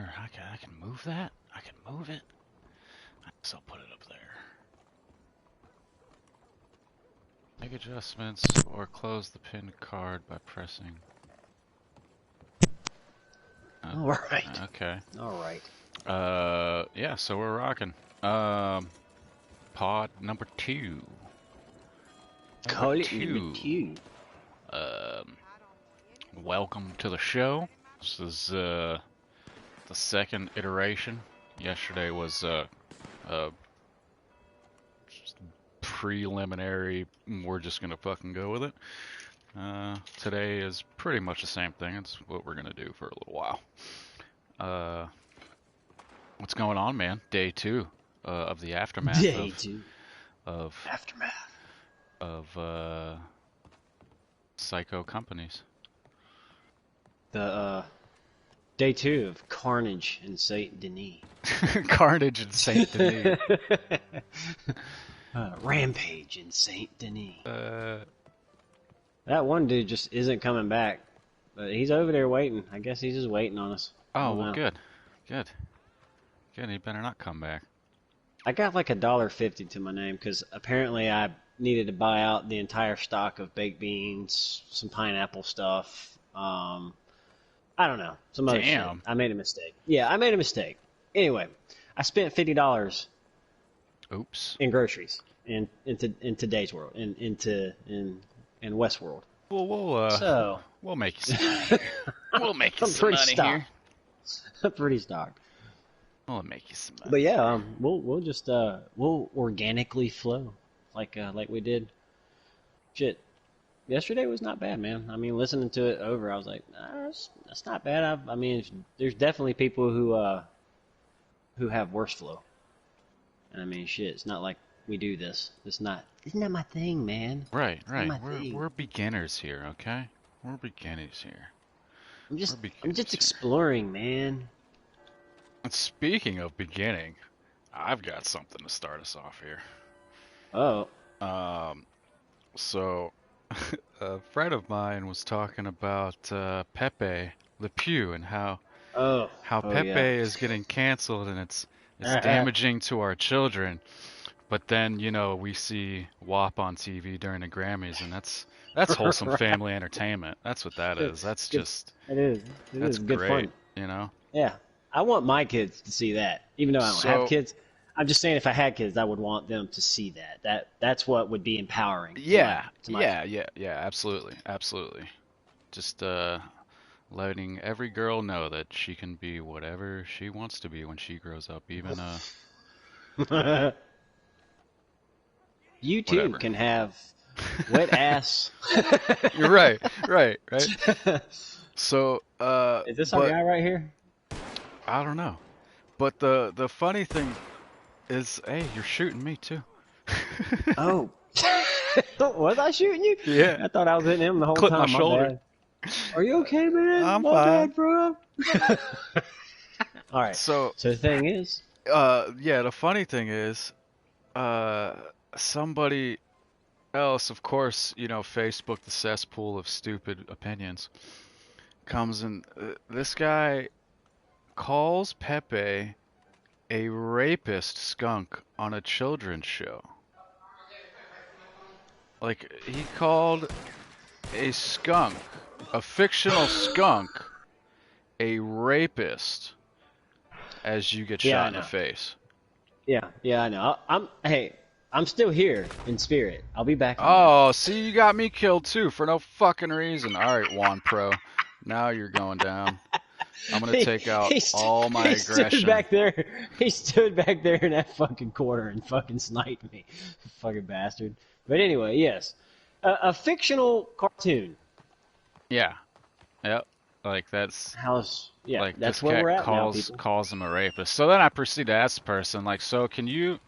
Or I can move that? I can move it? I guess I'll put it up there. Make adjustments or close the pinned card by pressing. All right. Okay. All right. Yeah, so we're rocking. Pod number 2. Call it number 2. Welcome to the show. This is the second iteration. Yesterday was just preliminary. We're just gonna fucking go with it. Today is pretty much the same thing. It's what we're gonna do for a little while. What's going on, man? Day 2 of the aftermath. Day 2 of aftermath of psycho companies. The day 2 of Carnage in Saint Denis. Carnage in Saint Denis. Rampage in Saint Denis. That one dude just isn't coming back, but he's over there waiting. I guess he's just waiting on us. Oh, well, good. He better not come back. I got like $1.50 to my name because apparently I needed to buy out the entire stock of baked beans, some pineapple stuff. I don't know, some other shit. I made a mistake. Yeah, I made a mistake. Anyway, I spent $50. Oops. In groceries in today's world, in Westworld. Well, we'll make you some money. We'll make you some money here. I'm pretty stocked. We'll make you some money. But yeah, we'll just we'll organically flow like we did. Shit, yesterday was not bad, man. I mean, listening to it over, I was like, that's not bad. I mean, there's definitely people who have worse flow. And I mean, shit, it's not like we do this. Isn't that my thing, man? Right. We're beginners here, okay? We're beginners here. I'm just exploring, man. And speaking of beginning, I've got something to start us off here. Oh. So, a friend of mine was talking about Pepe Le Pew and how Pepe is getting canceled and it's damaging to our children. But then, we see WAP on TV during the Grammys, and that's wholesome family entertainment. That's what that is. That's just... It is. That's good great, fun. Yeah. I want my kids to see that. Even though I don't have kids, I'm just saying if I had kids, I would want them to see that. That's what would be empowering. Yeah, absolutely. Just letting every girl know that she can be whatever she wants to be when she grows up, even you too whatever. Can have wet ass. You're right. So is this our guy right here? I don't know. But the funny thing is, hey, you're shooting me too. Oh. Was I shooting you? Yeah. I thought I was hitting him the whole Clip time. my shoulder. Are you okay, man? I'm fine. Bad, bro. All right. So the thing is, the funny thing is, somebody else, of course, Facebook, the cesspool of stupid opinions, comes and this guy calls Pepe a rapist skunk on a children's show. Like, he called a skunk, a fictional skunk, a rapist as you get shot in the face. Yeah, I know. I'm still here in spirit. I'll be back. Oh, see, you got me killed too for no fucking reason. All right, Juan Pro. Now you're going down. I'm going to take out all my aggression. He stood back there in that fucking corner and fucking sniped me. Fucking bastard. But anyway, yes. A fictional cartoon. Yeah. Yep. Like, that's... like, that's where we're at calls him a rapist. So then I proceed to ask the person, like, so can you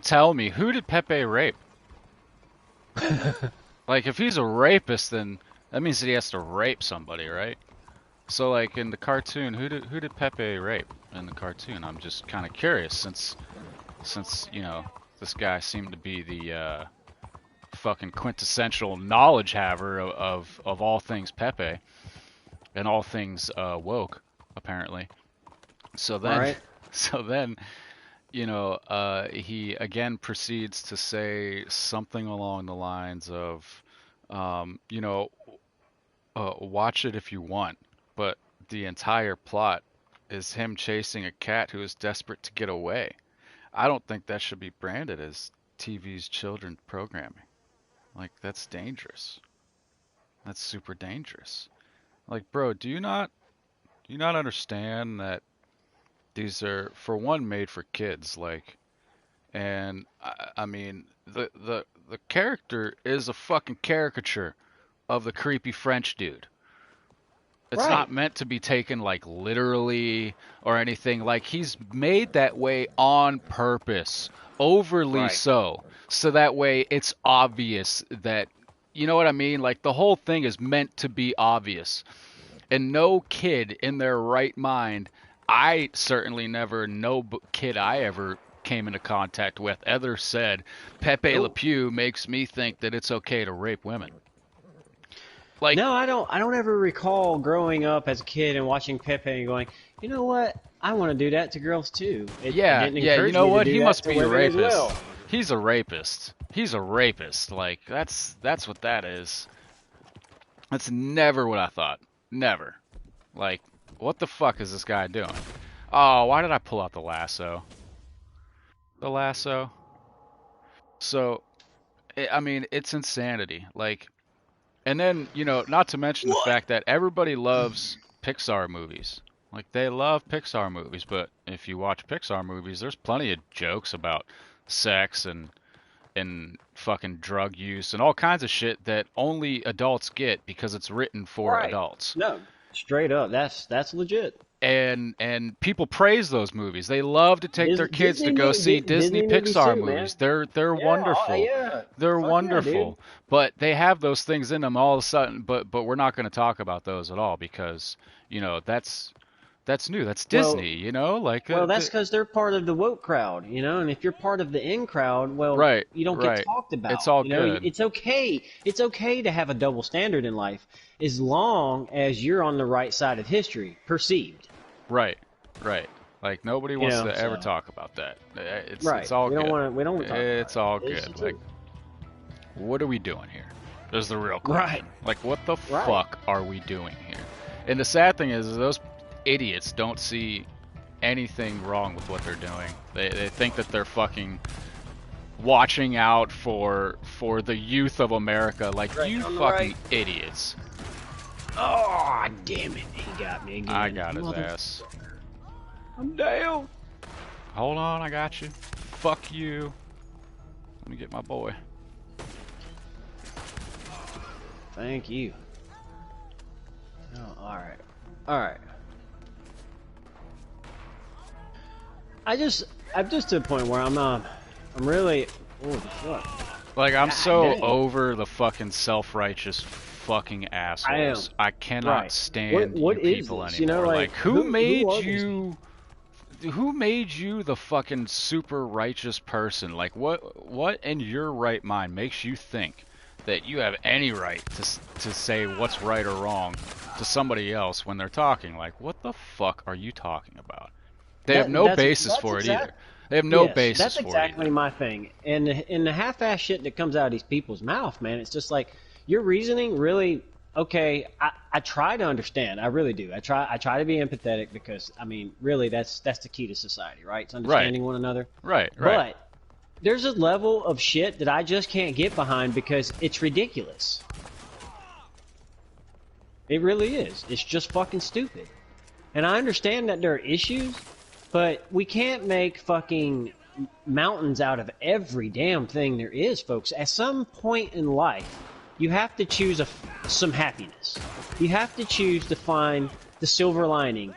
tell me, who did Pepe rape? Like, if he's a rapist, then that means that he has to rape somebody, right? So, like, in the cartoon, who did Pepe rape in the cartoon? I'm just kind of curious, since this guy seemed to be the fucking quintessential knowledge haver of all things Pepe and all things woke, apparently. So All then, right. so then, he again proceeds to say something along the lines of, um, you know, watch it if you want, but the entire plot is him chasing a cat who is desperate to get away. I don't think that should be branded as TV's children programming. Like, that's dangerous. That's super dangerous. Like, bro, do you not understand that these are, for one, made for kids? Like, and I mean, the character is a fucking caricature of the creepy French dude. It's Right. not meant to be taken like literally or anything. Like, he's made that way on purpose, overly Right. so that way it's obvious that, you know what I mean? Like, the whole thing is meant to be obvious. And no kid in their right mind, I certainly never, no kid I ever came into contact with ever said, Pepe Le Nope. Pew makes me think that it's okay to rape women. Like, No, I don't. I don't ever recall growing up as a kid and watching Pepe and going, you know what? I want to do that to girls too. It yeah, didn't yeah, you encourage know me to what? do He that must to be a women as rapist. well. He's a rapist. He's a rapist. Like, that's what that is. That's never what I thought. Never. Like, what the fuck is this guy doing? Oh, why did I pull out the lasso? The lasso? So, I mean, it's insanity. Like, and then, not to mention the What? fact that everybody loves Pixar movies. Like, they love Pixar movies, but if you watch Pixar movies, there's plenty of jokes about sex and fucking drug use and all kinds of shit that only adults get because it's written for Right. adults. No, straight up. That's legit. And people praise those movies. They love to take their kids to go see Disney Disney movies Pixar too, man. movies. They're Yeah. wonderful. Yeah. They're Fuck yeah, dude. wonderful. But they have those things in them all of a sudden, but we're not going to talk about those at all because, that's new. That's Well, Disney, like that's because they're part of the woke crowd, you know. And if you're part of the in crowd, well, right, you don't get right. talked It's about. all You know, good. it's okay. It's okay to have a double standard in life, as long as you're on the right side of history, perceived. Right. Right. Like, nobody You wants know, to ever so talk about that. It's right. all We don't good. want to. We don't want to talk about It's all it. It's good. the Like, truth. what are we doing here? Is the real Right. question. Like, what the Right. fuck are we doing here? And the sad thing is those idiots don't see anything wrong with what they're doing. They think that they're fucking watching out for the youth of America. Like, Right you on the fucking right. idiots. Oh, damn it! He got me again. I got his ass. I'm down. Hold on, I got you. Fuck you. Let me get my boy. Thank you. Oh, all right. All right. I'm just to the point where I'm really. Oh, the fuck. Like, I'm God so damn. over the fucking self-righteous fucking assholes. I cannot Right. stand What you is people this? anymore. You know, like who made are these you? Who made you the fucking super righteous person? Like, what in your right mind makes you think that you have any right to say what's right or wrong to somebody else when they're talking? Like, what the fuck are you talking about? They have no basis for it either. They have no Yes, basis that's for it exactly either. my thing. And in the half-ass shit that comes out of these people's mouth, man, it's just like your reasoning really. Okay, I try to understand. I really do. I try to be empathetic because I mean, really, that's the key to society, right? It's understanding one another. Right. But there's a level of shit that I just can't get behind because it's ridiculous. It really is. It's just fucking stupid. And I understand that there are issues, but we can't make fucking mountains out of every damn thing there is, folks. At some point in life, you have to choose some happiness. You have to choose to find the silver lining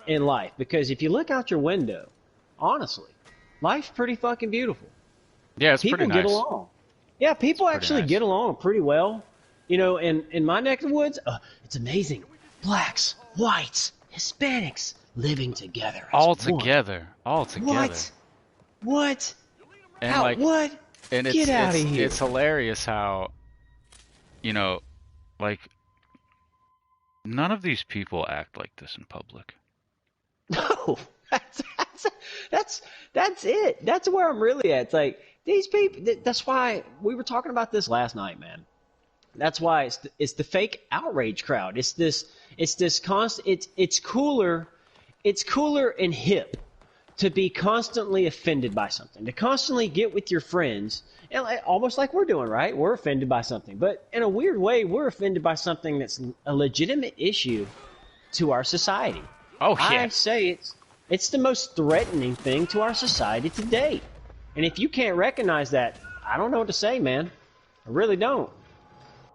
in life. Because if you look out your window, honestly, life's pretty fucking beautiful. Yeah, it's People pretty nice. get along. Yeah, people actually nice. get along pretty well. You know, in my neck of the woods, it's amazing. Blacks, whites, Hispanics living together. All one. together. What? And How? like, What? and Get out of here! It's hilarious how, like, none of these people act like this in public. No. That's it. That's where I'm really at. It's like these people. That's why we were talking about this last night, man. That's why it's the fake outrage crowd. It's this constant. It's cooler. It's cooler and hip to be constantly offended by something. To constantly get with your friends, and almost like we're doing, right? We're offended by something, but in a weird way, we're offended by something that's a legitimate issue to our society. Oh yeah. I say it's the most threatening thing to our society to date. And if you can't recognize that, I don't know what to say, man. I really don't.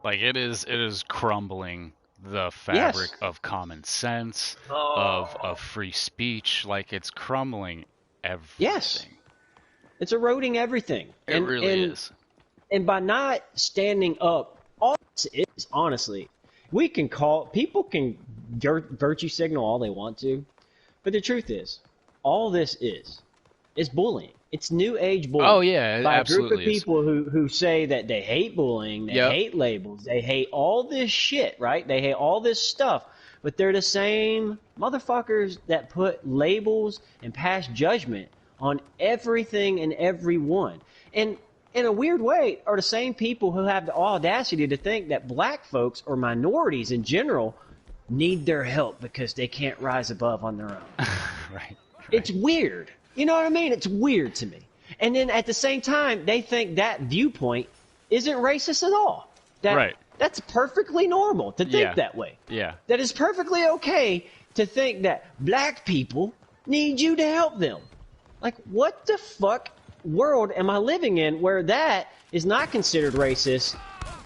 Like it is crumbling the fabric of common sense, of free speech. Like it's crumbling everything. Yes. It's eroding everything. It really is. And by not standing up, all this is, honestly, people can virtue signal all they want to, but the truth is, all this is bullying. It's new age bullying. Oh yeah, by absolutely. A group of people who say that they hate bullying, they hate labels, they hate all this shit, right? They hate all this stuff, but they're the same motherfuckers that put labels and pass judgment on everything and everyone. And in a weird way, are the same people who have the audacity to think that black folks or minorities in general need their help because they can't rise above on their own. Right. It's weird. You know what I mean? It's weird to me. And then at the same time, they think that viewpoint isn't racist at all. That's perfectly normal to think that way. Yeah. That it's perfectly okay to think that black people need you to help them. Like, what the fuck world am I living in where that is not considered racist,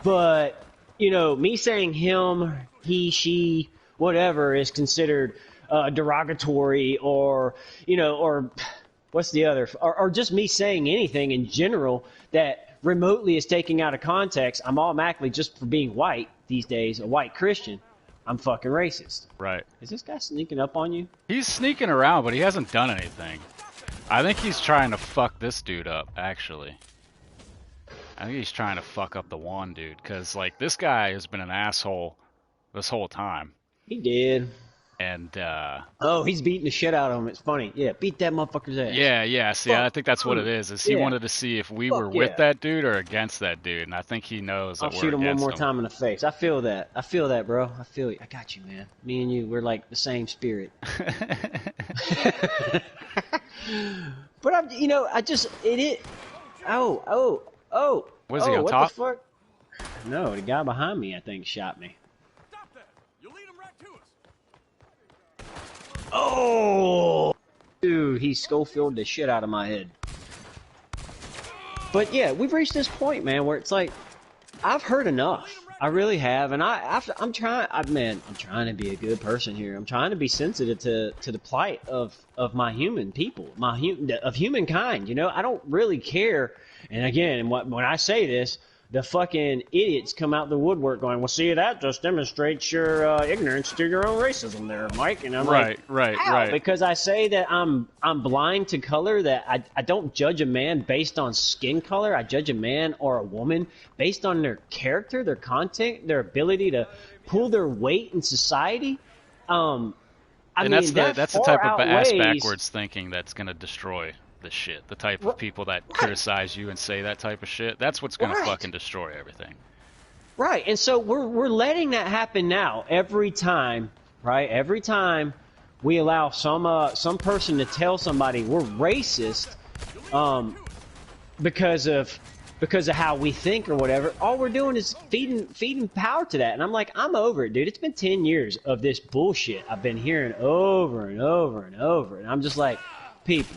but, you know, me saying him, he, she, whatever is considered derogatory, or, you know, or what's the other, or just me saying anything in general that remotely is taking out of context, I'm automatically, just for being white these days, a white Christian, I'm fucking racist. Right. Is this guy sneaking up on you? He's sneaking around, but he hasn't done anything. I think he's trying to fuck this dude up, actually. I think he's trying to fuck up the Juan dude, because, like, this guy has been an asshole this whole time. He did. And, oh, he's beating the shit out of him. It's funny. Yeah, beat that motherfucker's ass. Yeah, see, I think that's what it is he wanted to see if we were with that dude or against that dude, and I think he knows that we're against him. I'll shoot him one more time in the face. I feel that, bro. I feel you. I got you, man. Me and you, we're like the same spirit. But I'm, you know, What is he on top? The fuck? No, the guy behind me, I think, shot me. Stop that! You lead him right to us. Oh, dude, he Schofield'd the shit out of my head. But yeah, we've reached this point, man, where it's like, I've heard enough. I really have, and I'm trying to be a good person here. I'm trying to be sensitive to the plight of my human people, of humankind. You know, I don't really care. And again, when I say this, the fucking idiots come out the woodwork going, well, see, that just demonstrates your ignorance to your own racism there, Mike. And I'm right. Because I say that I'm blind to color, that I don't judge a man based on skin color. I judge a man or a woman based on their character, their content, their ability to pull their weight in society. That's the type of ass backwards thinking that's going to destroy the shit. The type of people that criticize you and say that type of shit, that's what's going to fucking destroy everything. Right. And so we're letting that happen now every time, right? Every time we allow some person to tell somebody we're racist because of how we think or whatever, all we're doing is feeding power to that. And I'm like, I'm over it, dude. It's been 10 years of this bullshit I've been hearing over and over and over. And I'm just like, people,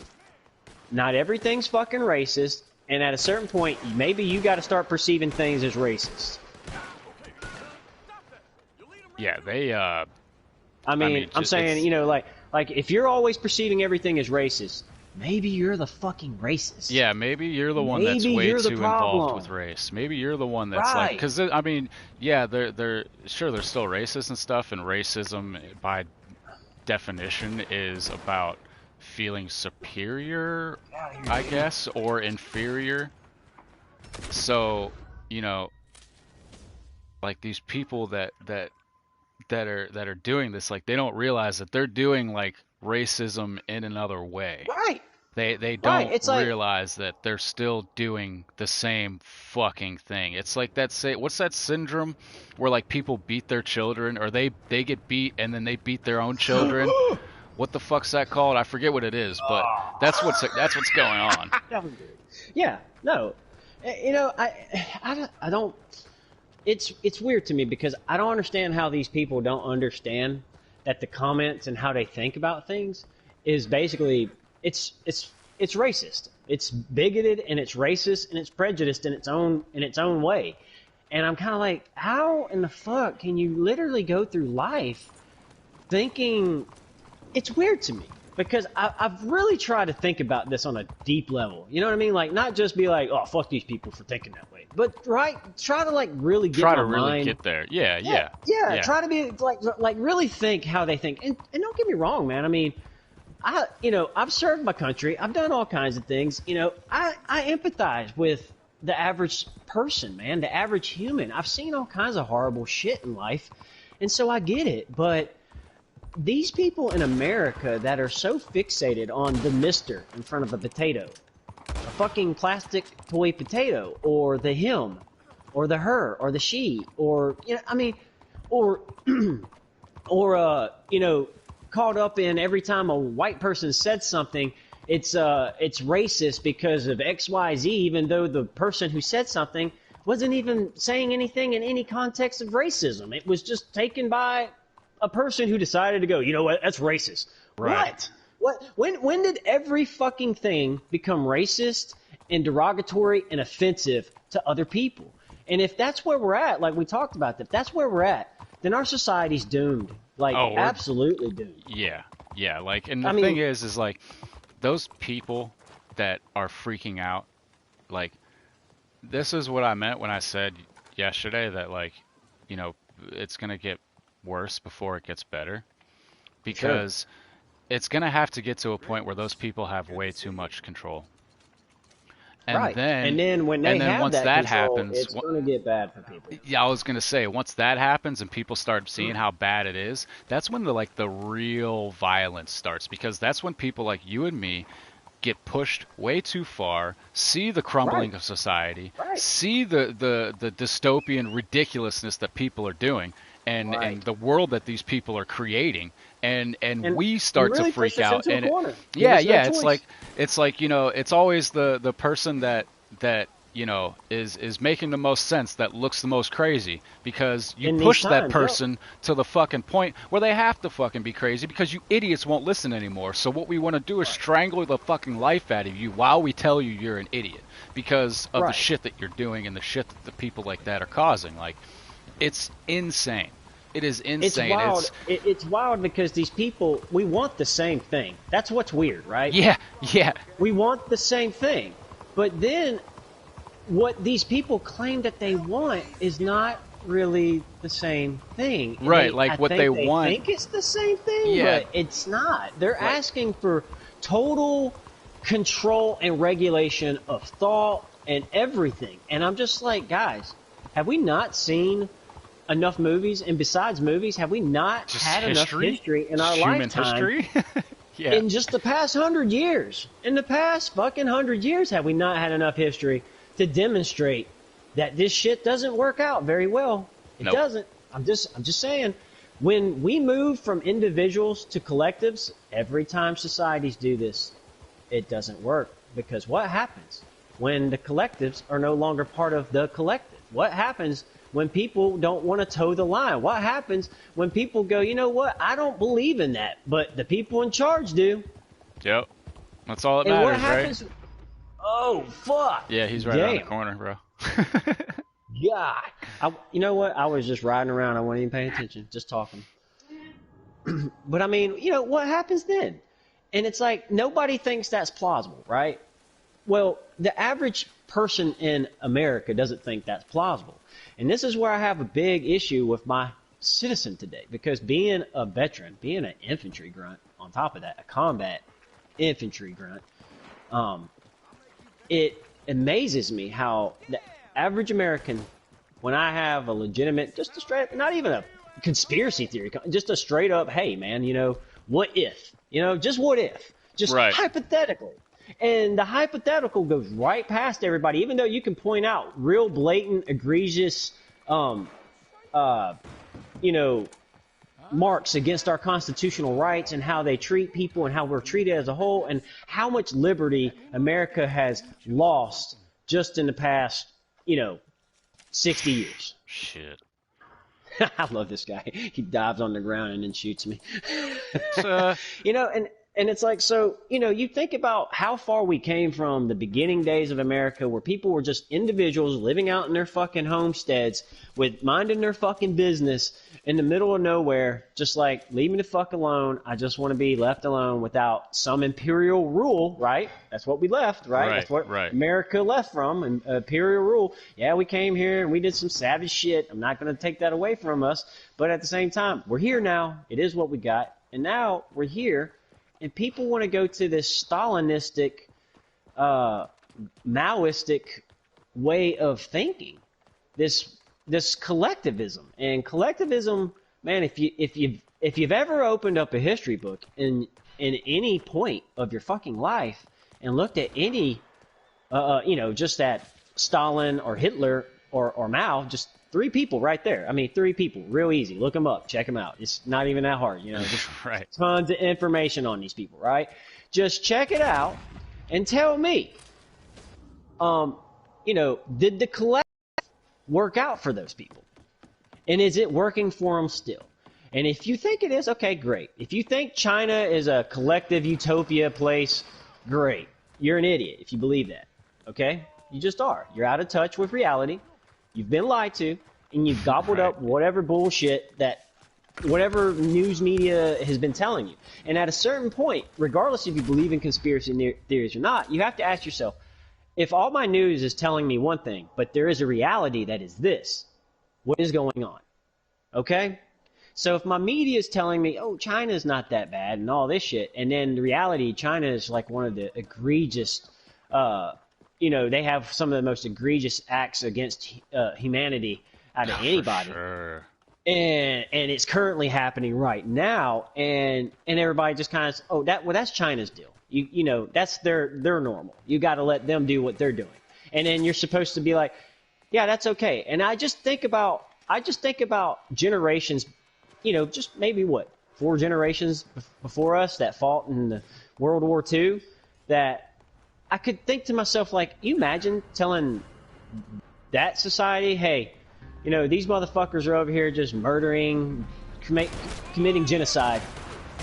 not everything's fucking racist, and at a certain point, maybe you got to start perceiving things as racist. Yeah, they. I'm saying, you know, like if you're always perceiving everything as racist, maybe you're the fucking racist. Yeah, maybe you're the one that's way too involved with race. Maybe you're the one that's like, because I mean, yeah, they're still racist and stuff, and racism by definition is about feeling superior, I guess, or inferior. So, you know, like these people that are doing this, like they don't realize that they're doing like racism in another way. Right. They don't realize that they're still doing the same fucking thing. It's like what's that syndrome where like people beat their children, or they get beat and then they beat their own children? What the fuck's that called? I forget what it is, but that's what's going on. Yeah, no. You know, I don't it's weird to me because I don't understand how these people don't understand that the comments and how they think about things is basically it's racist. It's bigoted and it's racist and it's prejudiced in its own way. And I'm kind of like, how in the fuck can you literally go through life thinking? It's weird to me because I've really tried to think about this on a deep level. You know what I mean? Like, not just be like, oh, fuck these people for thinking that way, but try to like really get really get there. Yeah. Try to be like really think how they think. And don't get me wrong, man. I mean, I've served my country. I've done all kinds of things. You know, I empathize with the average person, man, the average human. I've seen all kinds of horrible shit in life, and so I get it. But these people in America that are so fixated on the mister in front of a potato, a fucking plastic toy potato, or the him, or the her, or the she, or, you know, I mean, or, you know, caught up in every time a white person said something, it's racist because of XYZ, even though the person who said something wasn't even saying anything in any context of racism. It was just taken by a person who decided to go, you know what, that's racist. Right. What? When did every fucking thing become racist and derogatory and offensive to other people? And if that's where we're at, like we talked about, if that's where we're at, then our society's doomed. Like, absolutely doomed. Yeah. Like, and the thing is like, those people that are freaking out, like, this is what I meant when I said yesterday that, like, you know, it's going to get worse before it gets better. Because it's going to have to get to a point where those people have way too much control. And then when they have once that control, happens, it's going to get bad for people. Yeah, I was going to say, once that happens and people start seeing how bad it is, that's when the real violence starts, because that's when people like you and me get pushed way too far, see the crumbling of society, see the dystopian ridiculousness that people are doing, and the world that these people are creating, and we start really to freak out. And it's like, you know, it's always the person that you know is making the most sense that looks the most crazy, because you push that person to the fucking point where they have to fucking be crazy, because you idiots won't listen anymore. So what we want to do is strangle the fucking life out of you while we tell you you're an idiot because of the shit that you're doing and the shit that the people like that are causing. Like, it's insane. It is insane. It's wild. It's wild because these people, we want the same thing. That's what's weird, right? Yeah. We want the same thing. But then what these people claim that they want is not really the same thing. Right, I what they want. They think it's the same thing, but it's not. They're asking for total control and regulation of thought and everything. And I'm just like, guys, have we not seen enough movies? And besides movies, have we not had enough history in our lifetime? Yeah. In just the past 100 years. In the past fucking 100 years, have we not had enough history to demonstrate that this shit doesn't work out very well? It doesn't. I'm just saying, when we move from individuals to collectives, every time societies do this, it doesn't work. Because what happens when the collectives are no longer part of the collective? What happens when people don't want to toe the line? What happens when people go, you know what, I don't believe in that, but the people in charge do? Yep. That's all that matters, right? Oh, fuck. Yeah, he's right around the corner, bro. God. You know what? I was just riding around. I wasn't even paying attention. Just talking. But, I mean, you know, what happens then? And it's like, nobody thinks that's plausible, right? Well, the average person in America doesn't think that's plausible. And this is where I have a big issue with my citizen today, because being a veteran, being an infantry grunt, on top of that, a combat infantry grunt, it amazes me how the average American, when I have a legitimate, just a straight, not even a conspiracy theory, just a straight up, hey man, you know, what if? You know, just what if? Just hypothetically. And the hypothetical goes right past everybody, even though you can point out real blatant, egregious, marks against our constitutional rights and how they treat people and how we're treated as a whole and how much liberty America has lost just in the past, 60 years. Shit. I love this guy. He dives on the ground and then shoots me. And it's like, so, you think about how far we came from the beginning days of America where people were just individuals living out in their fucking homesteads with minding their fucking business in the middle of nowhere, just like, leave me the fuck alone. I just want to be left alone without some imperial rule, right? That's what we left, right? That's what America left from, imperial rule. Yeah, we came here and we did some savage shit. I'm not going to take that away from us. But at the same time, we're here now. It is what we got. And now we're here. And people want to go to this Stalinistic, Maoistic way of thinking, this collectivism. And collectivism, man, if you've ever opened up a history book in any point of your fucking life and looked at any, just at Stalin or Hitler or Mao, just 3 people right there. I mean, 3 people, real easy. Look them up, check them out. It's not even that hard, just tons of information on these people, right? Just check it out and tell me, did the collective work out for those people? And is it working for them still? And if you think it is, okay, great. If you think China is a collective utopia place, great. You're an idiot if you believe that, okay? You just are. You're out of touch with reality. You've been lied to, and you've gobbled up whatever bullshit that whatever news media has been telling you. And at a certain point, regardless if you believe in conspiracy theories or not, you have to ask yourself, if all my news is telling me one thing, but there is a reality that is this, what is going on? Okay? So if my media is telling me, oh, China's not that bad and all this shit, and then the reality, China is like one of the egregious they have some of the most egregious acts against humanity out of anybody. Sure. And it's currently happening right now, and everybody just kind of, that's China's deal. That's their normal. You got to let them do what they're doing. And then you're supposed to be like, yeah, that's okay. And I just think about generations, just maybe 4 generations before us that fought in the World War II, that I could think to myself, like, you imagine telling that society, hey, these motherfuckers are over here just murdering, committing genocide.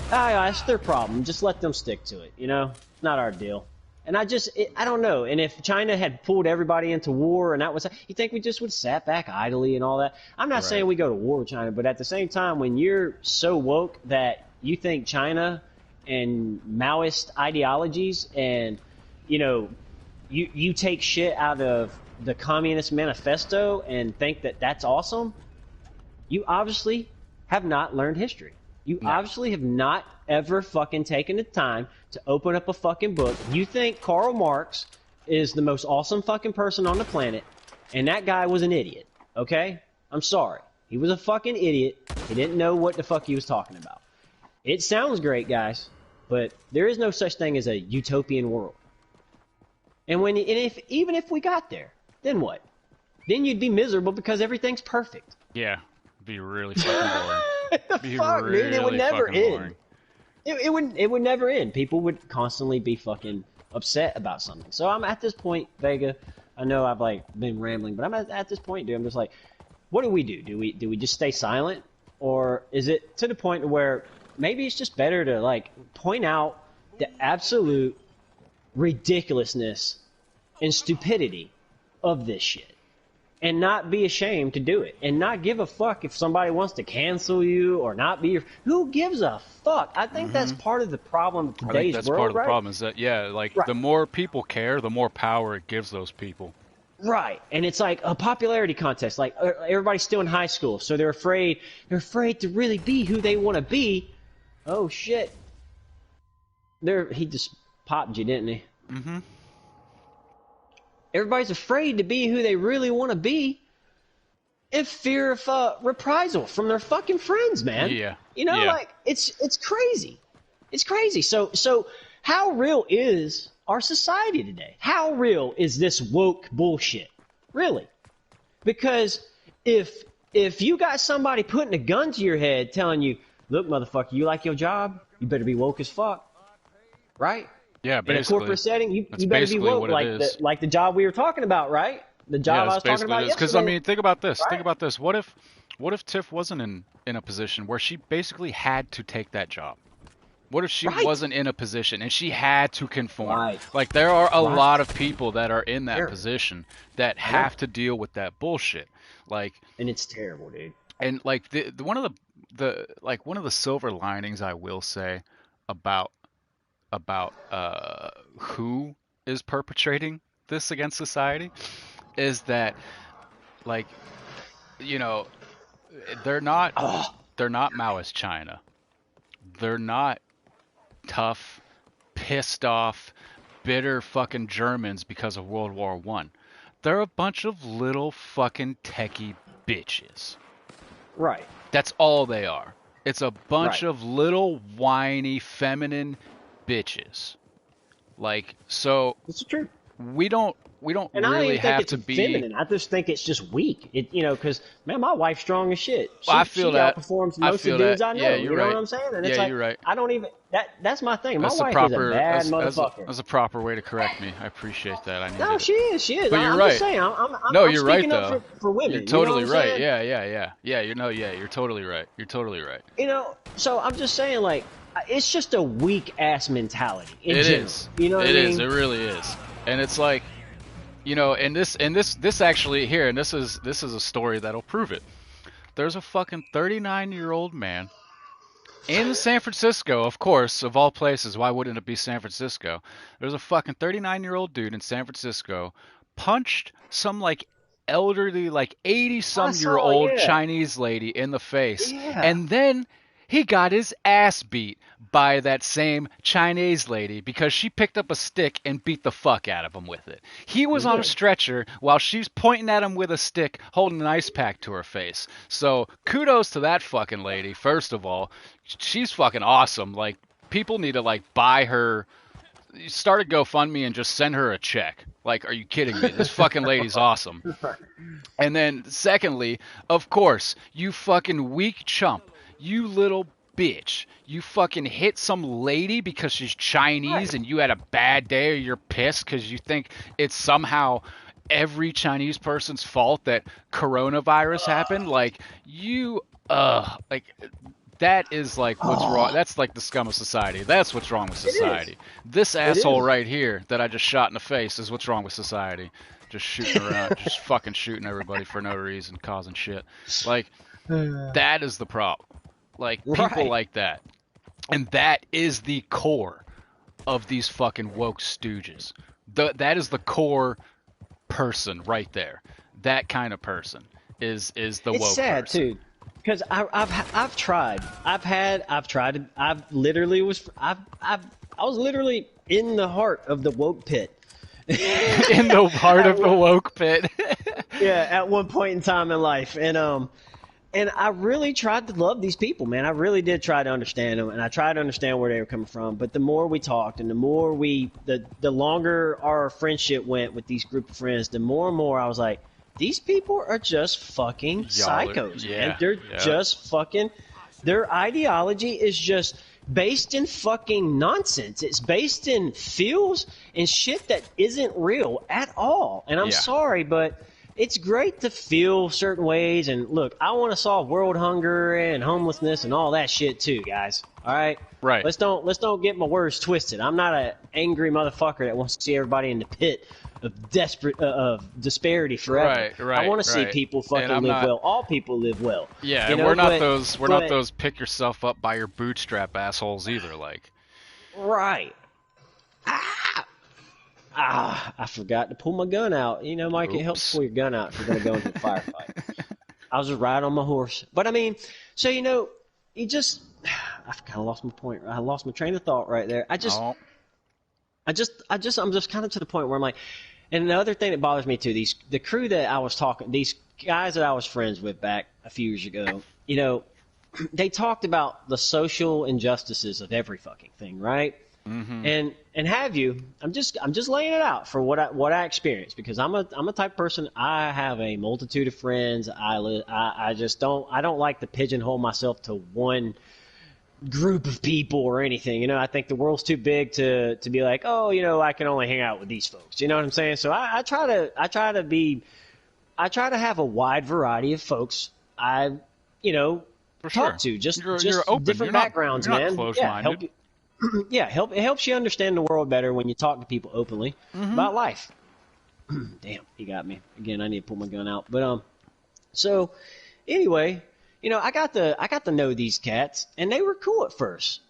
That's their problem. Just let them stick to it, It's not our deal. And I don't know. And if China had pulled everybody into war and that was, you think we just would sat back idly and all that? I'm not saying we go to war with China, but at the same time, when you're so woke that you think China and Maoist ideologies and you take shit out of the Communist Manifesto and think that that's awesome, you obviously have not learned history. You obviously have not ever fucking taken the time to open up a fucking book. You think Karl Marx is the most awesome fucking person on the planet, and that guy was an idiot, okay? I'm sorry. He was a fucking idiot. He didn't know what the fuck he was talking about. It sounds great, guys, but there is no such thing as a utopian world. And even if we got there, then what? Then you'd be miserable because everything's perfect. Yeah, it'd be really fucking boring. Dude, it would never end. It would never end. People would constantly be fucking upset about something. So I'm at this point, Vega. I know I've been rambling, but I'm at this point, dude. I'm just like, what do we do? Do we just stay silent, or is it to the point where maybe it's just better to point out the absolute ridiculousness and stupidity of this shit and not be ashamed to do it and not give a fuck if somebody wants to cancel you or not be who gives a fuck? I think that's part of the problem of today's world. I think that's part of the problem is that the more people care, the more power it gives those people. Right. And it's like a popularity contest. Like everybody's still in high school, so they're afraid to really be who they want to be. Oh shit. He just popped you, didn't he? Mm-hmm. Everybody's afraid to be who they really want to be in fear of reprisal from their fucking friends, man. Yeah. It's crazy. It's crazy. So how real is our society today? How real is this woke bullshit? Really? Because if you got somebody putting a gun to your head telling you, look, motherfucker, you like your job, you better be woke as fuck. Right? Yeah, basically. In a corporate setting, you better be woke like the job we were talking about, right? The job I was talking about yesterday. Because, I mean, think about this. Right? Think about this. What if Tiff wasn't in a position where she basically had to take that job? What if she wasn't in a position and she had to conform? Right. Like, there are a lot of people that are in that position that have to deal with that bullshit. Like, and it's terrible, dude. And like one of the silver linings I will say about who is perpetrating this against society is that, like, you know, they're not Maoist China. They're not tough, pissed off, bitter fucking Germans because of World War I. They're a bunch of little fucking techie bitches. Right. That's all they are. It's a bunch of little whiny feminine bitches. Like, so it's true. We don't and really have to be feminine. I just think it's just weak. Because man, my wife's strong as shit. She outperforms most of the dudes I know. Yeah, you know what I'm saying? And it's like, you're right. I don't even that's my thing. My wife is a bad motherfucker. That's a proper way to correct me. I appreciate that. No, she is. But you're right. Just saying, I'm you're speaking right up though. For women. You're totally you know right. Yeah. You're totally right. You're totally right. So I'm just saying, like, it's just a weak ass mentality. It is. You know what I mean? It is. It really is. And it's like, and this actually here, and this is a story that'll prove it. There's a fucking 39-year-old man in San Francisco, of course, of all places. Why wouldn't it be San Francisco? There's a fucking 39-year-old dude in San Francisco punched some like elderly, like 80-some-year-old Chinese lady in the face, and then he got his ass beat by that same Chinese lady because she picked up a stick and beat the fuck out of him with it. He was on a stretcher while she's pointing at him with a stick, holding an ice pack to her face. So kudos to that fucking lady, first of all. She's fucking awesome. Like, people need to, like, buy her, start a GoFundMe and just send her a check. Like, are you kidding me? This fucking lady's awesome. And then, secondly, of course, you fucking weak chump. You little bitch. You fucking hit some lady because she's Chinese and you had a bad day or you're pissed because you think it's somehow every Chinese person's fault that coronavirus happened. Like, that is like what's wrong. That's like the scum of society. That's what's wrong with society. This asshole right here that I just shot in the face is what's wrong with society. Just shooting around, just fucking shooting everybody for no reason, causing shit. Like, that is the problem. Like, people like that. And that is the core of these fucking woke stooges. That is the core person right there. That kind of person is the woke person. It's sad, too. Because I've tried. I was literally in the heart of the woke pit. In the heart of the woke pit. Yeah, at one point in time in life. And I really tried to love these people, man. I really did try to understand them, and I tried to understand where they were coming from. But the more we talked and the more the longer our friendship went with these group of friends, the more and more I was like, these people are just fucking psychos, man. They're just fucking, their ideology is just based in fucking nonsense. It's based in feels and shit that isn't real at all. And I'm sorry, but it's great to feel certain ways. And look, I want to solve world hunger and homelessness and all that shit too, guys. All right? Right. Let's don't get my words twisted. I'm not an angry motherfucker that wants to see everybody in the pit of disparity forever. Right. I want to see people fucking live well. All people live well. Yeah, and we're not those pick yourself up by your bootstrap assholes either. Like. Right. I forgot to pull my gun out. You know, Mike, it helps pull your gun out if you're going to go into a firefight. I was just riding on my horse. But, I mean, so, you know, I kind of lost my point. I lost my train of thought right there. I'm just kind of to the point where I'm like, and the other thing that bothers me too, the crew that I was talking, these guys that I was friends with back a few years ago, you know, they talked about the social injustices of every fucking thing, right? Mm-hmm. And have you? I'm just laying it out for what I experienced, because I'm a type of person. I have a multitude of friends. I just don't like to pigeonhole myself to one group of people or anything. You know, I think the world's too big to be like, oh, you know, I can only hang out with these folks. You know what I'm saying? So I try to have a wide variety of folks I talk to, just open. different backgrounds, you're man. Not close-minded. It helps you understand the world better when you talk to people openly about life. Damn, he got me again. I need to pull my gun out. But so anyway, you know, I got to know these cats, and they were cool at first.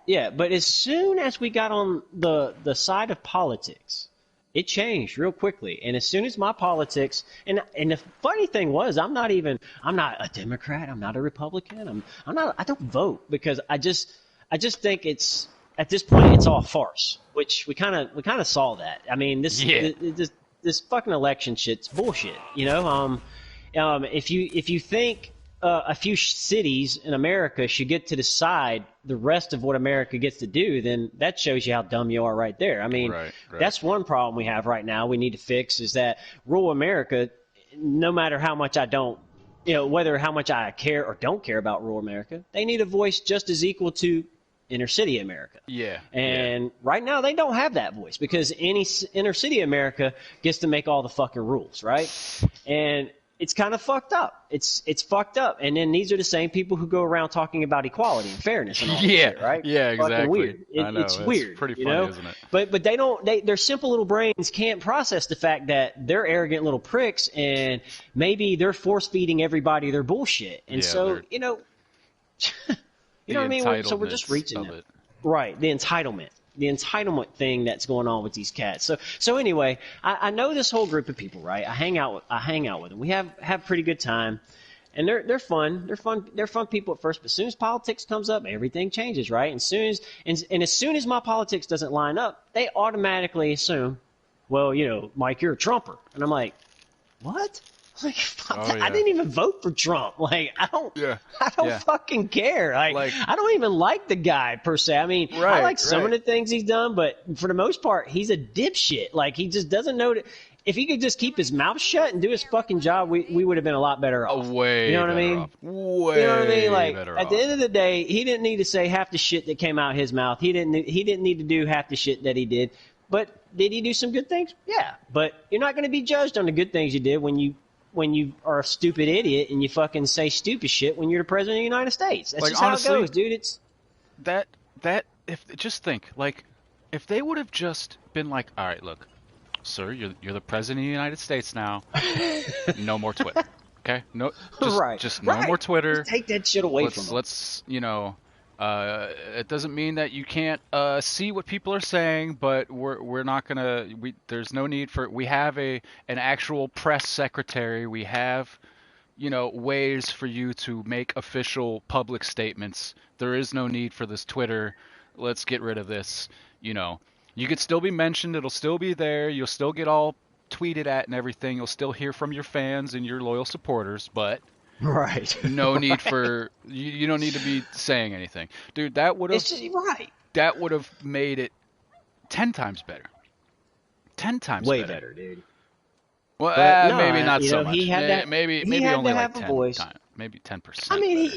Yeah, but as soon as we got on the side of politics, it changed real quickly. And as soon as my politics, and the funny thing was, I'm not a Democrat, I'm not a Republican, I don't vote, because I just think it's, at this point, it's all farce, which we kind of saw that. I mean, this fucking election shit's bullshit, you know? If you think a few cities in America should get to decide the rest of what America gets to do, then that shows you how dumb you are right there. I mean, right. That's one problem we have right now we need to fix, is that rural America, no matter how much how much I care or don't care about rural America, they need a voice just as equal to inner city America. Yeah. And right now they don't have that voice, because any inner city America gets to make all the fucking rules, right? And it's kind of fucked up. It's fucked up. And then these are the same people who go around talking about equality and fairness and all that shit, right? Yeah, exactly. Fucking weird. I know. It's weird. Pretty funny, you know? isn't it? But their simple little brains can't process the fact that they're arrogant little pricks, and maybe they're force feeding everybody their bullshit. And so, you know what I mean? So we're just reaching it. Right, the entitlement thing that's going on with these cats. So anyway, I know this whole group of people, right? I hang out with them. We have pretty good time, and they're fun. They're fun people at first, but as soon as politics comes up, everything changes, right? And as soon as my politics doesn't line up, they automatically assume, well, you know, Mike, you're a Trumper, and I'm like, what? Like, I didn't even vote for Trump. Like, I don't fucking care. Like, I don't even like the guy per se. I mean, I like some of the things he's done, but for the most part, he's a dipshit. Like, he just doesn't know that. If he could just keep his mouth shut and do his fucking job, we would have been a lot better off. Way, you know what I mean? Way, you know what I mean? Like, better at the end of the day, he didn't need to say half the shit that came out his mouth. He didn't need to do half the shit that he did. But did he do some good things? Yeah. But you're not going to be judged on the good things you did when you are a stupid idiot and you fucking say stupid shit when you're the president of the United States. That's like, just honestly, how it goes, dude. It's just think, like, if they would have just been like, all right, look, sir, you're the president of the United States now. No more Twitter. Okay? No, just no more Twitter. Just take that shit away from them. Let's, it doesn't mean that you can't see what people are saying, but we're not gonna. There's no need for. We have an actual press secretary. We have, ways for you to make official public statements. There is no need for this Twitter. Let's get rid of this. You could still be mentioned. It'll still be there. You'll still get all tweeted at and everything. You'll still hear from your fans and your loyal supporters, but. Right. No need for you don't need to be saying anything, dude. That would have That would have made it 10 times better. 10 times way better, dude. Well, maybe not so much. He had maybe only like 10 voice. Maybe 10%. I mean,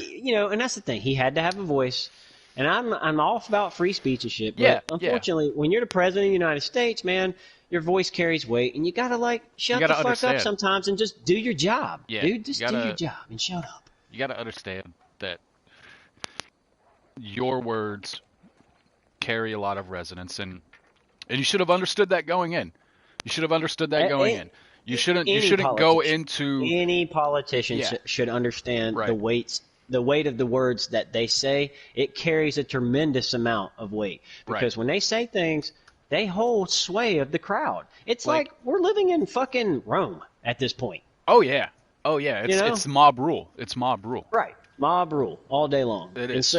and that's the thing. He had to have a voice. And I'm all about free speech and shit. But unfortunately, when you're the president of the United States, man, your voice carries weight, and you gotta shut the fuck up sometimes and just do your job, dude. Just do your job and shut up. You gotta understand that your words carry a lot of resonance, and you should have understood that going in. You should have understood that going in. You shouldn't go into any politician should understand the weight of the words that they say. It carries a tremendous amount of weight because when they say things, they hold sway of the crowd. It's like we're living in fucking Rome at this point. Oh yeah. It's mob rule. It's mob rule. Right, mob rule all day long. It is.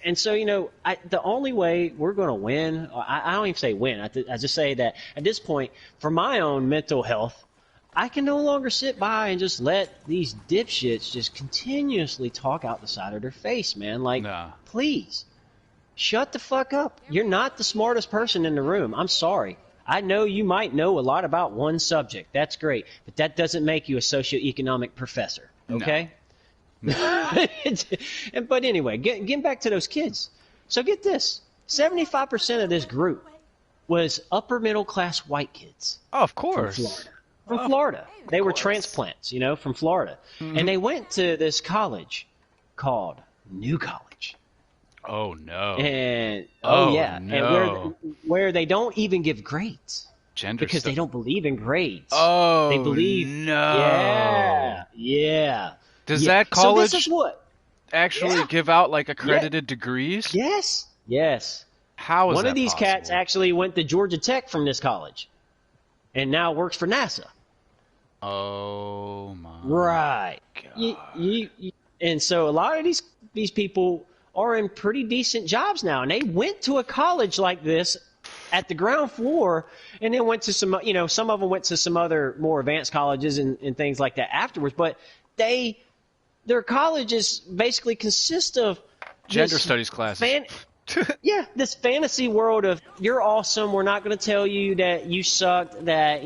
And so the only way we're going to win, I don't even say win. I just say that at this point, for my own mental health, I can no longer sit by and just let these dipshits just continuously talk out the side of their face, man. Like, please, shut the fuck up. You're not the smartest person in the room. I'm sorry. I know you might know a lot about one subject. That's great. But that doesn't make you a socioeconomic professor, okay? No. But anyway, getting back to those kids. So get this. 75% of this group was upper middle class white kids. Oh, of course. From Florida. They were transplants, from Florida. Mm-hmm. And they went to this college called New College. Oh, no. And, yeah. No. And where they don't even give grades. Because they don't believe in grades. Oh, they believe. No. Yeah. Does that college so this is what? actually give out, like, accredited degrees? Yes. How is One that of these possible? cats actually went to Georgia Tech from this college. And now works for NASA. Oh, my right. God. And so a lot of these people are in pretty decent jobs now. And they went to a college like this at the ground floor and then went to some, some of them went to some other more advanced colleges and things like that afterwards. But their colleges basically consist of gender studies classes. This fantasy world of you're awesome. We're not going to tell you that you sucked. That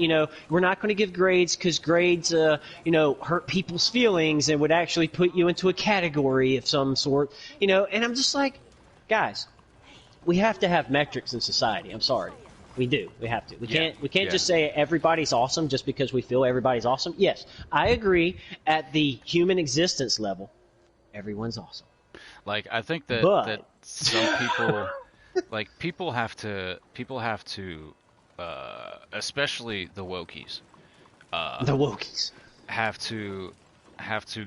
we're not going to give grades because grades, hurt people's feelings and would actually put you into a category of some sort. And I'm just like, guys, we have to have metrics in society. I'm sorry, we do. We have to. We can't just say everybody's awesome just because we feel everybody's awesome. Yes, I agree. At the human existence level, everyone's awesome. Like, I think that some people, like, people have to, especially the wokies. Have to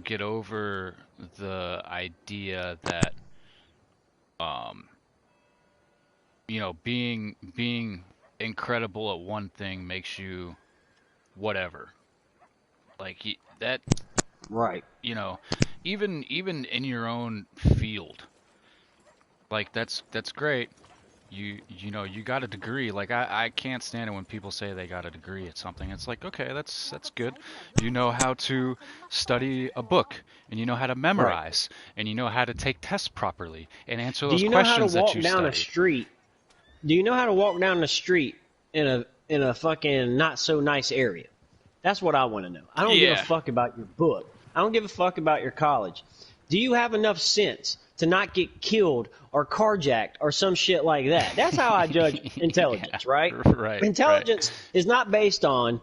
get over the idea that, being incredible at one thing makes you whatever. Like, that. Right. Even in your own field, like, that's great. You got a degree. Like, I can't stand it when people say they got a degree at something. It's like, okay, that's good. You know how to study a book, and you know how to memorize, and you know how to take tests properly and answer those questions that you study. Do you know how to walk down the street in a fucking not so nice area? That's what I want to know. I don't give a fuck about your book. I don't give a fuck about your college. Do you have enough sense to not get killed or carjacked or some shit like that? That's how I judge intelligence, right? Right. Intelligence is not based on,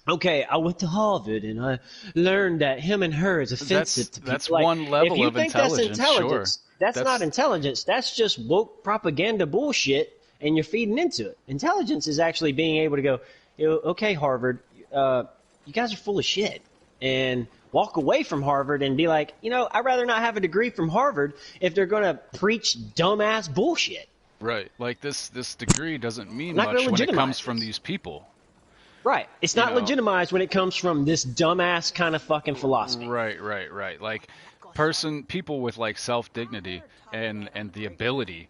okay, I went to Harvard and I learned that him and her is offensive to people. That's one level of intelligence. If you think that's intelligence, sure. that's not intelligence. That's just woke propaganda bullshit, and you're feeding into it. Intelligence is actually being able to go, okay, Harvard, you guys are full of shit. And walk away from Harvard and be like, I'd rather not have a degree from Harvard if they're going to preach dumbass bullshit. Right. Like, this degree doesn't mean much when it comes from these people. Right. It's not legitimized when it comes from this dumbass kind of fucking philosophy. Right. Like, people with, like, self-dignity and the ability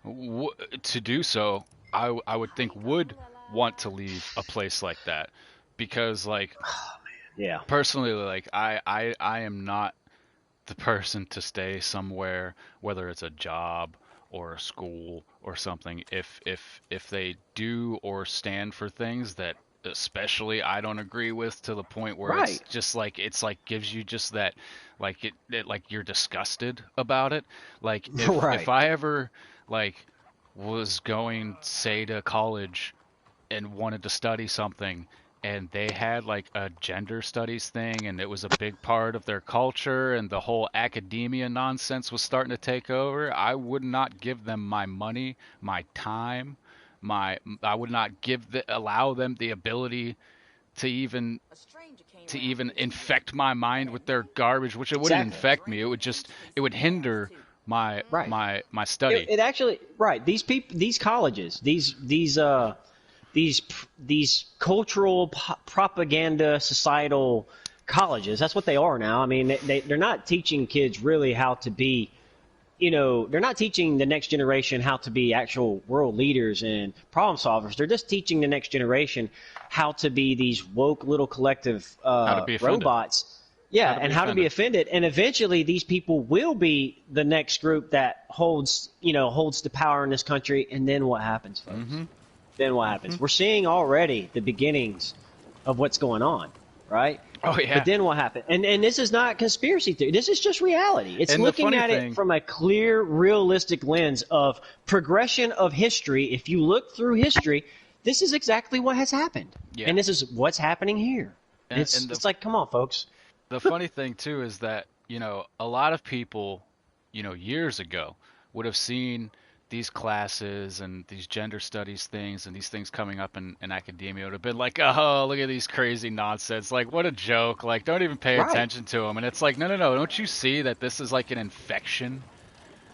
to do so, I would think would want to leave a place like that. Because, like... Yeah. Personally, like, I am not the person to stay somewhere, whether it's a job or a school or something, if they do or stand for things that especially I don't agree with, to the point where it's just like, gives you just that, like, it like you're disgusted about it. Like, if I ever, like, was going, say, to college and wanted to study something, and they had, like, a gender studies thing, and it was a big part of their culture, and the whole academia nonsense was starting to take over, I would not give them my money, my time, I would not allow them the ability to even infect my mind with their garbage, which it wouldn't infect me. It would hinder my study. It actually, these people, these colleges, these cultural propaganda societal colleges, that's what they are now. I mean, they're not teaching kids really how to be they're not teaching the next generation how to be actual world leaders and problem solvers. They're just teaching the next generation how to be these woke little collective robots. Yeah, and how to be offended. And eventually these people will be the next group that holds the power in this country. And then what happens, folks? Mm-hmm. Then what happens? Mm-hmm. We're seeing already the beginnings of what's going on, right? Oh, yeah. But then what happened? And this is not conspiracy theory. This is just reality. It's looking at it from a clear, realistic lens of progression of history. If you look through history, this is exactly what has happened. Yeah. And this is what's happening here. It's like, come on, folks. The funny thing, too, is that, a lot of people, years ago would have seen these classes and these gender studies things and these things coming up in academia would have been like, oh, look at these crazy nonsense. Like, what a joke. Like, don't even pay attention to them. And it's like, no. Don't you see that this is like an infection?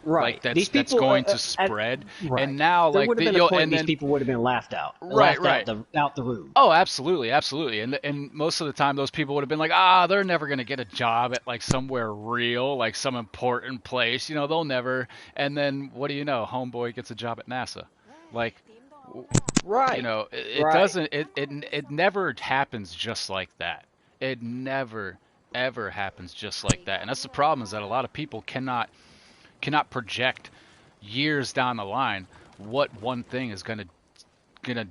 Right. Like that's going to spread. Right. And now, there would have been a point these people would have been laughed out. Right. Out the room. Oh, absolutely. And most of the time, those people would have been like, they're never going to get a job at like somewhere real, like some important place. They'll never. And then what do you know? Homeboy gets a job at NASA. Like, right. It doesn't. It never happens just like that. It never ever happens just like that. And that's the problem, is that a lot of people cannot project years down the line what one thing is gonna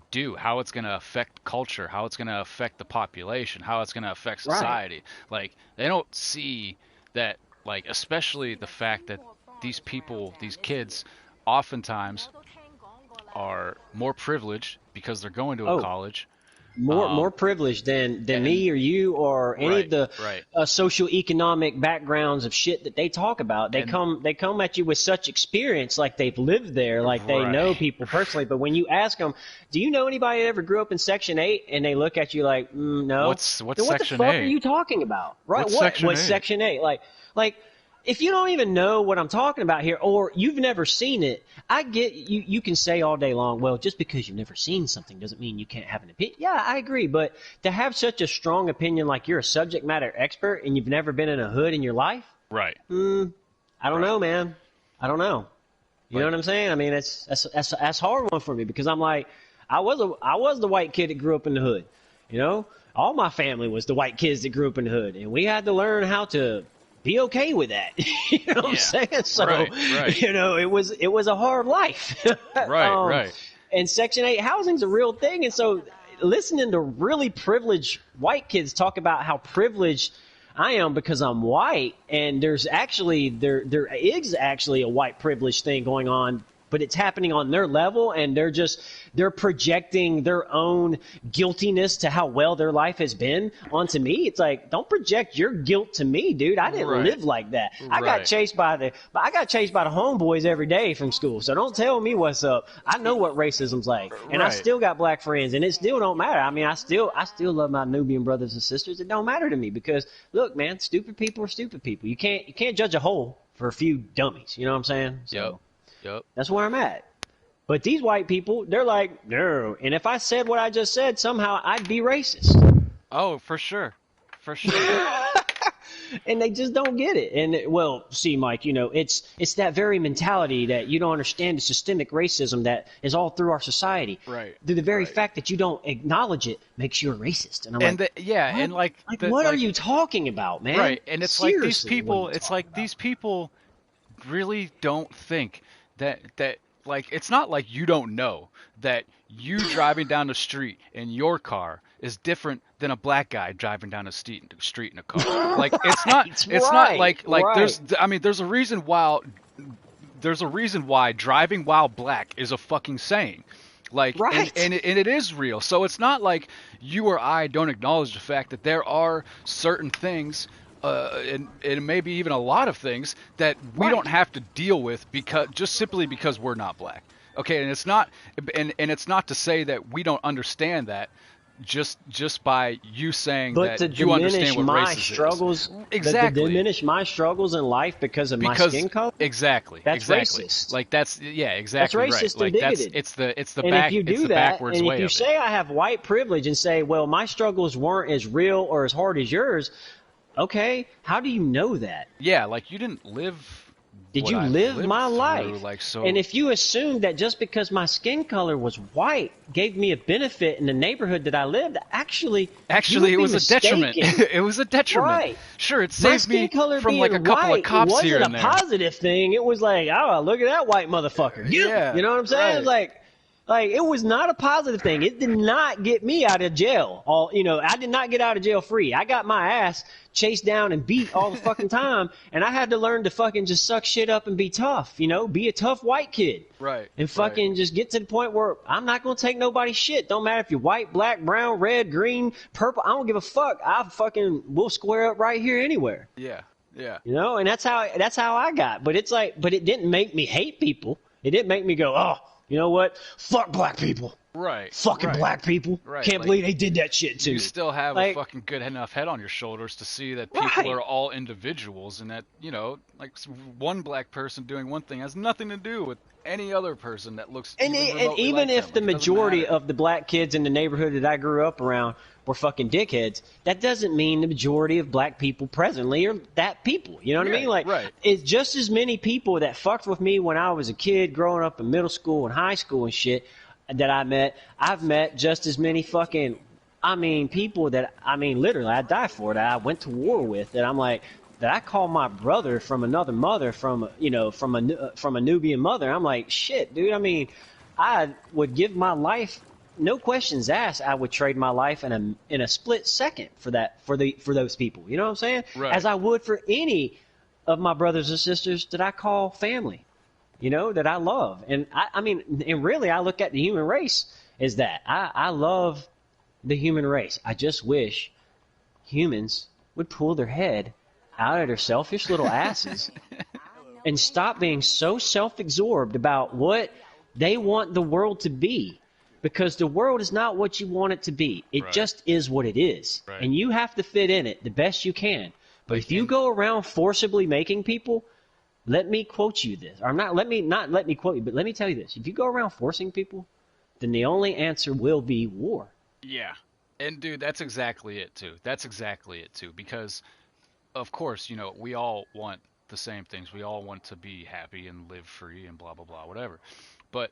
do, how it's gonna affect culture, how it's gonna affect the population, how it's gonna affect society. Right. Like, they don't see that, like, especially the fact that these kids oftentimes are more privileged because they're going to a college. More privileged than me or you or any of the socioeconomic backgrounds of shit that they talk about. They come at you with such experience, like they've lived there, like they know people personally. But when you ask them, do you know anybody that ever grew up in Section 8? And they look at you like, no. What's Section 8? What the fuck are you talking about? Right? What's Section 8? Like. If you don't even know what I'm talking about here, or you've never seen it, I get you. You can say all day long, well, just because you've never seen something doesn't mean you can't have an opinion. Yeah, I agree. But to have such a strong opinion, like you're a subject matter expert and you've never been in a hood in your life, right? I don't know, man. I don't know. You know what I'm saying? I mean, that's a hard one for me, because I'm like, I was the white kid that grew up in the hood. All my family was the white kids that grew up in the hood, and we had to learn how to be okay with that. You know what I'm saying? So, it was a hard life. Right. And Section 8 housing's a real thing. And so listening to really privileged white kids talk about how privileged I am because I'm white, and there is actually a white privilege thing going on, but it's happening on their level, and they're projecting their own guiltiness to how well their life has been onto me. It's like, don't project your guilt to me, dude. I didn't live like that. I got chased by the homeboys every day from school. So don't tell me what's up. I know what racism's like, and I still got black friends, and it still don't matter. I mean, I still love my Nubian brothers and sisters. It don't matter to me, because look, man, stupid people are stupid people. You can't judge a whole for a few dummies. You know what I'm saying? So, Yep. That's where I'm at. But these white people, they're like, no. And if I said what I just said, somehow I'd be racist. Oh, for sure. And they just don't get it. And, well, see, Mike, it's that very mentality that you don't understand the systemic racism that is all through our society. Right. The very fact that you don't acknowledge it makes you a racist. And I'm what are you talking about, man? Right. And it's Seriously, like these people really don't think that like, it's not like you don't know that you driving down the street in your car is different than a black guy driving down the street in a car. Like, it's not like there's a reason why driving while black is a fucking saying. Like, and it is real. So it's not like you or I don't acknowledge the fact that there are certain things, and maybe even a lot of things that we don't have to deal with simply because we're not black. Okay, and it's not to say that we don't understand that just by you saying that you understand what racism is. Exactly. To diminish my struggles in life because of my skin color? Exactly. That's racist. Like, that's exactly that's racist right. and bigoted. It's the and back, if you do it's the that, backwards and way if you of say it. I have white privilege and say, well, my struggles weren't as real or as hard as yours, okay, how do you know that? Yeah, like, you didn't live Did what you I've live lived my through, life? like, so. And if you assume that just because my skin color was white gave me a benefit in the neighborhood that I lived, actually, Actually, it was mistaken. a detriment. It was a detriment. Right. Sure, it My saved skin me color from being like a couple white of cops here wasn't and a there. positive thing. It was like, oh, look at that white motherfucker. Yeah, You know what I'm saying? right. Like it was not a positive thing. It did not get me out of jail. I did not get out of jail free. I got my ass chased down and beat all the fucking time, and I had to learn to fucking just suck shit up and be tough. Be a tough white kid. Right. And fucking just get to the point where I'm not gonna take nobody's shit. Don't matter if you're white, black, brown, red, green, purple. I don't give a fuck. We'll square up right here anywhere. Yeah. Yeah. And that's how I got. But it didn't make me hate people. It didn't make me go, oh, you know what? Fuck black people. Right. Fucking black people. Right. Can't believe they did that shit to me. You still have a fucking good enough head on your shoulders to see that people are all individuals, and that, like one black person doing one thing has nothing to do with any other person that looks and even like if them. the Like, majority of the black kids in the neighborhood that I grew up around were fucking dickheads, that doesn't mean the majority of black people presently are that people. You know what I mean? Like, it's just as many people that fucked with me when I was a kid growing up in middle school and high school and shit that I've met just as many fucking, people that, literally I'd die for, that I went to war with, that I'm like, that I call my brother from another mother, from a Nubian mother. I'm like, shit, dude. I would give my life, no questions asked. I would trade my life in a split second for those people. You know what I'm saying? Right. As I would for any of my brothers and sisters that I call family. That I love. And and really I look at the human race as that. I love the human race. I just wish humans would pull their head out of their selfish little asses and stop being so self-absorbed about what they want the world to be. Because the world is not what you want it to be. It just is what it is. Right. And you have to fit in it the best you can. But if you go around forcibly making people, let me quote you this. Or not let me quote you, but let me tell you this. If you go around forcing people, then the only answer will be war. Yeah. And dude, that's exactly it too. Because of course, we all want the same things. We all want to be happy and live free and blah blah blah, whatever. But,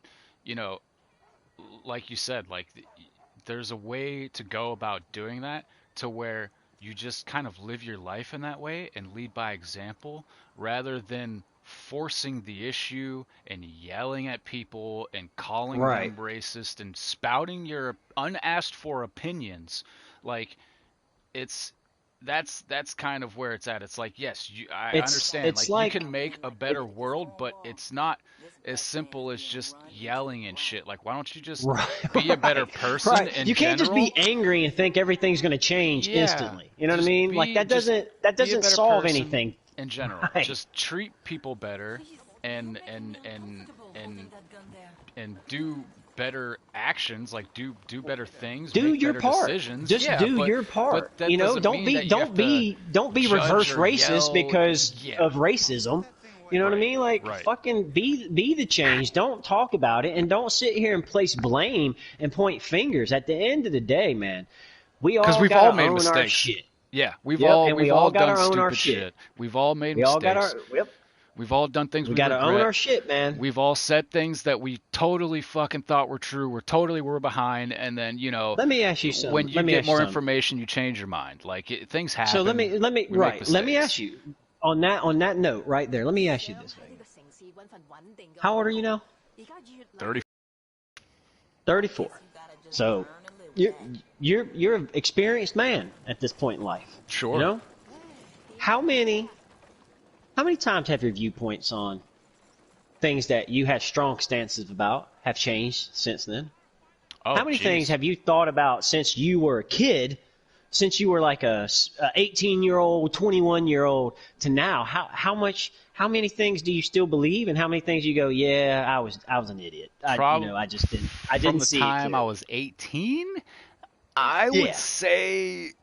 like you said, like, there's a way to go about doing that to where you just kind of live your life in that way and lead by example, rather than forcing the issue and yelling at people and calling them racist and spouting your unasked for opinions. Like, that's kind of where it's at. It's like, yes, I understand. Like, you can make a better world, but it's not as simple as just yelling and shit. Like, why don't you just be a better person in You can't general? just be angry and think everything's going to change instantly. You know what I mean? Like, that doesn't solve anything. In general, just treat people better and do better actions, like do better things, do make your better part. Decisions. Just do your part. Don't be reverse racist because of racism. You know what I mean? Like, fucking be the change. Don't talk about it, and don't sit here and place blame and point fingers. At the end of the day, man, we've all made mistakes. Our shit. Yeah, we've all done stupid shit. We've all made mistakes. We've all done things we gotta regret. own our shit, man. We've all said things that we totally fucking thought were true. We're behind, and then Let me ask you something. When you get more information, you change your mind. Like, things happen. So let me ask you on that note right there. Let me ask you this. How old are you now? 34. So you're an experienced man at this point in life. Sure. How many times have your viewpoints on things that you had strong stances about have changed since then? How many things have you thought about since you were a kid, since you were like a 18-year-old, 21-year-old to now? How many things do you still believe, and how many things you go, yeah, I was an idiot. I just didn't see it. From the time I was 18, I would say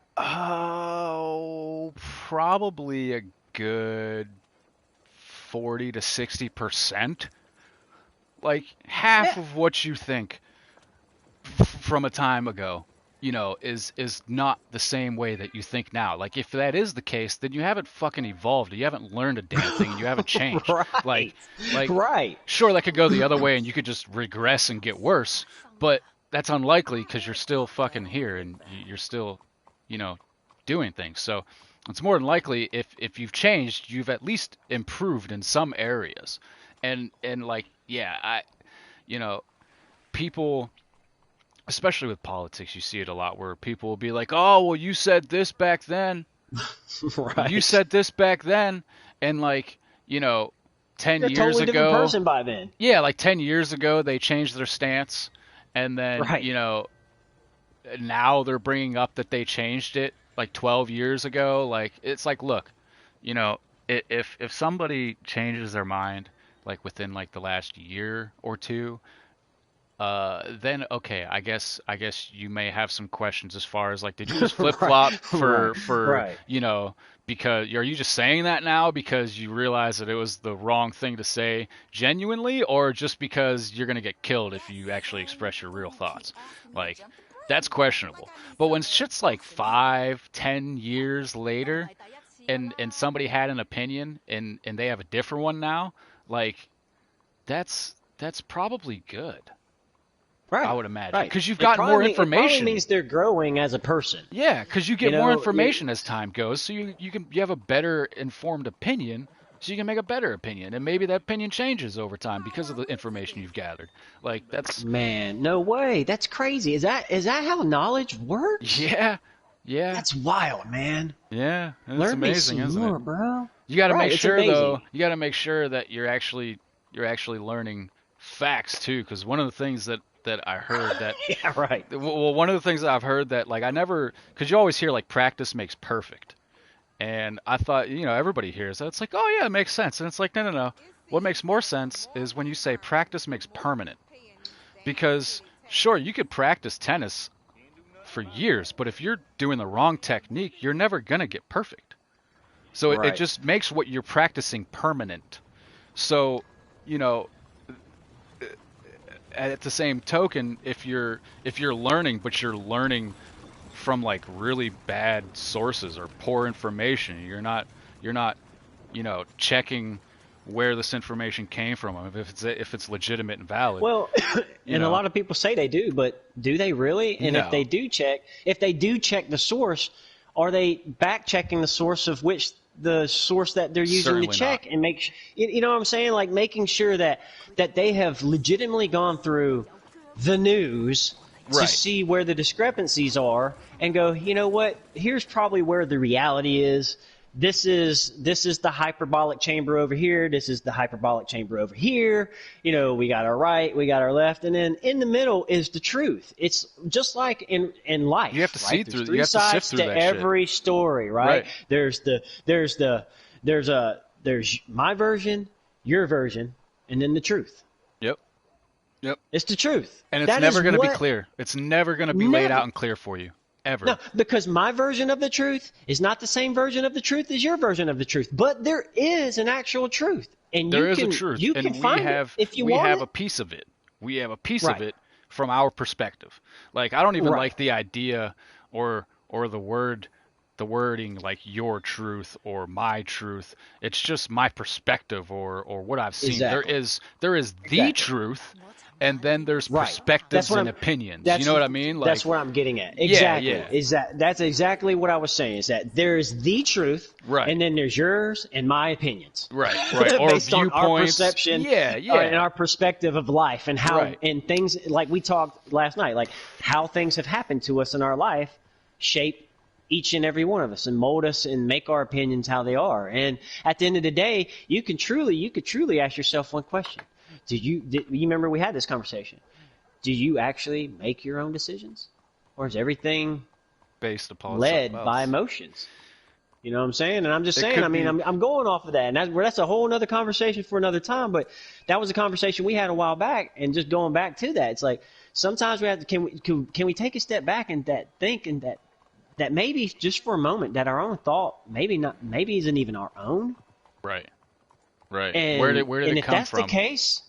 probably a good 40 to 60%. Like, half of what you think from a time ago you know, is not the same way that you think now. Like, if that is the case, then you haven't fucking evolved. You haven't learned a damn thing, and you haven't changed. Right. Like, Right. sure, that could go the other way, and you could just regress and get worse. But that's unlikely because you're still fucking here, and you're still, you know, doing things. So it's more than likely if you've changed, you've at least improved in some areas. And like, yeah, you know, people, especially with politics, you see it a lot where people will be like, "Oh, well, you said this back then." Right. You said this back then, and like, you know, 10 You're a years totally ago, different person by then. yeah, like 10 years ago they changed their stance, and then Right. you know, now they're bringing up that they changed it like 12 years ago. Like, it's like, look, you know, if somebody changes their mind like within like the last year or two, then okay, I guess you may have some questions as far as like, did you just flip flop for Right. you know, because are you just saying that now because you realize that it was the wrong thing to say genuinely, or just because you're gonna get killed if you actually express your real thoughts? Like, that's questionable. But when shit's like 5-10 years later, and somebody had an opinion and they have a different one now, like, that's probably good. Right. I would imagine, Right. because you've got more information. It probably means they're growing as a person. Yeah, because you get You more know, information as time goes, so you have a better informed opinion, so you can make a better opinion, and maybe that opinion changes over time because of the information you've gathered. Like, that's Man, no way. That's crazy. Is that how knowledge works? yeah, That's wild, man. yeah. It's Learn me amazing, some isn't more, it? bro. You got to Right, make it's sure amazing. though. You got to make sure that you're actually learning facts too, because one of the things that I heard that Yeah, right. well, one of the things that I've heard that, like, because you always hear like practice makes perfect, and I thought, you know, everybody hears that. It's like, oh yeah, it makes sense, and it's like, no. What makes more sense is when you say practice makes permanent, because sure, you could practice tennis for years, but if you're doing the wrong technique, you're never gonna get perfect. So it Right. just makes what you're practicing permanent. So, you know, at the same token, if you're learning, but you're learning from like really bad sources or poor information, you're not, you know, checking where this information came from, if it's legitimate and valid. Well, and know. a lot of people say they do, but do they really? And No. if they do check the source, are they back checking the source of which the source that they're using Certainly to check not. and make you know what I'm saying? Like, making sure that they have legitimately gone through the news to Right. see where the discrepancies are and go, you know what? Here's probably where the reality is. This is the hyperbolic chamber over here. This is the hyperbolic chamber over here. You know, we got our right, we got our left, and then in the middle is the truth. It's just like in life. You have to see right? through. There's three You have to sides sift through to that shit. every story, right? Right. There's my version, your version, and then the truth. Yep. It's the truth. And it's never going to be clear. It's never going to be laid out and clear for you. Ever. No, because my version of the truth is not the same version of the truth as your version of the truth. But there is an actual truth. And there is a truth. You and can find it if you want we have it. a piece of it. We have a piece Right. of it from our perspective. Like, I don't even Right. like the idea or the wording like your truth or my truth. It's just my perspective or what I've seen. Exactly. There is the Exactly. truth, and then there's Right. perspectives and opinions. You know what I mean? Like, That's what I'm getting at. Exactly. Yeah. That's exactly what I was saying. Is that there's the truth, Right. and then there's yours and my opinions. Right. Or Based on our viewpoints. perception, Yeah. and our perspective of life, and how Right. and things like we talked last night, like how things have happened to us in our life shape each and every one of us and mold us and make our opinions how they are. And at the end of the day, you could truly ask yourself one question. You remember we had this conversation? Do you actually make your own decisions? Or is everything Based upon led something else. by emotions? You know what I'm saying? And I'm just It saying, could I mean, be- I'm going off of that. And that's a whole other conversation for another time. But that was a conversation we had a while back. And just going back to that, it's like sometimes we have to, can we take a step back and think that maybe just for a moment that our own thought maybe isn't even our own. Right. And, Where did and it if come that's from? the case,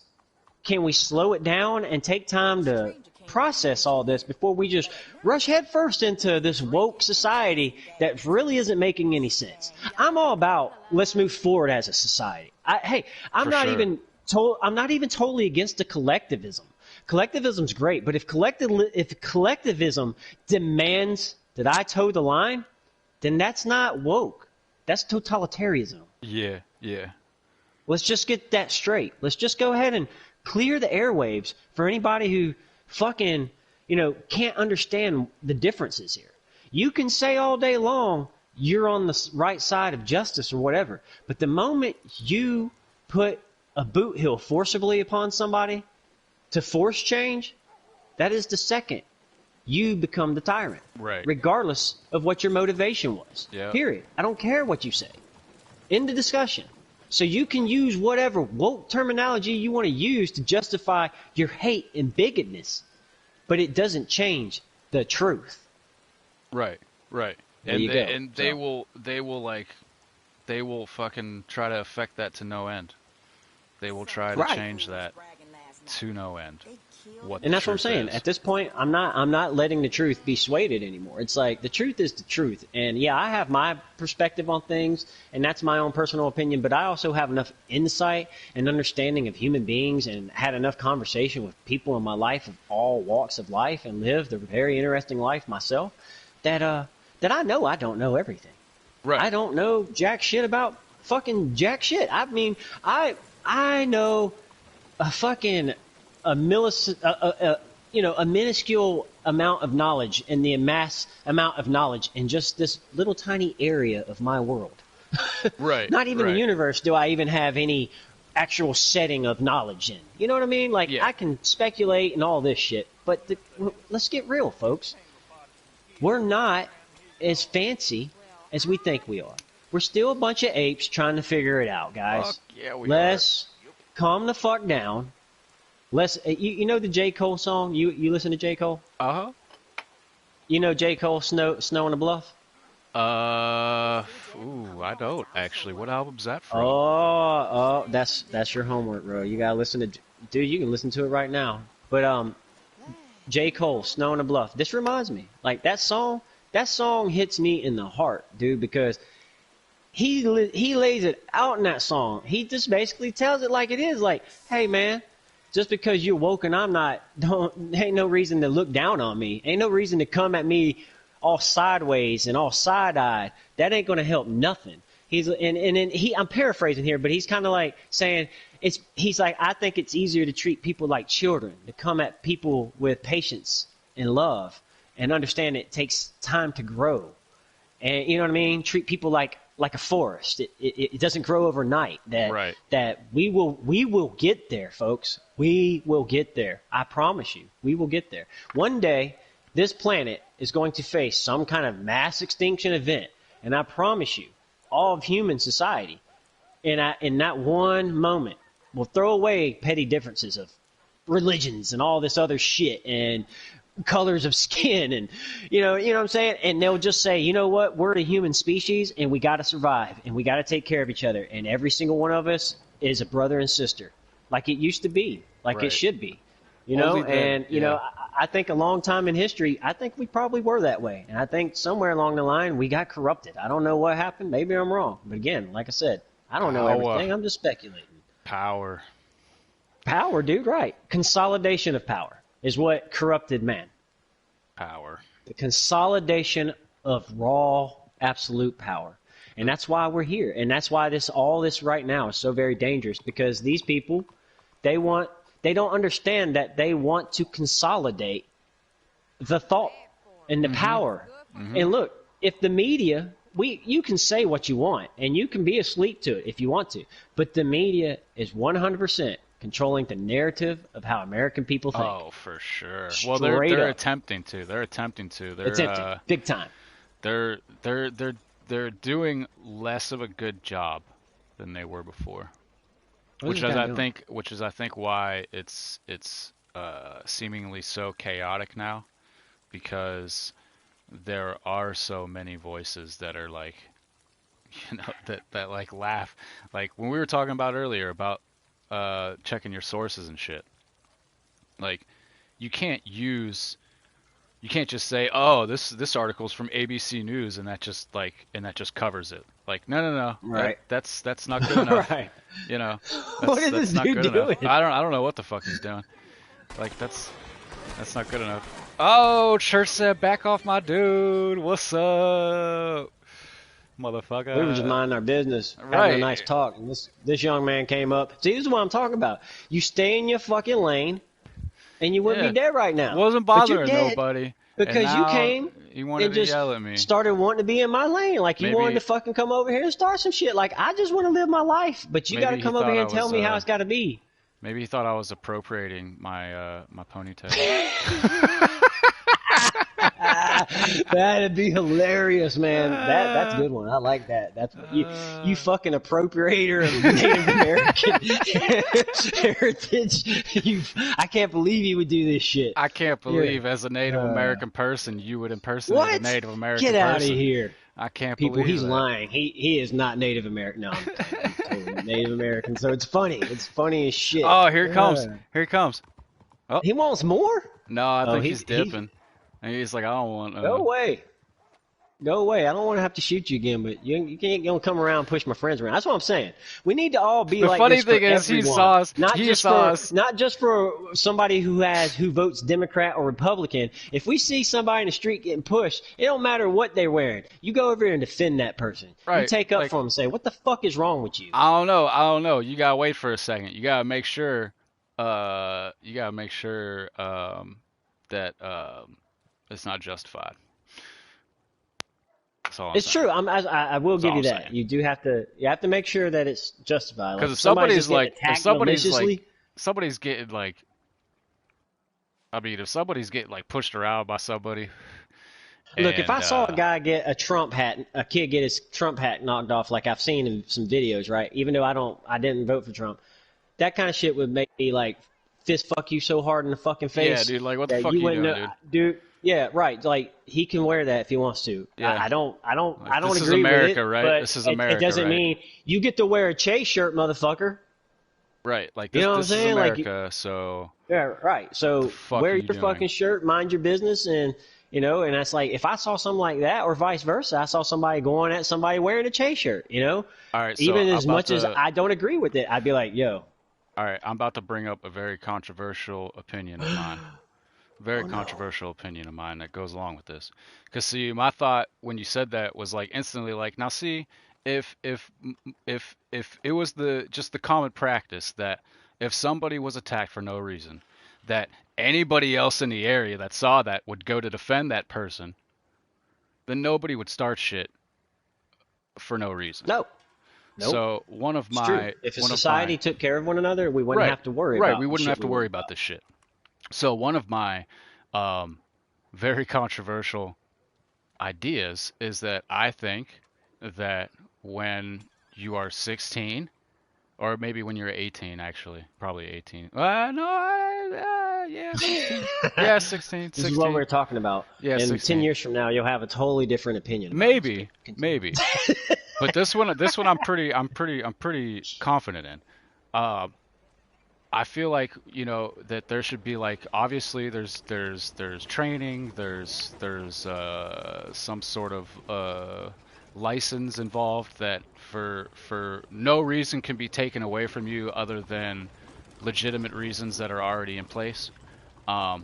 can we slow it down and take time to process all this before we just rush headfirst into this woke society that really isn't making any sense. I'm all about let's move forward as a society. I'm not even totally against the collectivism. Collectivism's great, but if collectivism demands that I toe the line, then that's not woke. That's totalitarianism. Yeah. Let's just get that straight. Let's just go ahead and clear the airwaves for anybody who fucking, can't understand the differences here. You can say all day long you're on the right side of justice or whatever, but the moment you put a boot heel forcibly upon somebody to force change, that is the second you become the tyrant. Right. Regardless of what your motivation was. Yeah. Period. I don't care what you say. End the discussion. So you can use whatever woke terminology you want to use to justify your hate and bigotness, but it doesn't change the truth. Right. There you go. And they will fucking try to affect that to no end. They will try to change that to no end. And that's what I'm saying. At this point, I'm not letting the truth be swayed anymore. It's like the truth is the truth. And yeah, I have my perspective on things, and that's my own personal opinion, but I also have enough insight and understanding of human beings and had enough conversation with people in my life of all walks of life and lived a very interesting life myself that I know I don't know everything. Right. I don't know jack shit about fucking jack shit. I mean, I know a minuscule amount of knowledge and the mass amount of knowledge in just this little tiny area of my world. Right. Not even the universe do I even have any actual setting of knowledge in. You know what I mean? Like, I can speculate and all this shit, but let's get real, folks. We're not as fancy as we think we are. We're still a bunch of apes trying to figure it out, guys. Fuck yeah, Let's calm the fuck down. You know the J. Cole song? You listen to J. Cole? Uh-huh. You know J. Cole, Snow on the Bluff? I don't actually. What album's that from? Oh, that's your homework, bro. You gotta listen to, dude. You can listen to it right now. But J. Cole, Snow on the Bluff. This reminds me, like that song. That song hits me in the heart, dude, because he lays it out in that song. He just basically tells it like it is. Like, hey, man. Just because you're woke and I'm not, ain't no reason to look down on me. Ain't no reason to come at me all sideways and all side-eyed. That ain't gonna help nothing. I'm paraphrasing here, but he's kind of like saying he's like, I think it's easier to treat people like children, to come at people with patience and love and understand it takes time to grow. And you know what I mean? Treat people like a forest. It doesn't grow overnight. That we will get there, folks. We will get there. I promise you. We will get there. One day, this planet is going to face some kind of mass extinction event, and I promise you, all of human society, in that one moment, will throw away petty differences of religions and all this other shit and colors of skin and you know what I'm saying, and they'll just say, you know what, we're the human species and we got to survive and we got to take care of each other, and every single one of us is a brother and sister like it used to be, like it should be, I think a long time in history, I think we probably were that way, and I think somewhere along the line we got corrupted. I don't know what happened, maybe I'm wrong, but again, like I said, I don't know everything. I'm just speculating. Power, dude, right. Consolidation of power is what corrupted man. Power. The consolidation of raw, absolute power. And that's why we're here. And that's why all this right now is so very dangerous, because these people, they don't understand that they want to consolidate the thought and the power. Mm-hmm. And look, if the media, you can say what you want and you can be asleep to it if you want to, but the media is 100% controlling the narrative of how American people think. Oh, for sure. Well, they're attempting to. They're big time. They're doing less of a good job than they were before, which is I think why it's seemingly so chaotic now, because there are so many voices that are like, that like laugh, like when we were talking about earlier about checking your sources and shit. Like, you can't just say, oh, this article's from ABC News and that just covers it. Like, no. Right. That's not good enough. Right. You know, What is this not dude good doing? enough. I don't know what the fuck he's doing. Like, that's not good enough. Oh, Church said, back off my dude. What's up, motherfucker? We were just minding our business, Right. having a nice talk, and this young man came up. See, this is what I'm talking about. You stay in your fucking lane, and you wouldn't be dead right now. Wasn't bothering nobody. Because you came he wanted and to just yell at me. started wanting to be in my lane. Like, you wanted to fucking come over here and start some shit. Like, I just want to live my life, but you got to come over here and tell me how it's got to be. Maybe he thought I was appropriating my my ponytail. That'd be hilarious, man. That's a good one. I like that. That's you fucking appropriator of Native American heritage. I can't believe you would do this shit. I can't believe as a Native American person you would impersonate a Native American person. Get out of here. I can't believe that. He's lying. He is not Native American. No, I'm totally Native American. So it's funny. It's funny as shit. Oh, here he comes. Here he comes. Oh. He wants more? No, I think he's dipping. And he's like, I don't want. Go away. Go away. I don't want to have to shoot you again, but you can't come around and push my friends around. That's what I'm saying. We need to all be like this for everyone. The funny thing is, he saw us. Not just for somebody who votes Democrat or Republican. If we see somebody in the street getting pushed, it don't matter what they're wearing. You go over here and defend that person. Right. You take up for them and say, what the fuck is wrong with you? I don't know. You gotta wait for a second. You gotta make sure. That it's not justified. It's true. I will give you that. You do have to. You have to make sure that it's justified. Because if somebody's getting like, I mean, if somebody's getting like pushed around by somebody. Look, if I saw a guy get a kid get his Trump hat knocked off, like I've seen in some videos, right? Even though I didn't vote for Trump, that kind of shit would make me like fist fuck you so hard in the fucking face. Yeah, dude. Like, what the fuck you doing, dude? Yeah, right. Like, he can wear that if he wants to. Yeah. I don't agree with it. This is America, right? But this is America, it doesn't mean you get to wear a Chase shirt, motherfucker. Right. Like, this, this is America, so. Yeah, right. So wear your fucking shirt, mind your business, and, and that's like, if I saw something like that, or vice versa, I saw somebody going at somebody wearing a Chase shirt, All right, so even as much as I don't agree with it, I'd be like, yo. All right, I'm about to bring up a very controversial opinion of mine. Very controversial opinion of mine that goes along with this. Because, see, my thought when you said that was like instantly like, now see, if it was just the common practice that if somebody was attacked for no reason, that anybody else in the area that saw that would go to defend that person, then nobody would start shit for no reason. No. Nope. So one of my... If a society took care of one another, we wouldn't have to worry about we wouldn't have to worry about this shit. So one of my very controversial ideas is that I think that when you are 16, or maybe when you're 18, actually, probably 18. Yeah, 16. Yeah, 16. This is what we're talking about. Yeah, and 16. 10 years from now, you'll have a totally different opinion. Maybe. But this one I'm pretty confident in. I feel like that there should be like, obviously there's training, there's some sort of license involved that for no reason can be taken away from you other than legitimate reasons that are already in place. All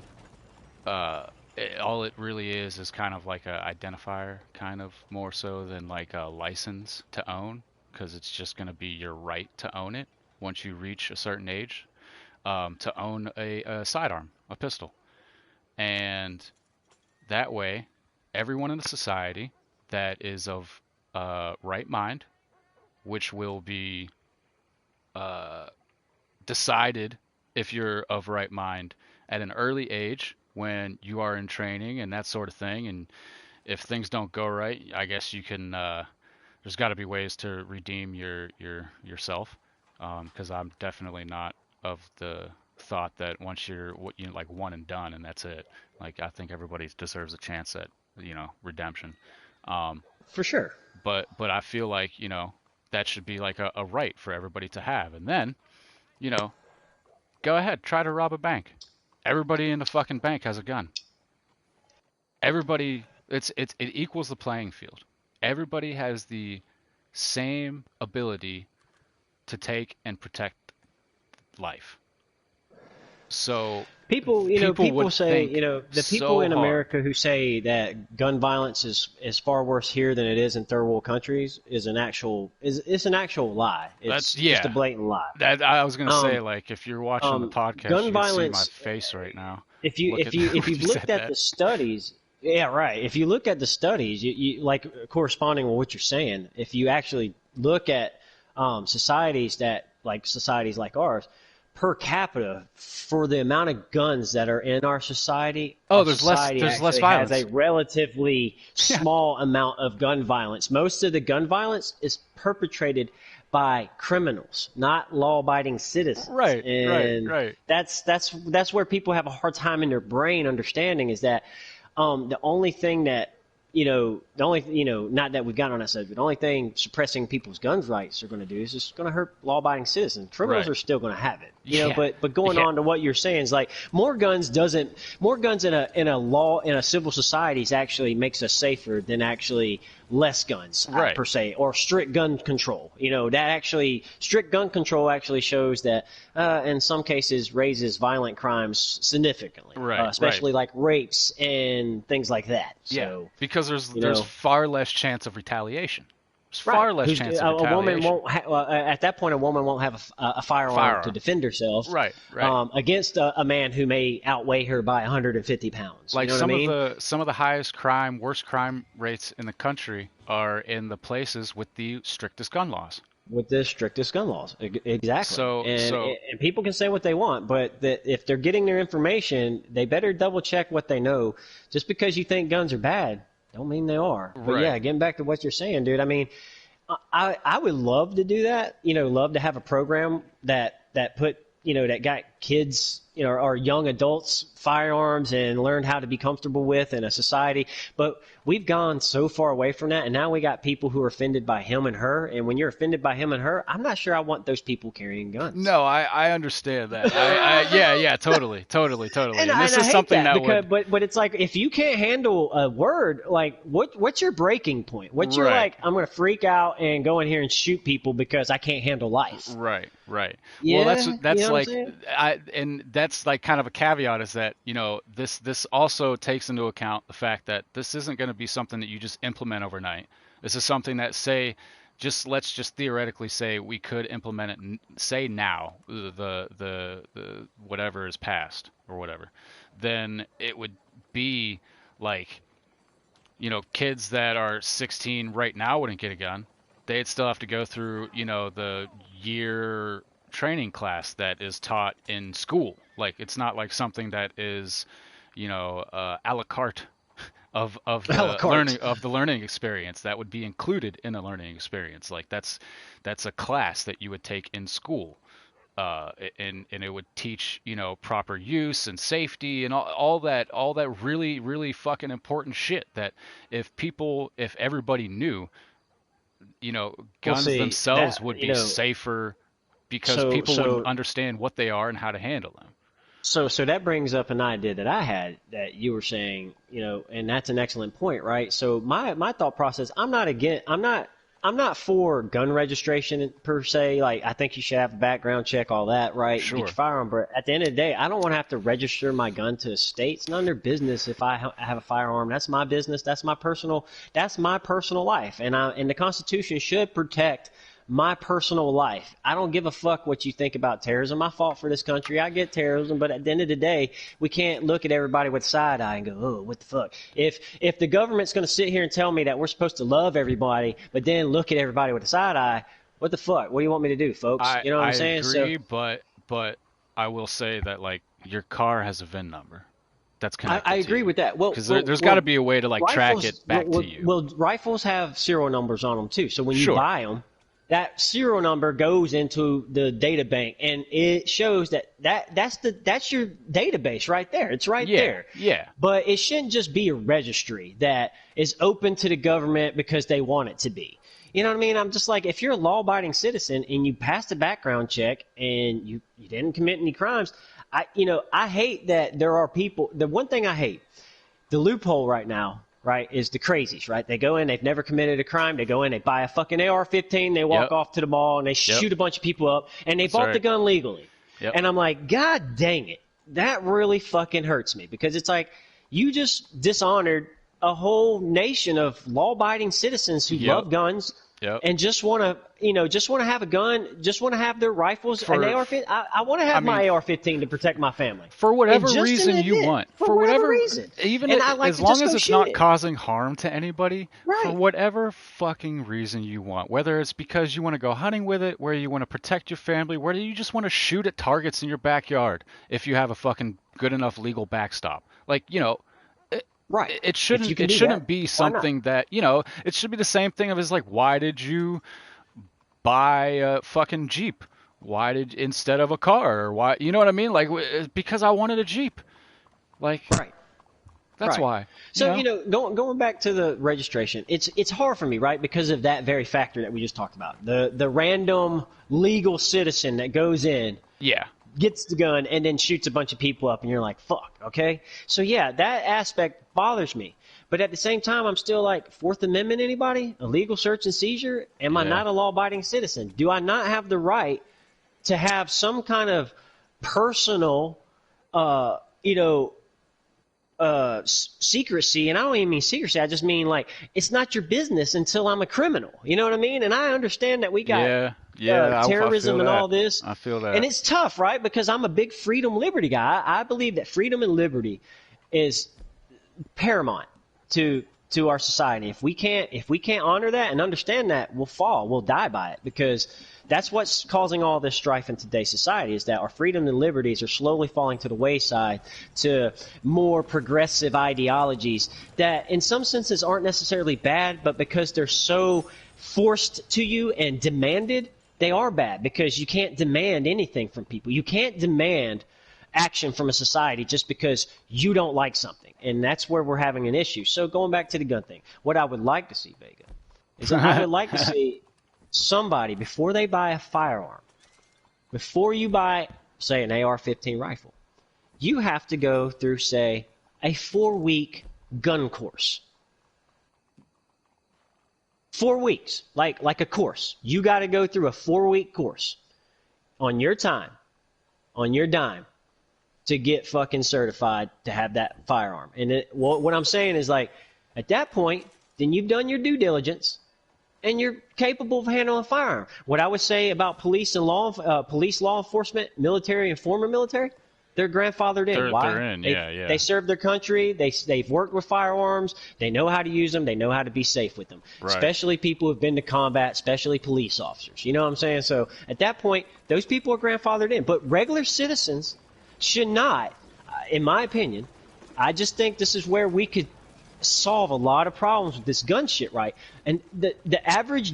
it really is kind of like a identifier, kind of more so than like a license to own, because it's just going to be your right to own it once you reach a certain age. To own a sidearm, a pistol. And that way, everyone in the society that is of right mind, which will be decided if you're of right mind at an early age when you are in training and that sort of thing. And if things don't go right, I guess you can, there's got to be ways to redeem yourself, because I'm definitely not of the thought that once you're like one and done and that's it. Like, I think everybody deserves a chance at redemption. For sure. But I feel like that should be like a right for everybody to have. And then go ahead, try to rob a bank. Everybody in the fucking bank has a gun. Everybody, it equals the playing field. Everybody has the same ability to take and protect life. So people would say, think the people so in hard. America who say that gun violence is far worse here than it is in third world countries is an actual lie. It's just a blatant lie. That I was gonna say, like, if you're watching the podcast, gun you can see my violence, face right now. if you've looked at the studies, yeah, right. If you look at the studies, you like corresponding with what you're saying. If you actually look at societies like ours, per capita, for the amount of guns that are in our society, there's less violence. Has a relatively small amount of gun violence. Most of the gun violence is perpetrated by criminals, not law-abiding citizens. Right. That's where people have a hard time in their brain understanding is that the only thing that not that we've gotten on that subject, the only thing suppressing people's guns rights are going to do is just going to hurt law-abiding citizens. Criminals are still going to have it, but going on to what you're saying is like more guns in a civil society actually makes us safer than actually less guns per se, or strict gun control. Strict gun control actually shows that in some cases raises violent crimes significantly, especially like rapes and things like that. So, because there's far less chance of retaliation. Far less chance of retaliation. A woman won't at that point. A woman won't have a firearm to defend herself. Right. Against a man who may outweigh her by 150 pounds. Like some of the highest crime, worst crime rates in the country are in the places with the strictest gun laws. Exactly. So people can say what they want, but if they're getting their information, they better double check what they know. Just because you think guns are bad, don't mean they are. But yeah, getting back to what you're saying, dude. I mean, I would love to do that. Love to have a program that got kids, or young adults firearms and learned how to be comfortable with in a society. But we've gone so far away from that, and now we got people who are offended by him and her. And when you're offended by him and her, I'm not sure I want those people carrying guns. No, I understand that. Totally. And this is something but it's like, if you can't handle a word, like what's your breaking point? What's your like, I'm going to freak out and go in here and shoot people because I can't handle life. Right. Yeah, well, that's like, and that's like kind of a caveat is that, this also takes into account the fact that this isn't going to be something that you just implement overnight. This is something that let's just theoretically say we could implement it, say now, the whatever is passed or whatever, then it would be like, kids that are 16 right now wouldn't get a gun. They'd still have to go through, the year training class that is taught in school. Like, it's not like something that is, a la carte of the learning experience that would be included in a learning experience. Like, that's a class that you would take in school, and it would teach, proper use and safety and all that really, really fucking important shit that if everybody knew, guns themselves would be safer because people wouldn't understand what they are and how to handle them. So that brings up an idea that I had that you were saying, and that's an excellent point, right? So my thought process, I'm not for gun registration per se. Like, I think you should have a background check, all that, right? Sure. Get your firearm, but at the end of the day, I don't want to have to register my gun to a state. It's none of their business if I have a firearm. That's my business. That's my personal life, and the Constitution should protect my personal life. I don't give a fuck what you think about terrorism. I fought for this country. I get terrorism, but at the end of the day, we can't look at everybody with side eye and go, oh, what the fuck? If the government's going to sit here and tell me that we're supposed to love everybody, but then look at everybody with a side eye, what the fuck? What do you want me to do, folks? You know what I'm saying? I agree, but I will say that, like, your car has a VIN number. That's connected. I agree with that. Well, because there's got to be a way to, like, track it back to you. Well, rifles have serial numbers on them too. So when you buy them, that serial number goes into the data bank, and it shows that's your database right there. It's right there. Yeah. But it shouldn't just be a registry that is open to the government because they want it to be. You know what I mean? I'm just like, if you're a law-abiding citizen and you passed a background check and you didn't commit any crimes, I hate that there are people. The one thing I hate, the loophole right now, right, is the crazies, right? They go in, they've never committed a crime. They go in, they buy a fucking AR-15, they walk off to the mall, and they shoot a bunch of people up, and they bought the gun legally. And I'm like, God dang it. That really fucking hurts me, because it's like you just dishonored a whole nation of law-abiding citizens who love guns and just want to have a gun, just want to have their rifles. An AR-15. I want to have my AR-15 to protect my family. For whatever reason you want. For whatever reason. Even as long as it's not causing harm to anybody, for whatever fucking reason you want. Whether it's because you want to go hunting with it, where you want to protect your family, whether you just want to shoot at targets in your backyard if you have a fucking good enough legal backstop. Like, Right. It shouldn't be something that, it should be the same thing as like, why did you buy a fucking Jeep? Instead of a car? Or why, you know what I mean? Like, because I wanted a Jeep. Like, that's why. So, going back to the registration, it's hard for me, right? Because of that very factor that we just talked about. The random legal citizen that goes in. Yeah. Gets the gun and then shoots a bunch of people up, and you're like, fuck, okay? So, yeah, that aspect bothers me. But at the same time, I'm still like, Fourth Amendment anybody? Illegal search and seizure? Am I not a law-abiding citizen? Do I not have the right to have some kind of personal, secrecy? And I don't even mean secrecy. I just mean, like, it's not your business until I'm a criminal. You know what I mean? And I understand that we got... terrorism and all this. I feel that. And it's tough, right? Because I'm a big freedom liberty guy. I believe that freedom and liberty is paramount to our society. If we can't honor that and understand that, we'll fall. We'll die by it, because that's what's causing all this strife in today's society, is that our freedom and liberties are slowly falling to the wayside to more progressive ideologies that in some senses aren't necessarily bad, but because they're so forced to you and demanded, they are bad, because you can't demand anything from people. You can't demand action from a society just because you don't like something. And that's where we're having an issue. So going back to the gun thing, what I would like to see, Vega, is that I would like to see somebody, before they buy a firearm, before you buy, say, an AR-15 rifle, you have to go through, say, a 4-week gun course. 4 weeks, like a course. You got to go through a 4-week course on your time, on your dime, to get fucking certified to have that firearm. And what I'm saying is, like, at that point, then you've done your due diligence, and you're capable of handling a firearm. What I would say about police law enforcement, military, and former military, they're grandfathered in. Why? They're in, yeah. They serve their country. They've worked with firearms. They know how to use them. They know how to be safe with them. Right. Especially people who've been to combat, especially police officers. You know what I'm saying? So at that point, those people are grandfathered in. But regular citizens should not, in my opinion. I just think this is where we could solve a lot of problems with this gun shit, right? And the average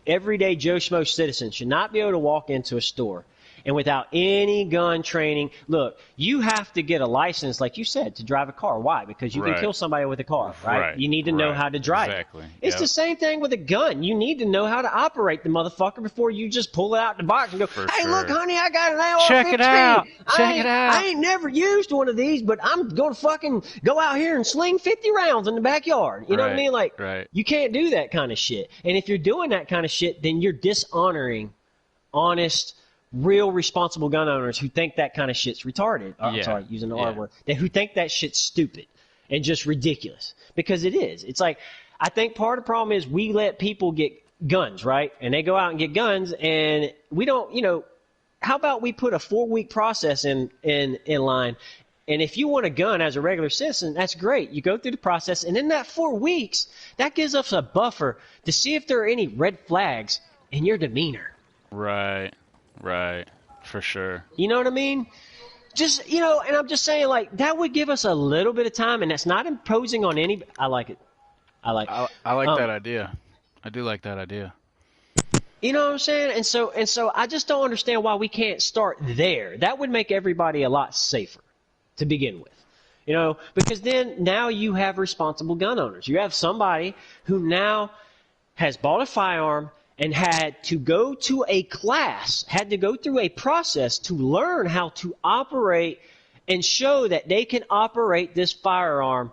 everyday Joe Schmo citizen should not be able to walk into a store and without any gun training. Look, you have to get a license, like you said, to drive a car. Why? Because you can kill somebody with a car, right? You need to know how to drive it. It's the same thing with a gun. You need to know how to operate the motherfucker before you just pull it out the box and go, hey, look, honey, I got an AR-15. Check it out. I ain't never used one of these, but I'm going to fucking go out here and sling 50 rounds in the backyard. You know what I mean? Like, you can't do that kind of shit. And if you're doing that kind of shit, then you're dishonoring honest, real responsible gun owners who think that kind of shit's retarded. I'm sorry, using the R word. Who think that shit's stupid and just ridiculous. Because it is. It's like, I think part of the problem is we let people get guns, right? And they go out and get guns, and we don't, how about we put a 4-week process in line? And if you want a gun as a regular citizen, that's great. You go through the process, and in that 4 weeks, that gives us a buffer to see if there are any red flags in your demeanor. Right, for sure. You know what I mean? Just, and I'm just saying, like, that would give us a little bit of time, and that's not imposing on any. I like it. I like that idea. I do like that idea. You know what I'm saying? And so I just don't understand why we can't start there. That would make everybody a lot safer to begin with. Because then now you have responsible gun owners. You have somebody who now has bought a firearm and had to go to a class, had to go through a process to learn how to operate and show that they can operate this firearm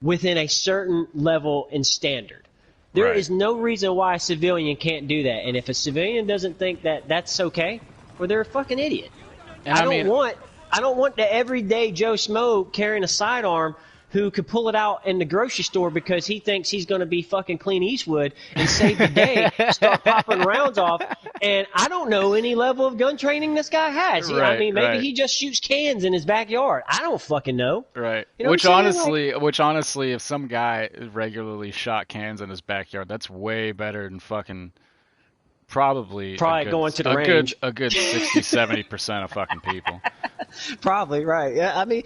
within a certain level and standard. There is no reason why a civilian can't do that. And if a civilian doesn't think that that's okay, well, they're a fucking idiot. And I don't want the everyday Joe Schmo carrying a sidearm who could pull it out in the grocery store because he thinks he's going to be fucking Clint Eastwood and save the day, start popping rounds off. And I don't know any level of gun training this guy has. I mean, maybe he just shoots cans in his backyard. I don't fucking know. Right. You know which honestly, if some guy regularly shot cans in his backyard, that's way better than fucking probably going to the range. A good 60-70% of fucking people. Probably, right. Yeah, I mean,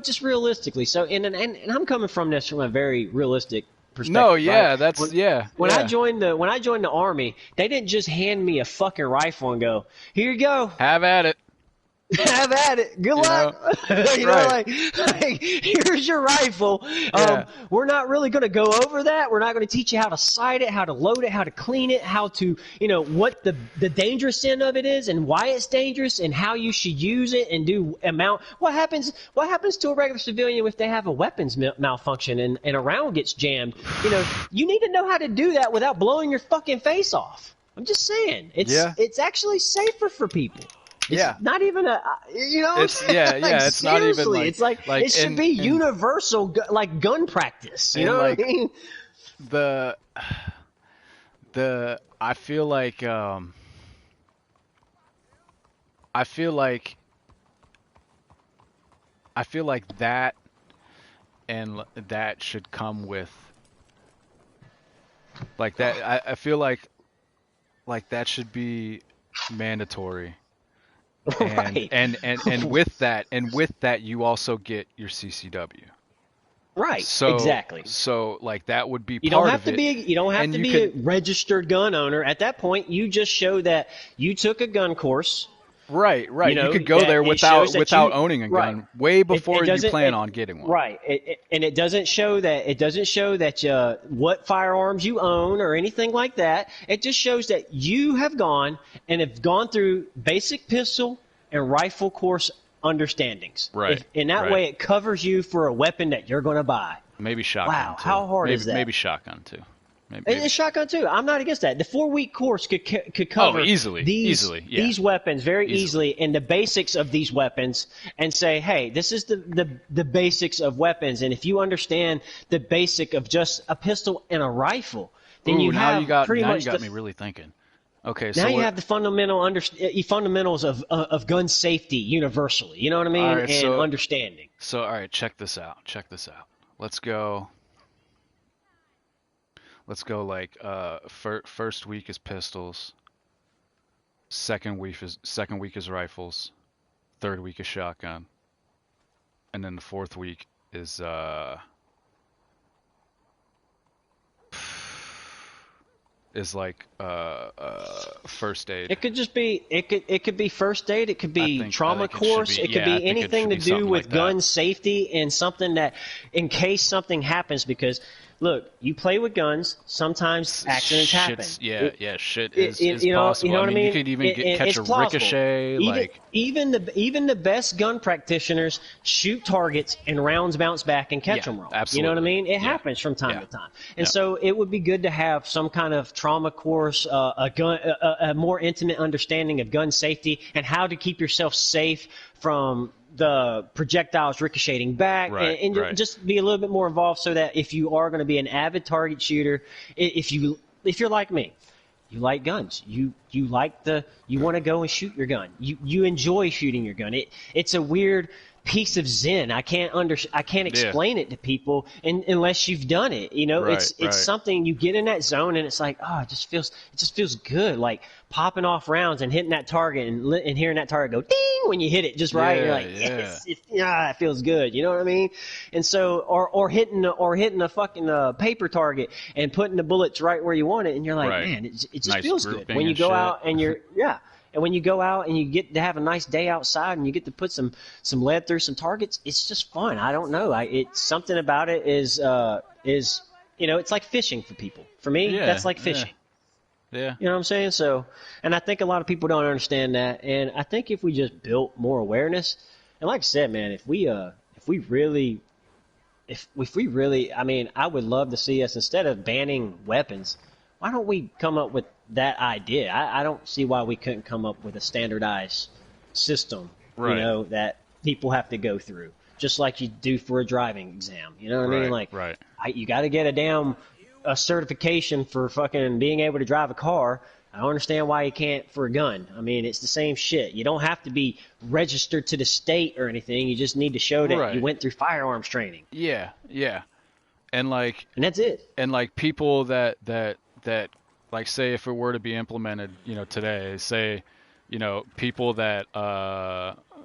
just realistically. So, and I'm coming from this from a very realistic perspective. No, yeah, right? When I joined the Army, they didn't just hand me a fucking rifle and go, "Here you go. Have at it." Have at it. Good luck. Like, here's your rifle. We're not really going to go over that. We're not going to teach you how to sight it, how to load it, how to clean it, how to, what the dangerous end of it is and why it's dangerous and how you should use it and do amount. What happens to a regular civilian if they have a weapons malfunction and a round gets jammed? You need to know how to do that without blowing your fucking face off. I'm just saying. It's actually safer for people. It's not even It's it's not even like it's like it should be universal gun practice. You know what I mean? I feel like that and that should come with like that. I feel like that should be mandatory. And with that you also get your CCW. Right. So exactly. So like that would be part of it. You don't have to be a registered gun owner. At that point, you just show that you took a gun course. Right. You could go there without owning a gun way before you plan on getting one. Right. And it doesn't show that what firearms you own or anything like that. It just shows that you have gone through basic pistol and rifle course understandings. Right. In that way, it covers you for a weapon that you're going to buy. Maybe shotgun. Wow, too. how hard is that? Maybe shotgun too. It's shotgun too. I'm not against that. The 4-week course could cover these weapons very easily and the basics of these weapons and say, hey, this is the basics of weapons. And if you understand the basic of just a pistol and a rifle, then you got me really thinking. Okay, so now you have the fundamentals of gun safety universally. You know what I mean? Right, and understanding. So all right, check this out. Let's go like first week is pistols, second week is rifles, third week is shotgun, and then the fourth week is like first aid. It could just be it could be first aid. It could be trauma course. It could be anything to do with gun safety and something that in case something happens because. Look, you play with guns. Sometimes accidents happen. Shit is possible. You know what I mean? You could even catch a ricochet. Even the best gun practitioners shoot targets and rounds bounce back and catch them wrong. Absolutely. You know what I mean? It happens from time to time. And so it would be good to have some kind of trauma course, a more intimate understanding of gun safety and how to keep yourself safe from the projectiles ricocheting back and just be a little bit more involved so that if you are going to be an avid target shooter, if you're like me, you like guns, you want to go and shoot your gun, you enjoy shooting your gun. It's a weird piece of zen. I can't explain it to people unless you've done it. It's something you get in that zone and it's like, oh, it just feels good, like popping off rounds and hitting that target and hearing that target go ding when you hit it just right. You're like, yes, it feels good. You know what I mean? And so, or hitting a fucking paper target and putting the bullets right where you want it, and you're like, man, it just nice feels good when you go out and you're And when you go out and you get to have a nice day outside and you get to put some lead through some targets, it's just fun. I don't know. It's something about it is it's like fishing for people. For me, that's like fishing. Yeah. You know what I'm saying? So, and I think a lot of people don't understand that. And I think if we just built more awareness, and like I said, man, if we really, I mean, I would love to see us, instead of banning weapons, why don't we come up with that idea? I don't see why we couldn't come up with a standardized system, Right. you know, that people have to go through, just like you do for a driving exam. You know what I mean? Like, right. you got to get a certification for fucking being able to drive a car. I don't understand why you can't for a gun. I mean, it's the same shit. You don't have to be registered to the state or anything. You just need to show that you went through firearms training. Yeah, yeah. And like, and that's it. And like people that like, say if it were to be implemented, you know, today, say, you know, people that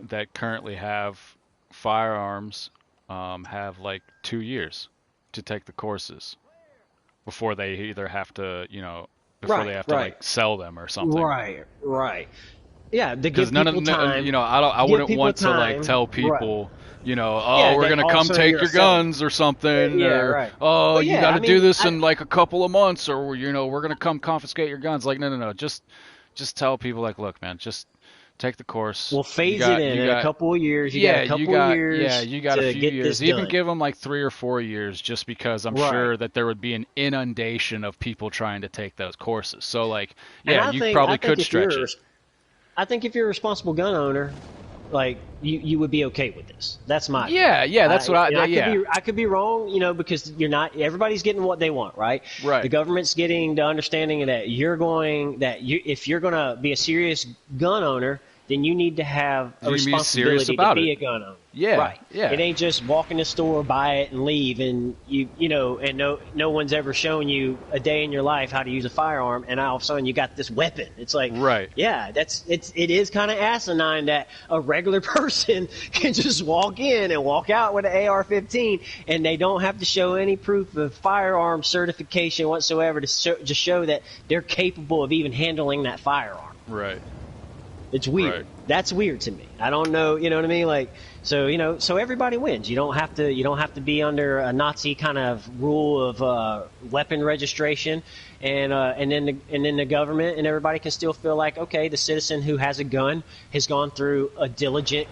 that currently have firearms have like 2 years to take the courses before they either have to, you know, before they have to like sell them or something. Right. Yeah, because none of them, you know, I wouldn't want to like tell people, you know, oh, we're gonna come take your guns or something, or oh, you got to do this in like a couple of months, or you know, we're gonna come confiscate your guns. Like, no, just tell people, like, look, man, just take the course. We'll phase it in a couple of years. You got a couple of years. Yeah, you got a few years. Even done. give them like 3 or 4 years, just because I'm sure that there would be an inundation of people trying to take those courses. So like, yeah, you probably could stretch it. I think if you're a responsible gun owner, like you would be okay with this. That's my that's what I could be wrong, you know, because you're not. Everybody's getting what they want, right? Right. The government's getting the understanding that if you're going to be a serious gun owner, then you need to have a responsibility to be a gun owner. Yeah. Right. Yeah. It ain't just walk in the store, buy it, and leave, and you know, and no one's ever shown you a day in your life how to use a firearm, and all of a sudden you got this weapon. It's like, yeah, it is kind of asinine that a regular person can just walk in and walk out with an AR-15, and they don't have to show any proof of firearm certification whatsoever to show that they're capable of even handling that firearm. Right. It's weird. Right. That's weird to me. I don't know. You know what I mean? Like, so, you know, so everybody wins. You don't have to be under a Nazi kind of rule of weapon registration, and then the government and everybody can still feel like, okay, the citizen who has a gun has gone through a diligent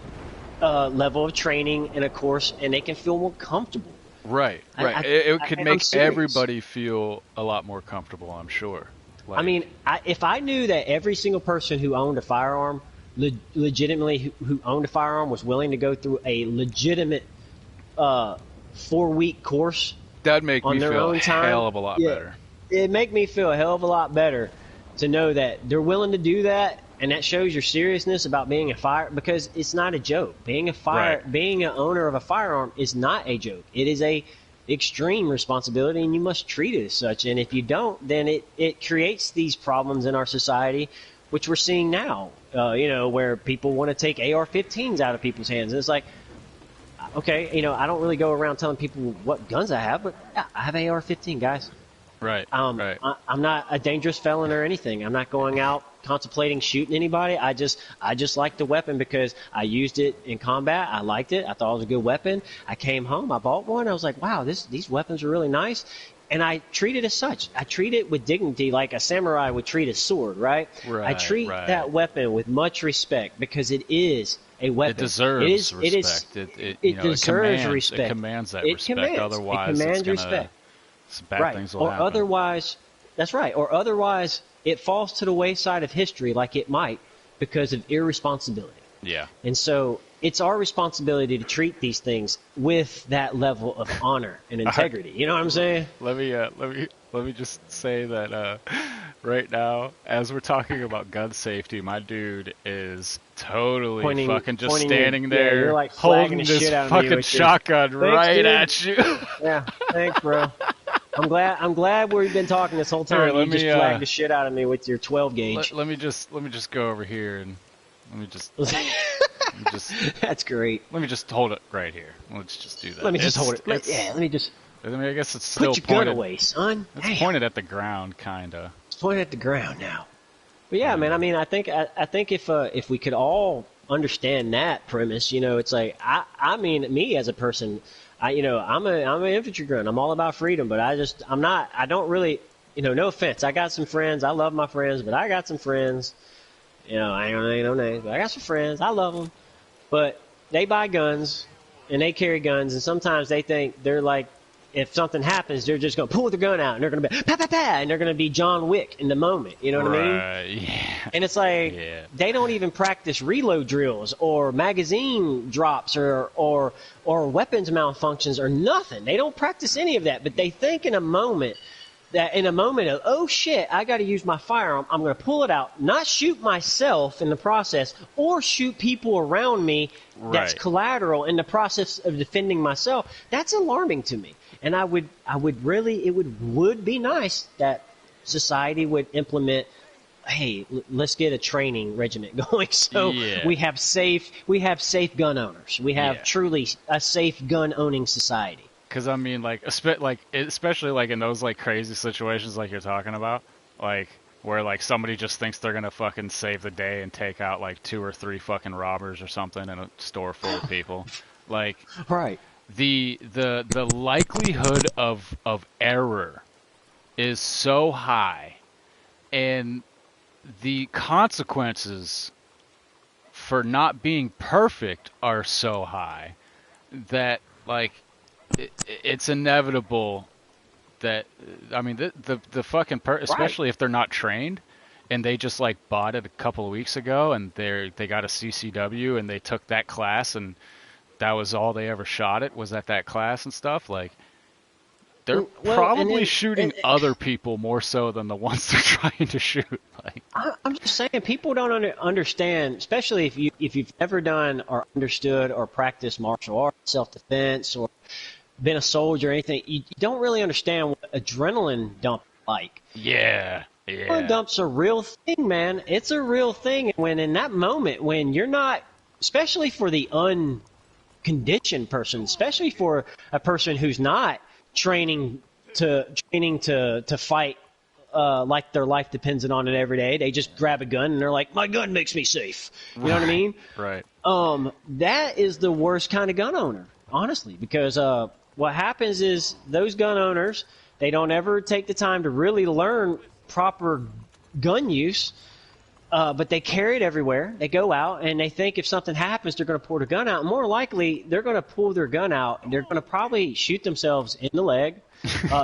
level of training and a course, and they can feel more comfortable. Right. It could make everybody feel a lot more comfortable, I'm sure. Like, I mean, if I knew that every single person who owned a firearm, legitimately who owned a firearm, was willing to go through a legitimate 4-week course, that'd make me feel a hell of a lot better. It'd make me feel a hell of a lot better to know that they're willing to do that, and that shows your seriousness about being because it's not a joke. Being an owner of a firearm is not a joke. It is a extreme responsibility, and you must treat it as such. And if you don't, then it creates these problems in our society, which we're seeing now, you know, where people want to take AR-15s out of people's hands. And it's like, okay, you know, I don't really go around telling people what guns I have, but yeah, I have AR-15, guys. Right. I'm not a dangerous felon or anything. I'm not going out contemplating shooting anybody. I just like the weapon because I used it in combat. I liked it. I thought it was a good weapon. I came home. I bought one. I was like, wow, these weapons are really nice. And I treat it as such. I treat it with dignity, like a samurai would treat a sword, right? I treat that weapon with much respect because it is a weapon. It deserves respect. It deserves respect. It commands that respect. Otherwise, bad things will happen. Otherwise, that's right. Or otherwise, it falls to the wayside of history, like it might, because of irresponsibility. Yeah. And so it's our responsibility to treat these things with that level of honor and integrity. You know what I'm saying? Let me just say that right now, as we're talking about gun safety, my dude is totally standing there, you're like holding this fucking shotgun right at you. Yeah, thanks, bro. I'm glad we've been talking this whole time. You just flagged the shit out of me with your 12 gauge. Let me just go over here and let me just. That's great. Let me just hold it right here. Let's just do that. Let me just hold it. I mean, I guess it's still put your gun away, son. It's pointed at the ground, kinda. It's pointed at the ground now. But yeah, man. I mean, I think if we could all understand that premise, you know, it's like I mean, me as a person, I'm an infantry grunt. I'm all about freedom, but I don't really. no offense. I got some friends. I love my friends, but I got some friends. I ain't gonna name no names, but I got some friends. I love them, but they buy guns and they carry guns, and sometimes they think they're like, if something happens, they're just gonna pull their gun out and they're gonna be pa pa pa, and they're gonna be John Wick in the moment. You know what I mean? Yeah. And it's like they don't even practice reload drills or magazine drops or weapons malfunctions or nothing. They don't practice any of that, but they think in a moment of, oh shit, I got to use my firearm, I'm going to pull it out, not shoot myself in the process or shoot people around me that's collateral in the process of defending myself. That's alarming to me. And it would be nice that society would implement, hey, let's get a training regiment going so we have safe gun owners. We have truly a safe gun owning society. Because I mean, especially like in those like crazy situations like you're talking about, like where like somebody just thinks they're gonna fucking save the day and take out like 2 or 3 fucking robbers or something in a store full of people, like the likelihood of error is so high, and the consequences for not being perfect are so high that like. It's inevitable that, I mean, the fucking especially if they're not trained and they just like bought it a couple of weeks ago and they got a CCW and they took that class and that was all they ever shot it was at that class and stuff, like they're probably shooting other people more so than the ones they're trying to shoot. Like, I'm just saying, people don't understand, especially if you've never done or understood or practiced martial arts, self-defense, or been a soldier or anything. You don't really understand what adrenaline dump is like. Yeah. Adrenaline dump's a real thing, man. It's a real thing. When in that moment, when you're not, especially for the unconditioned person, especially for a person who's not training to fight like their life depends on it every day. They just grab a gun and they're like, my gun makes me safe. You know what I mean? Right. That is the worst kind of gun owner, honestly, because what happens is those gun owners, they don't ever take the time to really learn proper gun use, but they carry it everywhere. They go out and they think if something happens, they're going to pull their gun out. More likely, they're going to pull their gun out and they're going to probably shoot themselves in the leg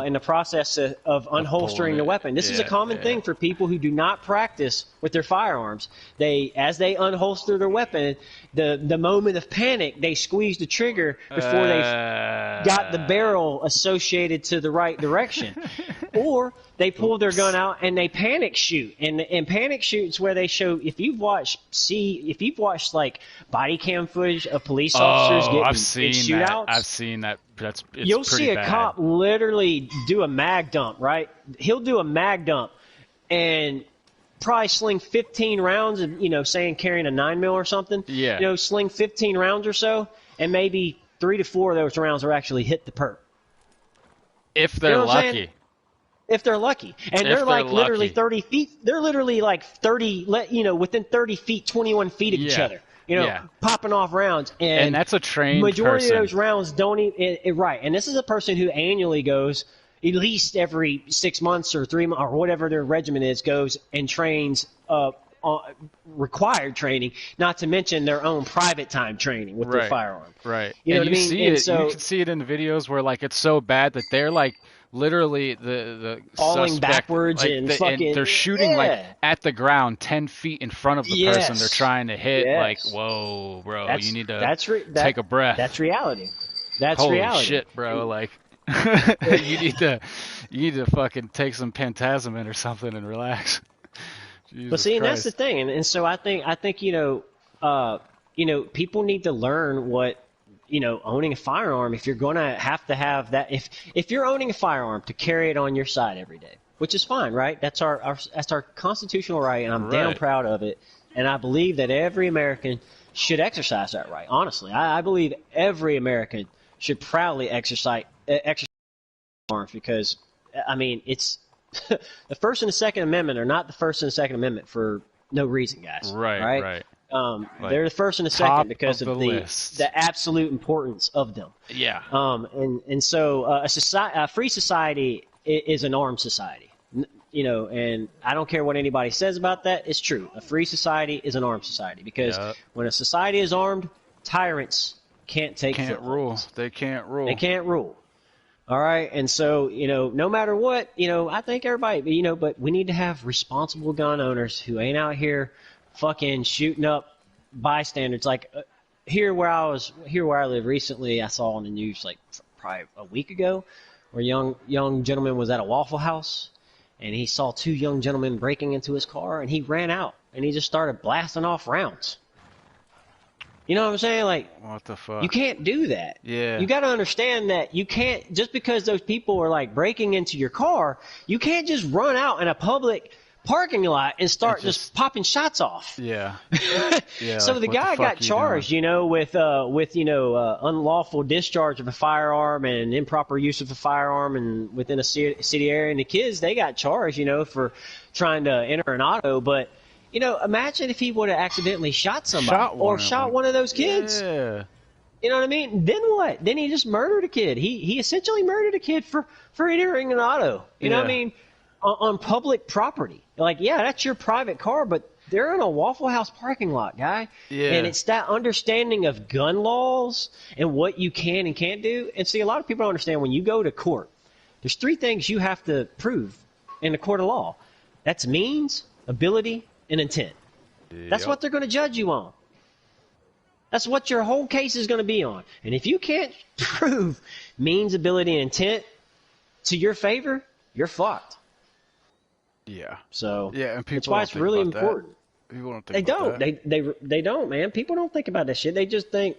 in the process of unholstering the weapon. This is a common thing for people who do not practice with their firearms. As they unholster their weapon, the moment of panic, they squeeze the trigger before they've got the barrel associated to the right direction. Or they pull their gun out and they panic shoot. And panic shoots where they show, if you've watched like body cam footage of police officers getting in shootouts. I've seen that. You'll see a cop literally do a mag dump, right? He'll do a mag dump and probably sling 15 rounds, saying carrying a 9mm or something. Yeah. Sling 15 rounds or so, and maybe 3 to 4 of those rounds are actually hit the perp. If they're lucky. If they're lucky. And they're like literally 30 feet. They're literally like 30, within 30 feet, 21 feet of each other. Popping off rounds. And that's a trained majority person. of those rounds don't even, right. And this is a person who annually goes, at least every 6 months or 3 months or whatever their regimen is, goes and trains required training, not to mention their own private time training with their firearm. Right. You know and what I mean? See it. You can see it in the videos where like it's so bad that they're like literally the falling suspect, backwards like, and fucking. And they're shooting like at the ground 10 feet in front of the person they're trying to hit. Like, whoa, bro, you need to take a breath. That's reality. That's Holy reality. Shit, bro. Like, you need to fucking take some Pentazomin or something and relax. Jesus but see, and Christ. that's the thing, and so I think people need to learn what owning a firearm. If you're gonna have to have that, if you're owning a firearm to carry it on your side every day, which is fine, right? That's our constitutional right, and I'm damn proud of it. And I believe that every American should exercise that right. Honestly, I believe every American should proudly exercise firearms because, I mean, it's the First and the Second Amendment are not the First and the Second Amendment for no reason, guys. Right. They're the first and the second because of the absolute importance of them. Yeah. And so a free society is an armed society. you know, and I don't care what anybody says about that. It's true. A free society is an armed society because when a society is armed, tyrants can't rule. They can't rule. They can't rule. All right. And so, you know, no matter what, you know, I think everybody, you know, but we need to have responsible gun owners who ain't out here fucking shooting up bystanders. Like here where I live recently, I saw on the news like probably a week ago where a young gentleman was at a Waffle House and he saw two young gentlemen breaking into his car and he ran out and he just started blasting off rounds. You know what I'm saying? Like, what the fuck? You can't do that. Yeah. You got to understand that you can't, just because those people are like breaking into your car, you can't just run out in a public parking lot and start just popping shots off. Yeah. Yeah. So like, the guy got charged, you know, with unlawful discharge of a firearm and improper use of a firearm and within a city area. And the kids, they got charged, you know, for trying to enter an auto, but. You know, imagine if he would have accidentally shot somebody shot one of those kids. Yeah. You know what I mean? Then what? Then he just murdered a kid. He essentially murdered a kid for entering an auto. You know what I mean? On public property. Like, yeah, that's your private car, but they're in a Waffle House parking lot, guy. Yeah. And it's that understanding of gun laws and what you can and can't do. And see, a lot of people don't understand when you go to court, there's 3 things you have to prove in the court of law. That's means, ability, and intent. That's what they're going to judge you on. That's what your whole case is going to be on. And if you can't prove means, ability, and intent to your favor, you're fucked. Yeah. So yeah, and people that's why it's really important. People don't think about that. They don't, man. People don't think about that shit. They just think,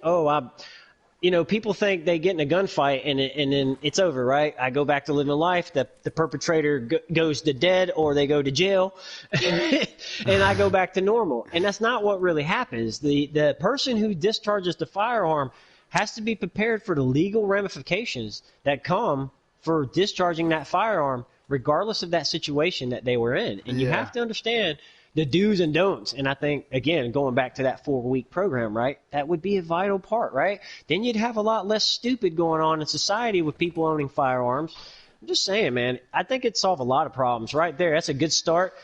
you know, people think they get in a gunfight and then it's over, right? I go back to living life. The perpetrator goes to dead or they go to jail, and I go back to normal. And that's not what really happens. The person who discharges the firearm has to be prepared for the legal ramifications that come for discharging that firearm, regardless of that situation that they were in. And you have to understand the do's and don'ts. And I think, again, going back to that 4-week program, right, that would be a vital part, right? Then you'd have a lot less stupid going on in society with people owning firearms. I'm just saying, man, I think it'd solve a lot of problems right there. That's a good start.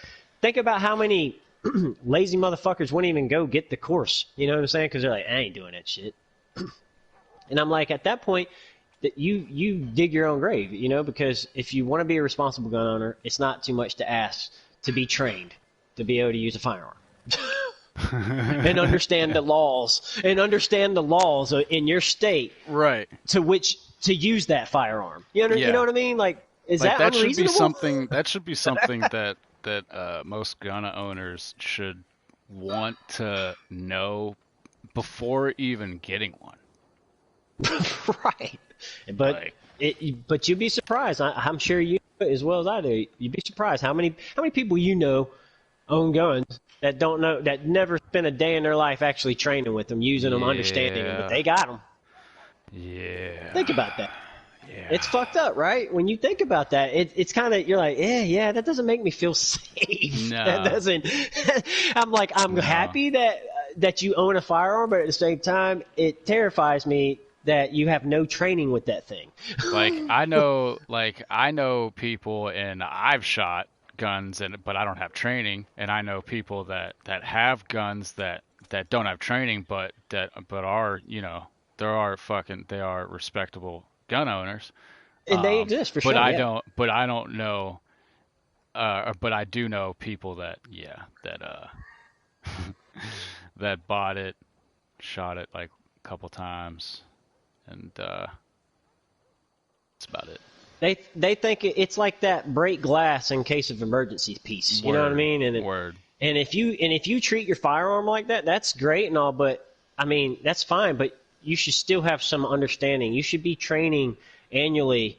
Think about how many lazy motherfuckers wouldn't even go get the course. You know what I'm saying? Because they're like, I ain't doing that shit. And I'm like, at that point, that you dig your own grave, you know, because if you want to be a responsible gun owner, it's not too much to ask to be trained to be able to use a firearm and understand the laws in your state, right? To use that firearm. You know what I mean? Like, is that unreasonable? That should be something that most gun owners should want to know before even getting one. Right. But but you'd be surprised. I'm sure you as well as I do. You'd be surprised how many people you know own guns that don't know, that never spent a day in their life actually training with them, using them, understanding them, but they got them. Yeah. Think about that. Yeah. It's fucked up, right? When you think about that, it's kind of, you're like, yeah, that doesn't make me feel safe. No. That doesn't. I'm happy that you own a firearm, but at the same time, it terrifies me that you have no training with that thing. I know people, and I've shot guns, but I don't have training, and I know people that have guns that don't have training, but are, you know, they are respectable gun owners, and they exist for sure. But I don't know, but I do know people that that bought it, shot it like a couple times, and that's about it. They think it's like that break glass in case of emergency piece. You know what I mean? And if you treat your firearm like that, that's great and all, but I mean, that's fine, but you should still have some understanding. You should be training annually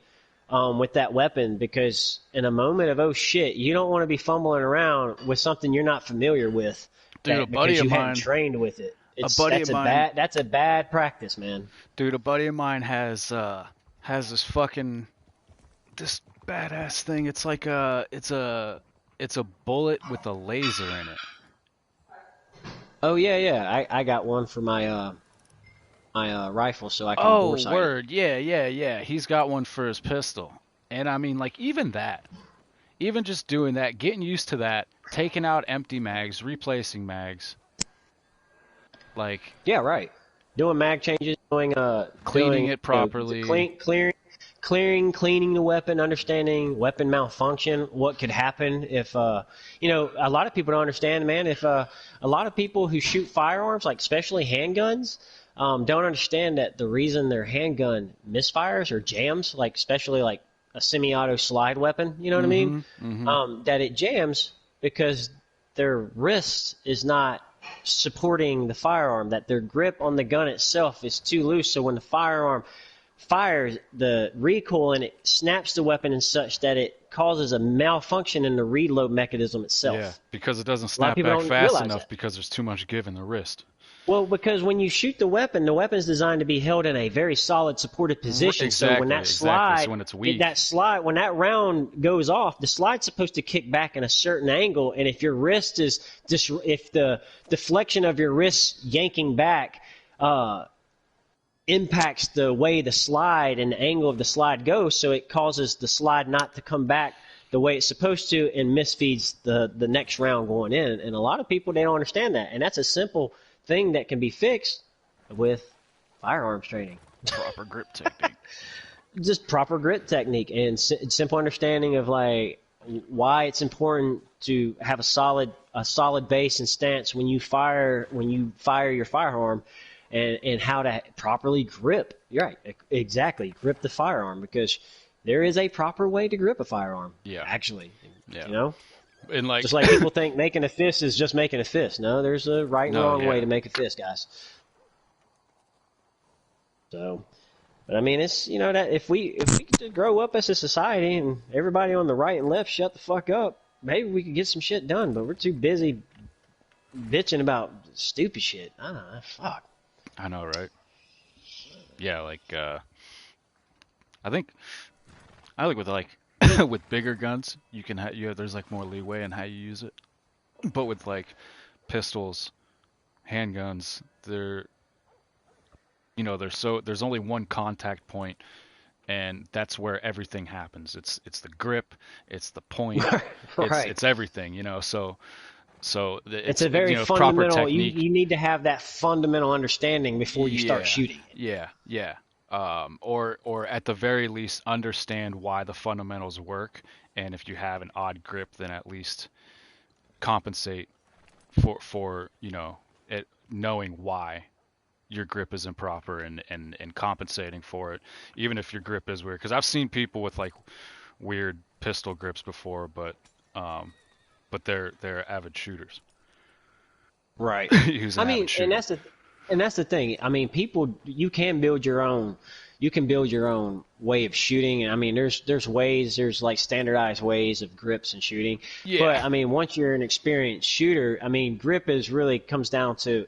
with that weapon, because in a moment of, oh shit, you don't want to be fumbling around with something you're not familiar with. Dude, a buddy of mine, haven't trained with it. That's a bad practice, man. Dude, a buddy of mine has this badass thing. It's like it's a bullet with a laser in it. Oh yeah. I got one for my rifle, so I can. Oh, word, yeah. He's got one for his pistol, and I mean, like, even even just doing that, getting used to that, taking out empty mags, replacing mags. Like, yeah, right. Doing mag changes, cleaning it properly, cleaning the weapon, understanding weapon malfunction, what could happen if a lot of people don't understand, man. If a lot of people who shoot firearms, like especially handguns, don't understand that the reason their handgun misfires or jams, like especially like a semi-auto slide weapon, you know what I mean? Mm-hmm. That it jams because their wrist is not supporting the firearm, that their grip on the gun itself is too loose, so when the firearm fires, the recoil in it snaps the weapon in such that it causes a malfunction in the reload mechanism itself. Yeah, because it doesn't snap back fast enough because there's too much give in the wrist. Well, because when you shoot the weapon's designed to be held in a very solid, supported position. Exactly, so when that slide, so when it's weak, when that round goes off, the slide's supposed to kick back in a certain angle. And if your wrist is if the deflection of your wrist yanking back impacts the way the slide and the angle of the slide goes, so it causes the slide not to come back the way it's supposed to and misfeeds the next round going in. And a lot of people, they don't understand that. And that's a simple thing that can be fixed with firearms training. Proper grip technique. Just proper grip technique and simple understanding of like why it's important to have a solid base and stance when you fire your firearm, and how to properly grip. You're right, exactly. Grip the firearm, because there is a proper way to grip a firearm. Yeah, actually, yeah. You know. And like, just like people think making a fist is just making a fist. No, there's a right and wrong way to make a fist, guys. So, but I mean, it's, you know, that if we could grow up as a society and everybody on the right and left shut the fuck up, maybe we could get some shit done. But we're too busy bitching about stupid shit. I don't know. Fuck. I know, right? Yeah, like I think with like with bigger guns, you can there's like more leeway in how you use it. But with like pistols, handguns, there's only one contact point, and that's where everything happens. It's the grip, it's the point, right. it's everything, you know. So it's a very fundamental. Proper technique. You need to have that fundamental understanding before you start shooting. Yeah. Or at the very least understand why the fundamentals work, and if you have an odd grip, then at least compensate for it, knowing why your grip is improper and compensating for it, even if your grip is weird. Because I've seen people with like weird pistol grips before, but they're avid shooters. Right. I mean, and that's the thing. I mean, you can build your own way of shooting. And I mean, there's like standardized ways of grips and shooting. Yeah. But I mean, once you're an experienced shooter, I mean, grip really comes down to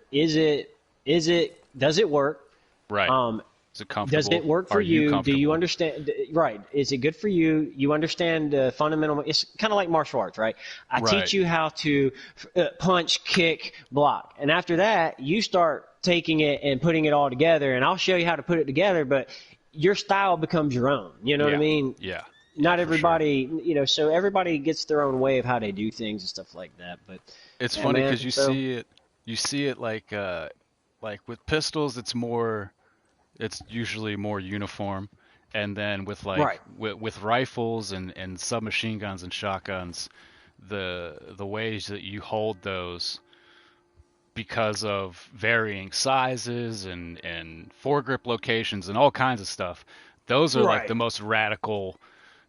does it work? Right. Is it comfortable? Does it work for you? Do you understand? Right. Is it good for you? You understand the fundamental. It's kind of like martial arts, right? I teach you how to punch, kick, block. And after that, you start taking it and putting it all together, and I'll show you how to put it together, but your style becomes your own. You know what I mean? Yeah. Not everybody, sure. So everybody gets their own way of how they do things and stuff like that. But it's funny because you see it like with pistols, it's usually more uniform, and then with with rifles and submachine guns and shotguns, the ways that you hold those, because of varying sizes and foregrip locations and all kinds of stuff, those are like the most radical.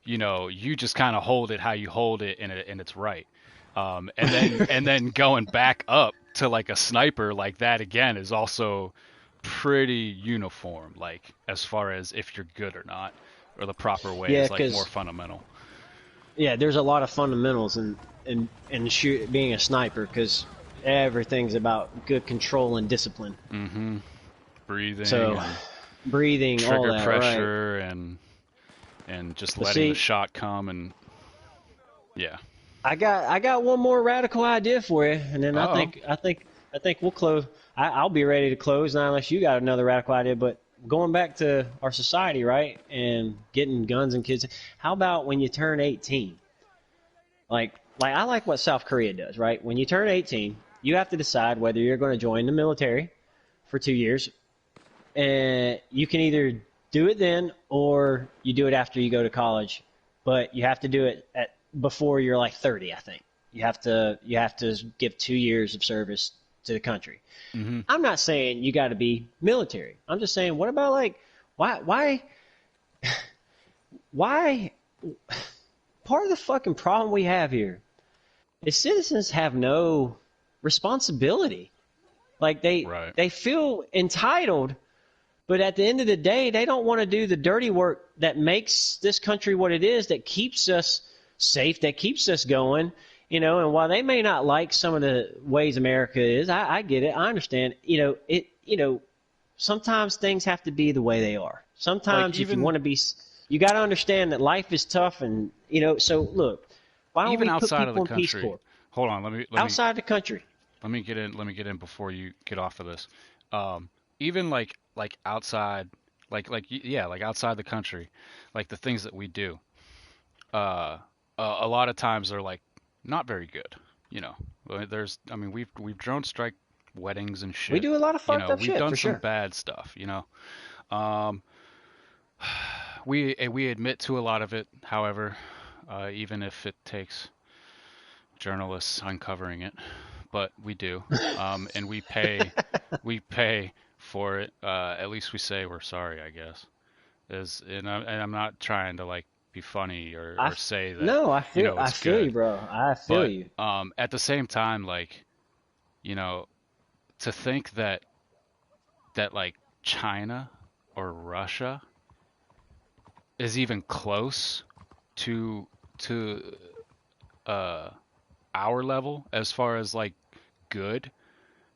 You just kind of hold it how you hold it, and it's right. And then going back up to like a sniper, like that again is also pretty uniform, like as far as if you're good or not, or the proper way is like more fundamental. Yeah, there's a lot of fundamentals in being a sniper, because everything's about good control and discipline. Mm-hmm. Breathing. So, breathing, all that, trigger pressure, and just letting the shot come, and yeah. I got one more radical idea for you, and then I think we'll close. I'll be ready to close, not unless you got another radical idea. But going back to our society, right, and getting guns and kids. How about when you turn 18? Like I like what South Korea does, right? When you turn 18, you have to decide whether you're going to join the military for 2 years, and you can either do it then or you do it after you go to college, but you have to do it before you're like 30, I think. You have to give 2 years of service to the country. Mm-hmm. I'm not saying you got to be military. I'm just saying, what about like why part of the fucking problem we have here is citizens have no responsibility. Like they feel entitled, but at the end of the day, they don't want to do the dirty work that makes this country what it is, that keeps us safe, that keeps us going. You know, and while they may not like some of the ways America is, I get it, I understand. You know, sometimes things have to be the way they are. Sometimes if you want to be, you got to understand that life is tough, and you know. So look, why don't we put people in Peace Corps? Hold on, let me outside the country. Let me get in before you get off of this. Even like outside, like outside the country, like the things that we do, a lot of times they're like not very good. You know, we've drone strike weddings and shit. We do a lot of fucked up shit. We've done for some sure. bad stuff. You know, we admit to a lot of it. However, even if it takes journalists uncovering it, but we do, and we pay for it. At least we say we're sorry, I guess. And I'm not trying to like be funny or say that. No, I feel good. you, bro. I feel you. At the same time, like, you know, to think that like China or Russia is even close to our level as far as like good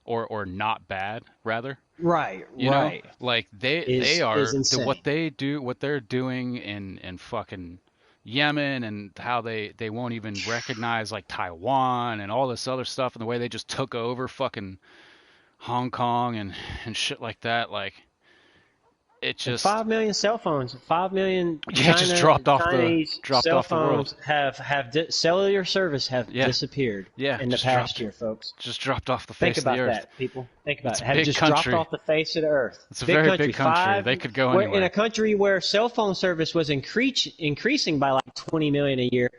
or not bad, rather. Right. You know, like they are what they're doing in fucking Yemen, and how they won't even recognize like Taiwan and all this other stuff, and the way they just took over fucking Hong Kong and shit like that. Like, it just 5 million cell phones, 5 million just dropped off cell the world. have cellular service have disappeared in the past year, folks. Just dropped off the face of the earth. Think about that, people. Think about it. Have big just country. dropped off the face of the earth. It's a very big country. They could go anywhere. In a country where cell phone service was increasing by like 20 million a year,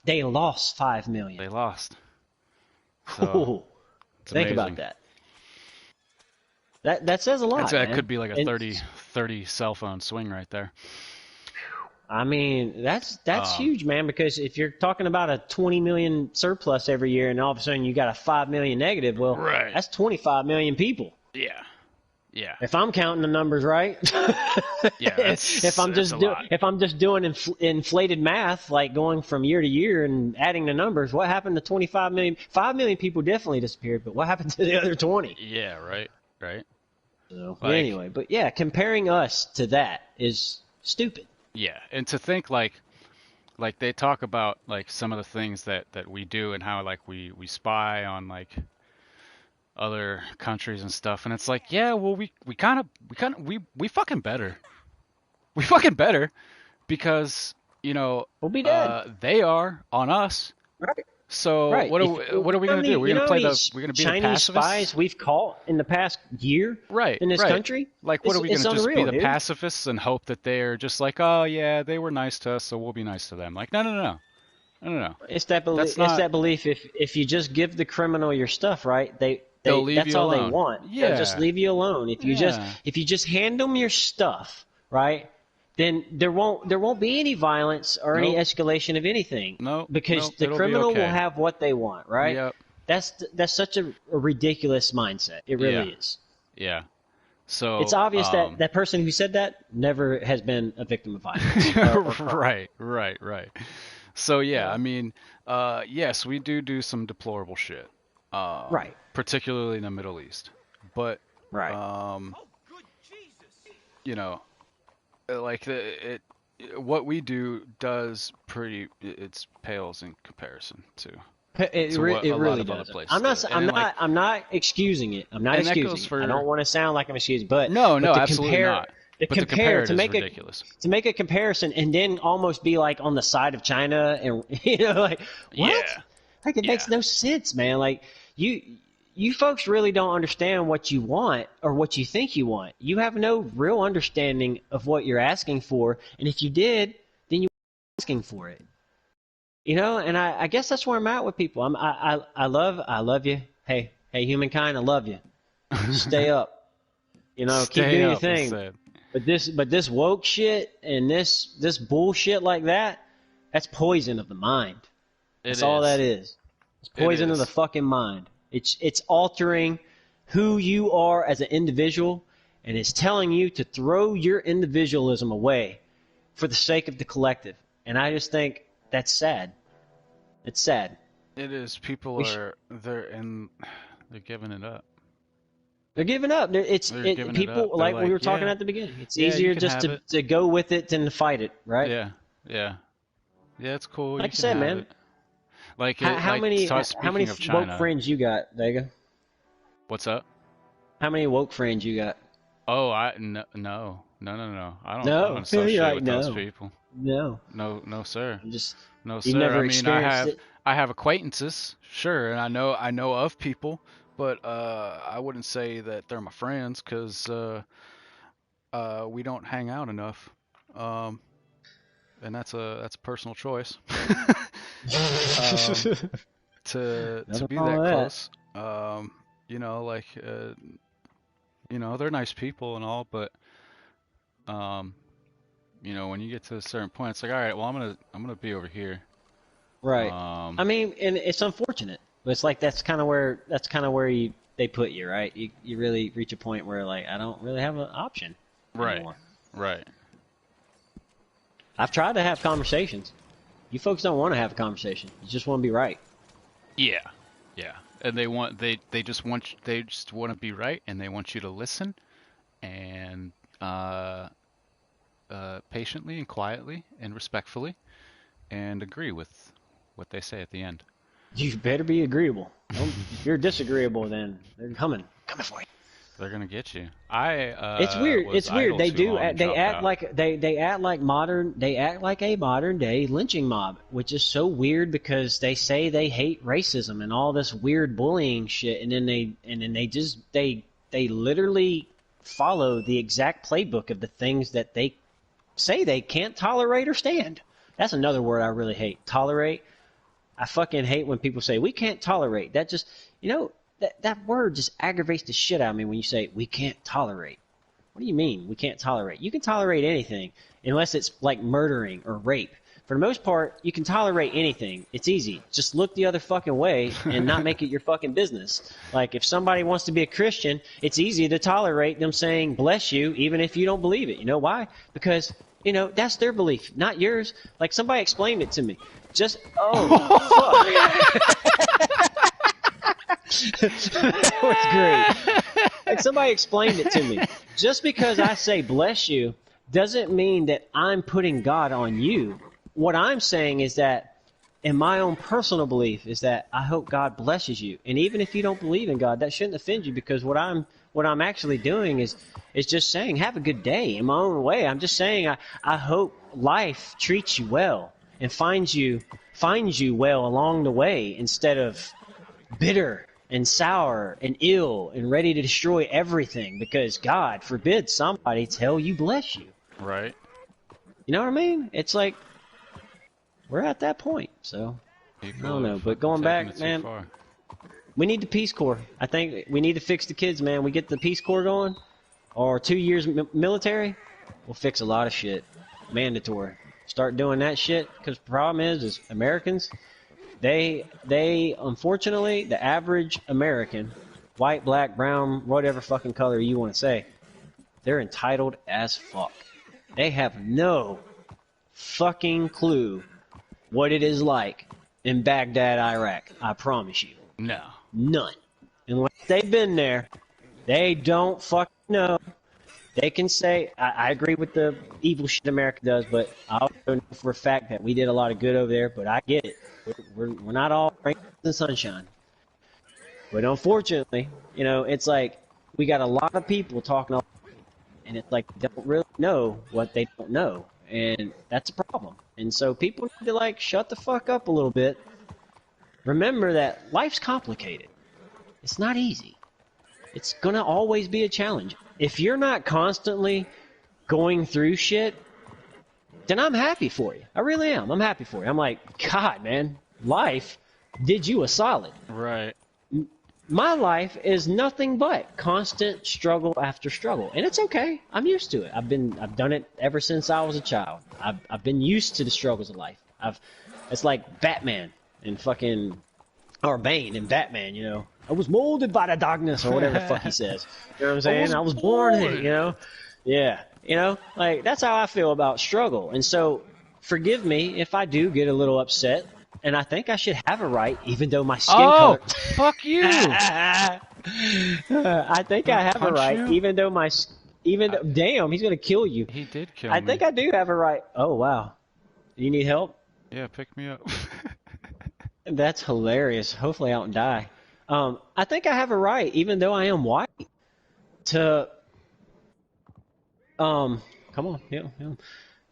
they lost 5 million. They lost. So, think about that. That says a lot. That could be like a 30 cell phone swing right there. I mean, that's huge, man, because if you're talking about a 20 million surplus every year and all of a sudden you got a 5 million negative, well, that's 25 million people. Yeah. Yeah. If I'm counting the numbers right. Yeah. If I'm just doing inflated math, like going from year to year and adding the numbers, what happened to 25 million? 5 million people definitely disappeared, but what happened to the other 20? Yeah, right. So, anyway, but yeah, comparing us to that is stupid. Yeah, and to think like they talk about like some of the things that we do and how like we spy on like other countries and stuff, and it's like, yeah, well we fucking better. We fucking better, because, you know, we'll be dead. They are on us. Right. So what are we going to do? We're going to be the Chinese pacifists? Spies we've caught in the past year in this country? Like, what are we going to just be the pacifists and hope that they're just like, oh yeah, they were nice to us, so we'll be nice to them? Like, no. It's that belief. It's that belief. If you just give the criminal your stuff, right? They'll leave that's you all alone. they want. Yeah. They'll just leave you alone. If you just hand them your stuff, right? Then there won't be any violence or any escalation of anything. Because the criminal will have what they want, right? Yep. That's such a ridiculous mindset. It really is. Yeah. So it's obvious that that person who said that never has been a victim of violence. Right. So yeah, I mean, yes, we do some deplorable shit. Right. Particularly in the Middle East. But you know, like what we do does it pales in comparison to it really does. I'm not excusing it. I'm not excusing it. I don't want to sound like I'm excusing, but no, absolutely not. But the comparative is ridiculous. To make a comparison and then almost be like on the side of China and you know like what? Yeah. Like it makes no sense, man. Like you folks really don't understand what you want or what you think you want. You have no real understanding of what you're asking for, and if you did, then you were asking for it. You know, and I guess that's where I'm at with people. I love you. Hey, humankind, I love you. Stay up. You know, keep doing your thing. But this woke shit and this bullshit like that, that's poison of the mind. That's all that is. It's poison of the fucking mind. It's altering who you are as an individual, and it's telling you to throw your individualism away for the sake of the collective. And I just think that's sad. It's sad. It is. People they're giving it up. They're giving up. People like we were talking at the beginning. It's easier just to go with it than to fight it, right? Yeah, it's cool. Like you said, man. It. Like how many woke friends you got, Vega? What's up? How many woke friends you got? Oh, no. I don't associate with those people. No, sir. No, you've sir. Never I mean, I have acquaintances, sure, and I know of people, but I wouldn't say that they're my friends because we don't hang out enough, and that's a personal choice. To be that close, you know, like you know, they're nice people and all, but you know, when you get to a certain point, it's like, all right, well, I'm gonna be over here. Right. I mean, and it's unfortunate, but it's like that's kind of where they put you, right? You really reach a point where like I don't really have an option anymore. Right. I've tried to have conversations. You folks don't want to have a conversation. You just want to be right. Yeah. And they just want to be right, and they want you to listen, and patiently and quietly and respectfully, and agree with what they say at the end. You better be agreeable. If you're disagreeable, then they're coming for you. They're gonna get you. It's weird. It's weird. They do. They act like they act like modern. They act like a modern day lynching mob, which is so weird because they say they hate racism and all this weird bullying shit, and then they literally follow the exact playbook of the things that they say they can't tolerate or stand. That's another word I really hate. Tolerate. I fucking hate when people say we can't tolerate. That just That word just aggravates the shit out of me when you say, we can't tolerate. What do you mean, we can't tolerate? You can tolerate anything, unless it's like murdering or rape. For the most part, you can tolerate anything. It's easy. Just look the other fucking way and not make it your fucking business. Like, if somebody wants to be a Christian, it's easy to tolerate them saying, bless you, even if you don't believe it. You know why? Because, that's their belief, not yours. Like, somebody explained it to me. Fuck. That was great. Like somebody explained it to me. Just because I say bless you doesn't mean that I'm putting God on you. What I'm saying is that in my own personal belief is that I hope God blesses you. And even if you don't believe in God, that shouldn't offend you because what I'm actually doing is just saying have a good day in my own way. I'm just saying I hope life treats you well and finds you well along the way instead of bitter and sour and ill and ready to destroy everything because God forbid somebody tell you bless you. Right. You know what I mean? It's like we're at that point. So I don't know. But going back, man, we need the Peace Corps. I think we need to fix the kids, man. We get the Peace Corps going or 2 years military, we'll fix a lot of shit. Mandatory. Start doing that shit because the problem is Americans, They unfortunately, the average American, white, black, brown, whatever fucking color you want to say, they're entitled as fuck. They have no fucking clue what it is like in Baghdad, Iraq. I promise you. No. None. Unless they've been there, they don't fucking know. They can say, I agree with the evil shit America does, but I also know for a fact that we did a lot of good over there, but I get it. We're not all rainbows and sunshine. But unfortunately, it's like we got a lot of people talking And it's like they don't really know what they don't know, and that's a problem. And so people need to like shut the fuck up a little bit. Remember that life's complicated. It's not easy. It's gonna always be a challenge. If you're not constantly going through shit, then I'm happy for you. I really am. I'm happy for you. I'm like, God, man, life did you a solid. Right. My life is nothing but constant struggle after struggle, and it's okay. I'm used to it. I've done it ever since I was a child. I've been used to the struggles of life. It's like Batman and fucking, or Bane and Batman. You know, I was molded by the darkness, or whatever the fuck he says. You know what I'm saying? I was born in it. You know, yeah. You know, like that's how I feel about struggle. And so, forgive me if I do get a little upset. And I think I should have a right, even though my skin color. Fuck you! I think I have a right, even though damn, he's gonna kill you. He did kill me. I think I do have a right. Oh wow, you need help? Yeah, pick me up. That's hilarious. Hopefully I don't die. I think I have a right, even though I am white, to come on, yeah.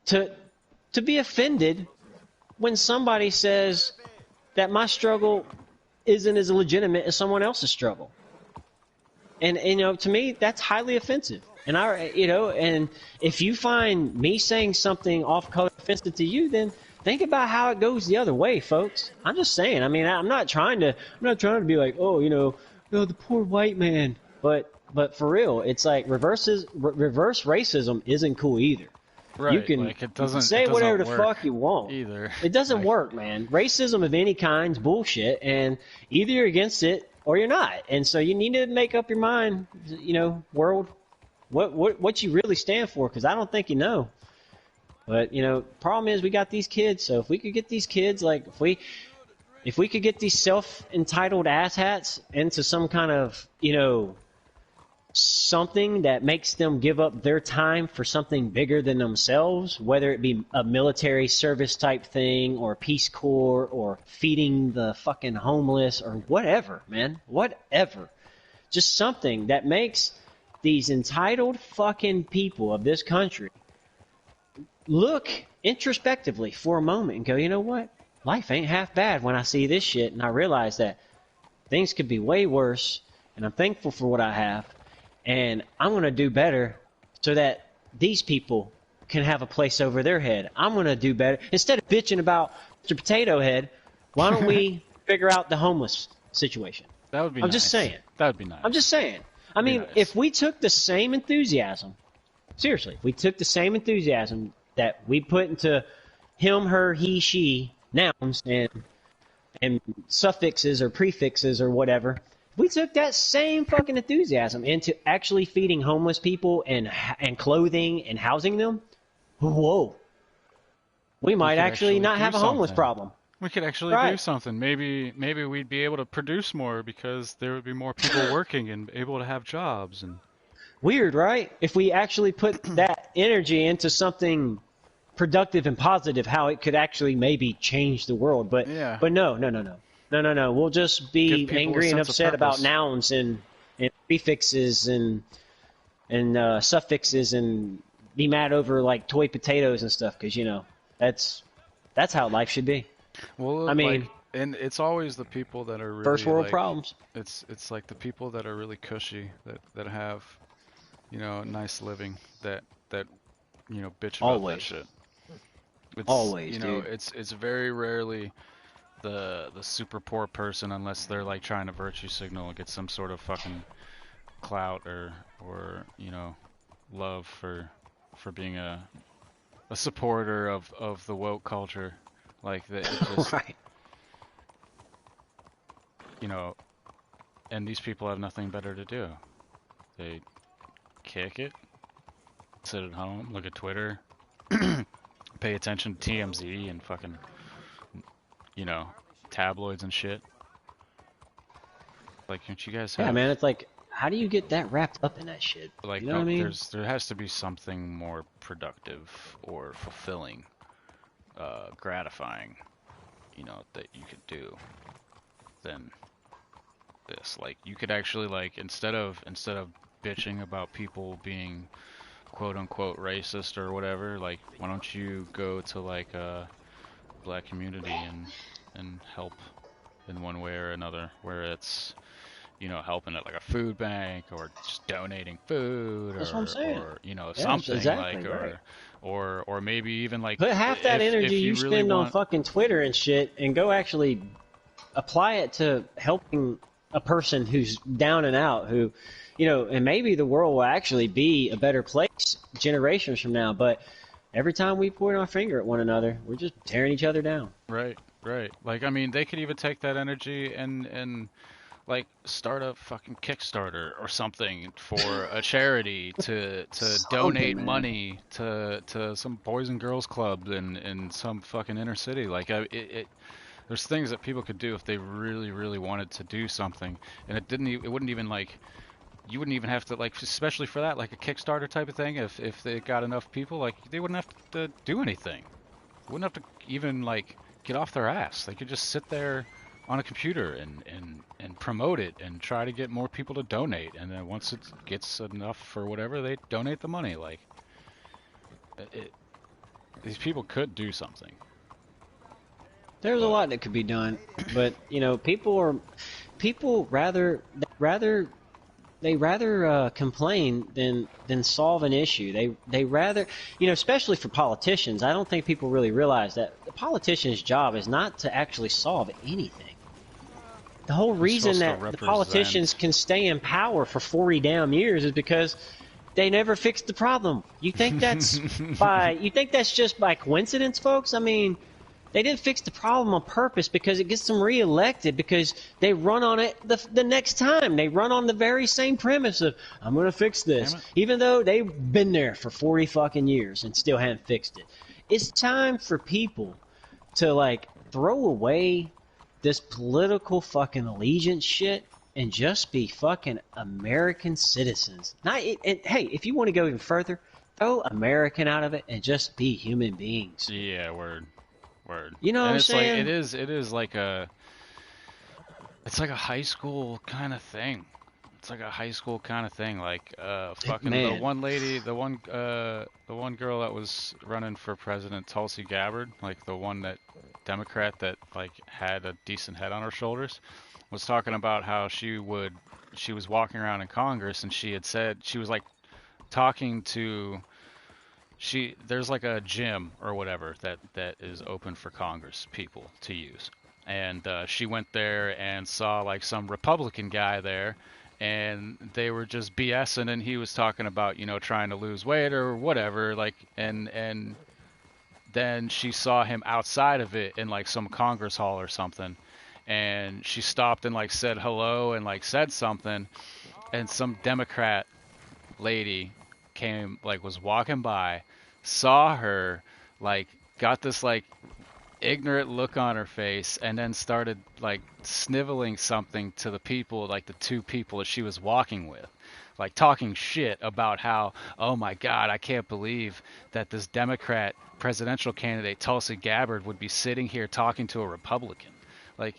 To be offended when somebody says that my struggle isn't as legitimate as someone else's struggle. And you know, to me, that's highly offensive. And and if you find me saying something off-color offensive to you, then think about how it goes the other way, folks. I'm just saying. I mean, I'm not trying to be like, oh, the poor white man. But for real, it's like reverse racism isn't cool either. Right, you can say whatever the fuck you want. Either. It doesn't work, man. Racism of any kind is bullshit, and either you're against it or you're not. And so you need to make up your mind, world, what you really stand for, because I don't think you know. But problem is we got these kids. So if we could get these kids, like if we could get these self-entitled asshats into some kind of something that makes them give up their time for something bigger than themselves, whether it be a military service type thing or Peace Corps or feeding the fucking homeless or whatever, man, whatever. Just something that makes these entitled fucking people of this country look introspectively for a moment and go, you know what? Life ain't half bad when I see this shit and I realize that things could be way worse, and I'm thankful for what I have. And I'm going to do better so that these people can have a place over their head. I'm going to do better. Instead of bitching about Mr. Potato Head, why don't we figure out the homeless situation? That would be nice. I'm just saying. That would be nice. I'm just saying. I mean, if we took the same enthusiasm, seriously, we took the same enthusiasm that we put into him, her, he, she, nouns, and suffixes or prefixes or whatever, we took that same fucking enthusiasm into actually feeding homeless people and clothing and housing them. Whoa. We might actually not have a homeless problem. We could actually do something. Maybe we'd be able to produce more because there would be more people working and able to have jobs. And weird, right? If we actually put that energy into something productive and positive, how it could actually maybe change the world. But no. We'll just be angry and upset about nouns and prefixes and suffixes and be mad over like toy potatoes and stuff because that's how life should be. Well, I mean, and it's always the people that are really first world problems. It's like the people that are really cushy that have nice living that bitch about that shit. It's, always, dude. It's very rarely the super poor person, unless they're like trying to virtue signal and get some sort of fucking clout or love for being a supporter of the woke culture, like that. Just, right. And these people have nothing better to do. They kick it, sit at home, look at Twitter, pay attention to TMZ and fucking tabloids and shit. Like, don't you guys have... Yeah, man, it's like, how do you get that wrapped up in that shit? Like, you know what I mean? There has to be something more productive or fulfilling, gratifying, that you could do than this. Like, you could actually, like, instead of bitching about people being quote unquote racist or whatever, like why don't you go to like a black community and help in one way or another, where it's, you know, helping at like a food bank or just donating food, That's what I'm saying. or you know, Yeah, something exactly, like, right. or maybe even like Put half that energy if you really spend on want, fucking Twitter and shit, and go actually apply it to helping a person who's down and out, who, you know, and maybe the world will actually be a better place generations from now. But every time we point our finger at one another, we're just tearing each other down. right, right. Like I mean, they could even take that energy and like start a fucking Kickstarter or something for a charity to donate man. money to some boys and girls club in some fucking inner city. Like there's things that people could do if they really wanted to do something, and it wouldn't even like, you wouldn't even have to like, especially for that, like a Kickstarter type of thing, if they got enough people, like they wouldn't have to do anything. They wouldn't have to even like get off their ass. They could just sit there on a computer and promote it and try to get more people to donate, and then once it gets enough for whatever, they donate the money. Like these people could do something. There's a lot that could be done, but you know, people rather complain than solve an issue. They rather, you know, especially for politicians. I don't think people really realize that the politician's job is not to actually solve anything. The whole reason that the politicians can stay in power for 40 damn years is because they never fixed the problem. You think that's just by coincidence, folks? I mean, they didn't fix the problem on purpose because it gets them reelected, because they run on it the next time. They run on the very same premise of, I'm going to fix this, even though they've been there for 40 fucking years and still haven't fixed it. It's time for people to, like, throw away this political fucking allegiance shit and just be fucking American citizens. Hey, if you want to go even further, throw American out of it and just be human beings. Yeah, word. You know what I'm saying? Like, it is like it's like a high school kind of thing. It's like a high school kind of thing. Like fucking the one lady, the one girl that was running for president, Tulsi Gabbard, like the one that Democrat that like had a decent head on her shoulders, was talking about how she was walking around in Congress, and she had said, she was like talking to, there's like a gym or whatever that is open for Congress people to use, and she went there and saw like some Republican guy there, and they were just BSing, and he was talking about, you know, trying to lose weight or whatever, like, and then she saw him outside of it in like some Congress hall or something, and she stopped and like said hello and like said something, and some Democrat lady came, like was walking by, saw her, like got this like ignorant look on her face, and then started like sniveling something to the people, like the two people that she was walking with, like talking shit about how, oh my God, I can't believe that this Democrat presidential candidate Tulsi Gabbard would be sitting here talking to a Republican. Like,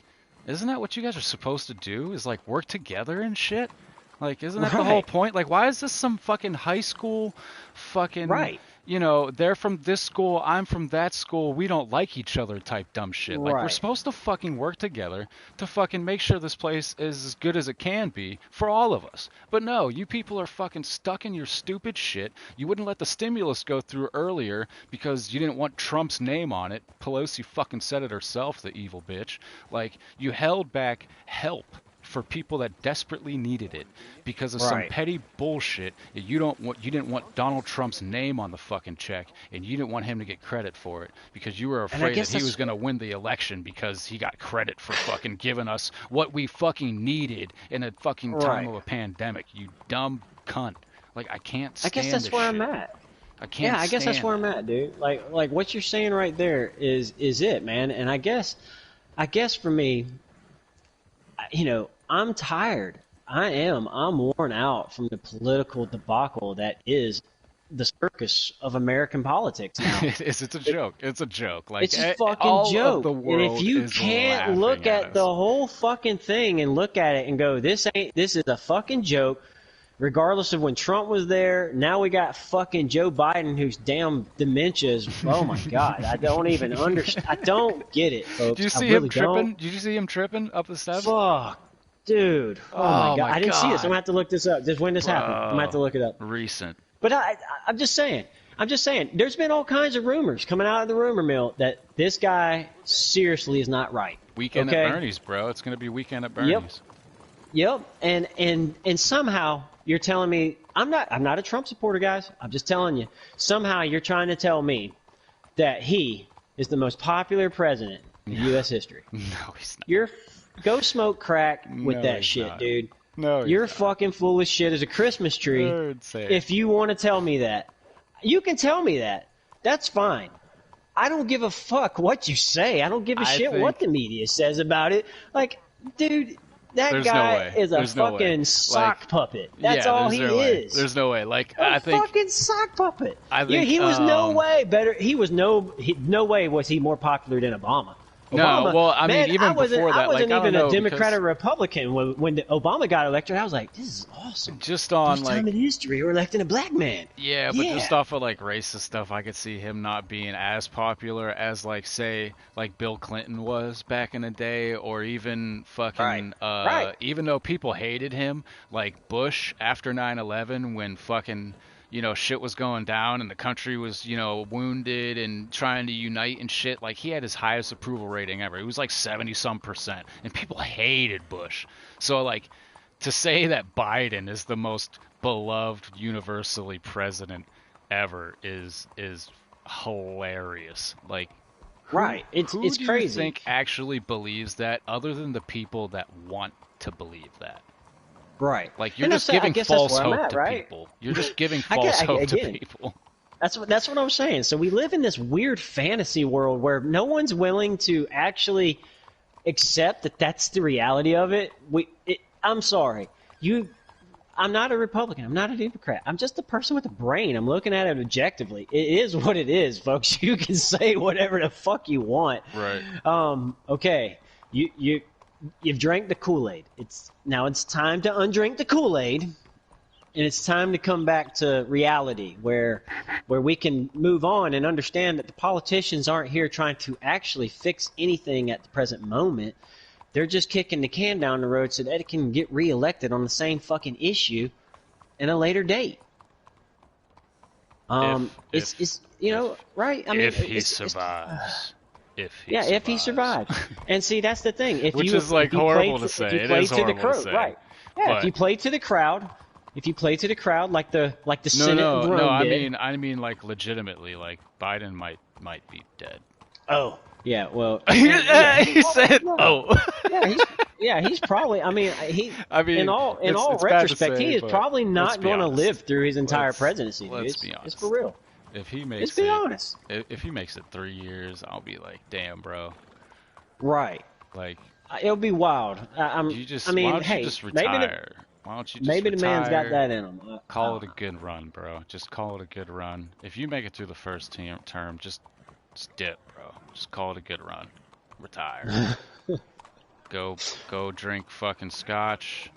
isn't that what you guys are supposed to do, is like work together and shit? Like, isn't that the whole point? Like, why is this some fucking high school fucking, you know, they're from this school, I'm from that school, we don't like each other type dumb shit. Like, we're supposed to fucking work together to fucking make sure this place is as good as it can be for all of us. But no, you people are fucking stuck in your stupid shit. You wouldn't let the stimulus go through earlier because you didn't want Trump's name on it. Pelosi fucking said it herself, the evil bitch. Like, you held back help for people that desperately needed it because of some petty bullshit. You didn't want Donald Trump's name on the fucking check, and you didn't want him to get credit for it because you were afraid that he was going to win the election because he got credit for fucking giving us what we fucking needed in a fucking time of a pandemic. You dumb cunt. Like, I can't stand this shit. I guess that's where I'm at. I guess that's where I'm at, dude. Like what you're saying right there is it, man. And I guess for me, you know, I'm tired. I'm worn out from the political debacle that is the circus of American politics now. It's a joke. It's a joke. Like, it's a fucking joke. And if you can't look at the whole fucking thing and look at it and go, this is a fucking joke, regardless of when Trump was there. Now we got fucking Joe Biden, whose damn dementia is, oh my God, I don't even understand. I don't get it, folks. Did you see really him tripping? Don't. Did you see him tripping up the steps? Fuck, dude. Oh my God. I didn't see this. I'm gonna have to look this up. Just when this happened. I'm gonna have to look it up. Recent. But I'm just saying. There's been all kinds of rumors coming out of the rumor mill that this guy seriously is not right. Weekend at Bernie's, bro. It's gonna be weekend at Bernie's. Yep. And somehow you're telling me I'm not a Trump supporter, guys. I'm just telling you. Somehow you're trying to tell me that he is the most popular president in U.S. history. No, he's not. Go smoke crack with that shit, not. dude. No, you're fucking full of shit as a Christmas tree. If you want to tell me that, you can tell me that. That's fine. I don't give a fuck what you say. I don't give a shit what the media says about it. Like, dude, that guy is a fucking sock puppet. That's all he is. There's no way. Like, I think fucking sock puppet. He was no way better. He was no way was he more popular than Obama. Obama, no, well, I mean, even before that, I wasn't even a Democrat or Republican when Obama got elected. I was like, this is awesome. Just on first time in history, we're electing a black man. Yeah, but just off of like racist stuff, I could see him not being as popular as like say like Bill Clinton was back in the day, or even fucking even though people hated him, like Bush after 9/11 when fucking shit was going down and the country was, wounded and trying to unite and shit. Like, he had his highest approval rating ever. It was like 70-some%. And people hated Bush. So, like, to say that Biden is the most beloved universally president ever is hilarious. Like, It's who crazy. Do you think actually believes that other than the people that want to believe that? Right. Like, you're just giving false hope to people. You're just giving false hope to people. That's what I'm saying. So we live in this weird fantasy world where no one's willing to actually accept that that's the reality of it. I'm sorry. I'm not a Republican. I'm not a Democrat. I'm just a person with a brain. I'm looking at it objectively. It is what it is, folks. You can say whatever the fuck you want. Right. Okay. You've drank the Kool-Aid. Now it's time to undrink the Kool-Aid, and it's time to come back to reality where we can move on and understand that the politicians aren't here trying to actually fix anything at the present moment. They're just kicking the can down the road so that it can get reelected on the same fucking issue in a later date. It's right? I mean, if he survives. If he survives. And see, that's the thing. Which is like horrible to say. It is horrible to say. Right. Yeah, if you play to the crowd, like the Senate and Rome did. I mean like legitimately, like Biden might be dead. Oh. Yeah, well he said he's probably in all retrospect, he is probably not going to live through his entire presidency. Let's be honest. It's for real. If he makes honest. If he makes it 3 years, I'll be like, damn, bro. Right. Like, it'll be wild. why don't you just retire? Maybe the man's got that in him. Call it a good run, bro. Just call it a good run. If you make it through the first term, just dip, bro. Just call it a good run. Retire. Go drink fucking scotch.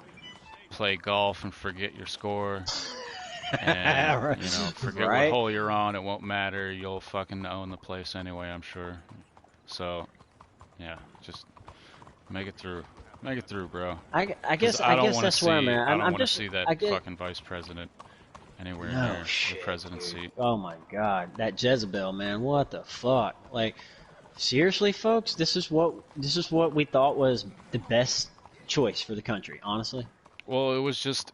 Play golf and forget your score. And, forget what hole you're on. It won't matter. You'll fucking own the place anyway, I'm sure. So, yeah, just make it through. Make it through, bro. I guess that's where I'm at. I don't want to see that fucking vice president anywhere near the presidency. Oh my God, that Jezebel, man! What the fuck? Like, seriously, folks, this is what we thought was the best choice for the country. Honestly. Well, it was the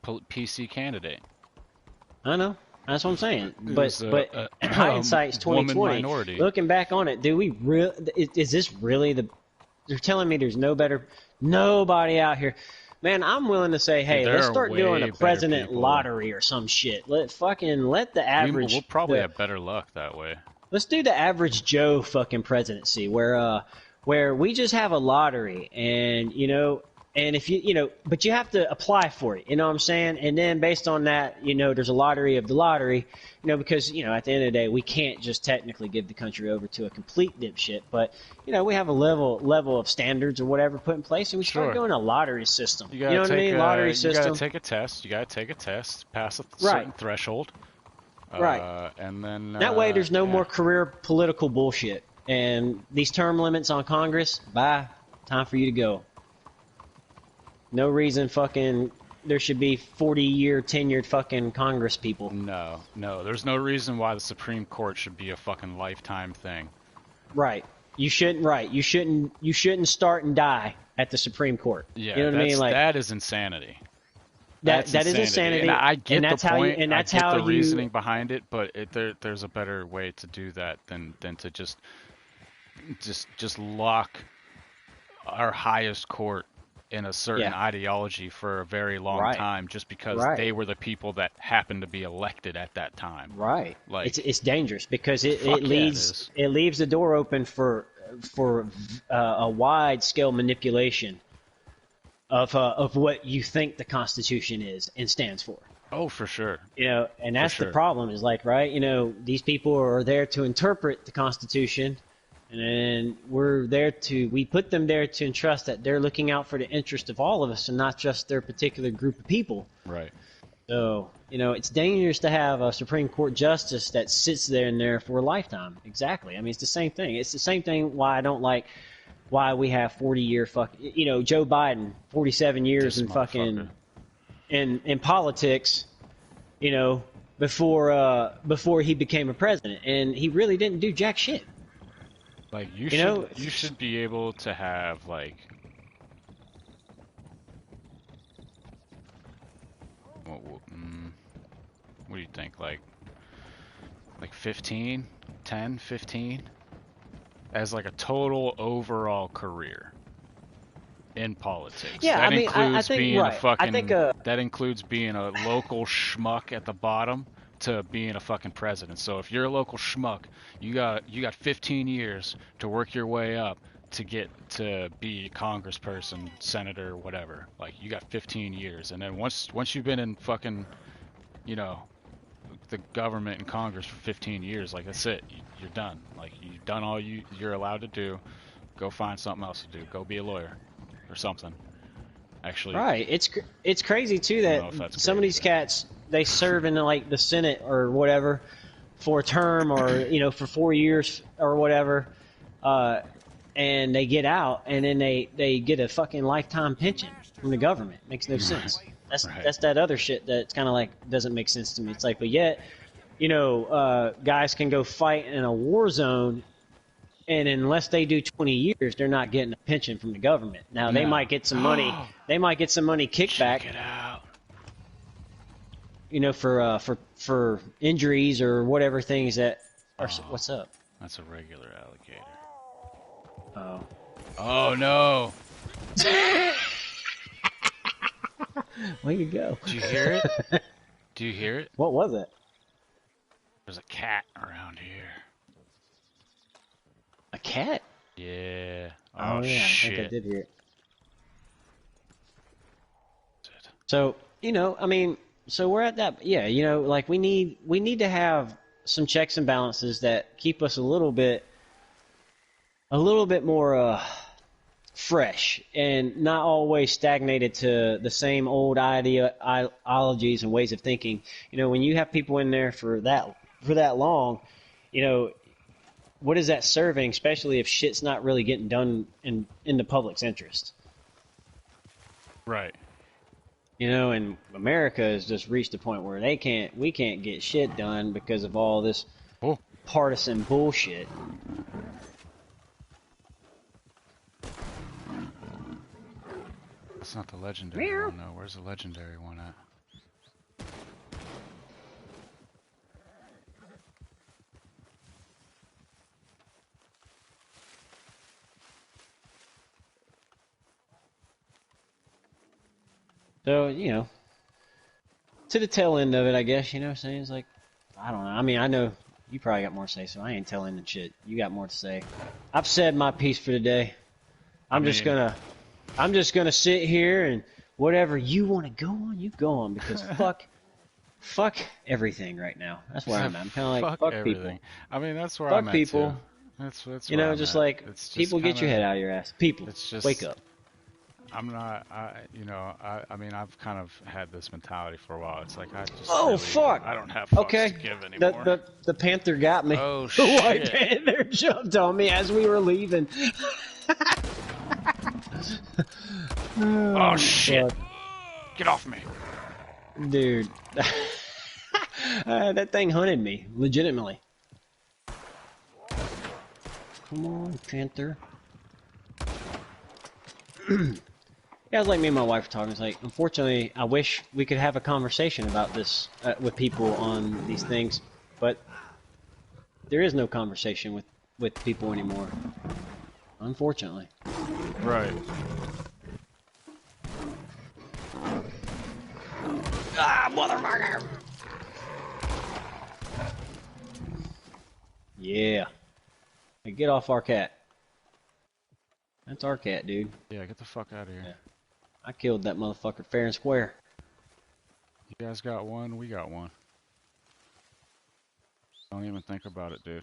PC candidate. I know. That's what I'm saying. But hindsight's 2020. Looking back on it, do we is this really they're telling me there's nobody out here. Man, I'm willing to say, hey, let's start doing a president lottery or some shit. Let the average. We'll probably have better luck that way. Let's do the average Joe fucking presidency where we just have a lottery and And if but you have to apply for it, you know what I'm saying? And then based on that, there's a lottery of the lottery, because, at the end of the day, we can't just technically give the country over to a complete dipshit. But, we have a level of standards or whatever put in place, and we start doing a lottery system. You know what I mean? Lottery system. You gotta take a test. You gotta take a test, pass a certain threshold. Right. And then that way there's no more career political bullshit. And these term limits on Congress, bye. Time for you to go. No reason there should be 40-year tenured fucking Congress people. No, there's no reason why the Supreme Court should be a fucking lifetime thing. Right. You shouldn't start and die at the Supreme Court. Yeah, you know what I mean? Like, that is insanity. That is insanity. And I get the point. And that's I get how the reasoning behind it, but there's a better way to do that than to just lock our highest court in a certain ideology for a very long time, just because they were the people that happened to be elected at that time. Right. Like, it's dangerous because it leaves the door open for a wide scale manipulation of what you think the Constitution is and stands for. Oh, for sure. And that's the problem is like, right, these people are there to interpret the Constitution. And we put them there to entrust that they're looking out for the interest of all of us and not just their particular group of people. Right. So, it's dangerous to have a Supreme Court justice that sits there for a lifetime. Exactly. I mean, it's the same thing. It's the same thing why I don't like why we have 40-year Joe Biden, 47 years in fucking in politics, before he became a president. And he really didn't do jack shit. Like, you should be able to have, like, what do you think, like 15, 10, 15, as like a total overall career in politics. Yeah, that I mean, includes I think, being right. a fucking, I think, that includes being a local schmuck at the bottom to being a fucking president. So if you're a local schmuck, you got 15 years to work your way up to get to be a congressperson, senator, whatever. Like, you got 15 years, and then once you've been in fucking, the government and Congress for 15 years, like, that's it. You're done. Like, you've done all you're allowed to do. Go find something else to do. Go be a lawyer or something. Actually, right. It's crazy too that some of these cats, they serve in like the Senate or whatever for a term or for 4 years or whatever, and they get out and then they get a fucking lifetime pension from the government. Makes no sense. That's that other shit that's kind of like doesn't make sense to me. It's like, but yet, guys can go fight in a war zone. And unless they do 20 years, they're not getting a pension from the government. Now, they might get some money. They might get some money kickback. Check it out. For injuries or whatever things that are. What's up? That's a regular alligator. Oh. Oh, no. Way to go. Do you hear it? Do you hear it? What was it? There's a cat around here. A cat? Yeah. Oh yeah, shit. I think I did hear it. So, I mean, so we're at that, like we need to have some checks and balances that keep us a little bit more fresh and not always stagnated to the same old ideologies and ways of thinking. When you have people in there for that long, what is that serving, especially if shit's not really getting done in the public's interest? Right. And America has just reached a point where we can't get shit done because of all this partisan bullshit. That's not the legendary one, though. Where's the legendary one at? So, to the tail end of it, I guess, what I'm saying? It's like, I don't know. I mean, I know you probably got more to say, so I ain't telling the shit. You got more to say. I've said my piece for today. I'm just gonna I'm just gonna sit here and whatever you want to go on, you go on because fuck everything right now. That's where I'm at. I'm kind of like fuck everything. people. I mean, that's where Fuck I'm at people. too. That's You where know, I'm just at. like It's just people, get your head out of your ass. People, it's just, wake up. I'm not. I mean, I've kind of had this mentality for a while. It's like I just. Oh really, fuck. I don't have fucks Okay. to give anymore. The panther got me. Oh The white shit! panther jumped on me as we were leaving. Oh shit! Fuck. Get off me! Dude. That thing hunted me, legitimately. Come on, panther. Yeah, it's like me and my wife were talking. It's like, unfortunately, I wish we could have a conversation about this with people on these things, but there is no conversation with people anymore. Unfortunately. Right. Ah, motherfucker! Yeah. Hey, get off our cat. That's our cat, dude. Yeah, get the fuck out of here. Yeah. I killed that motherfucker fair and square. You guys got one, we got one. Don't even think about it, dude.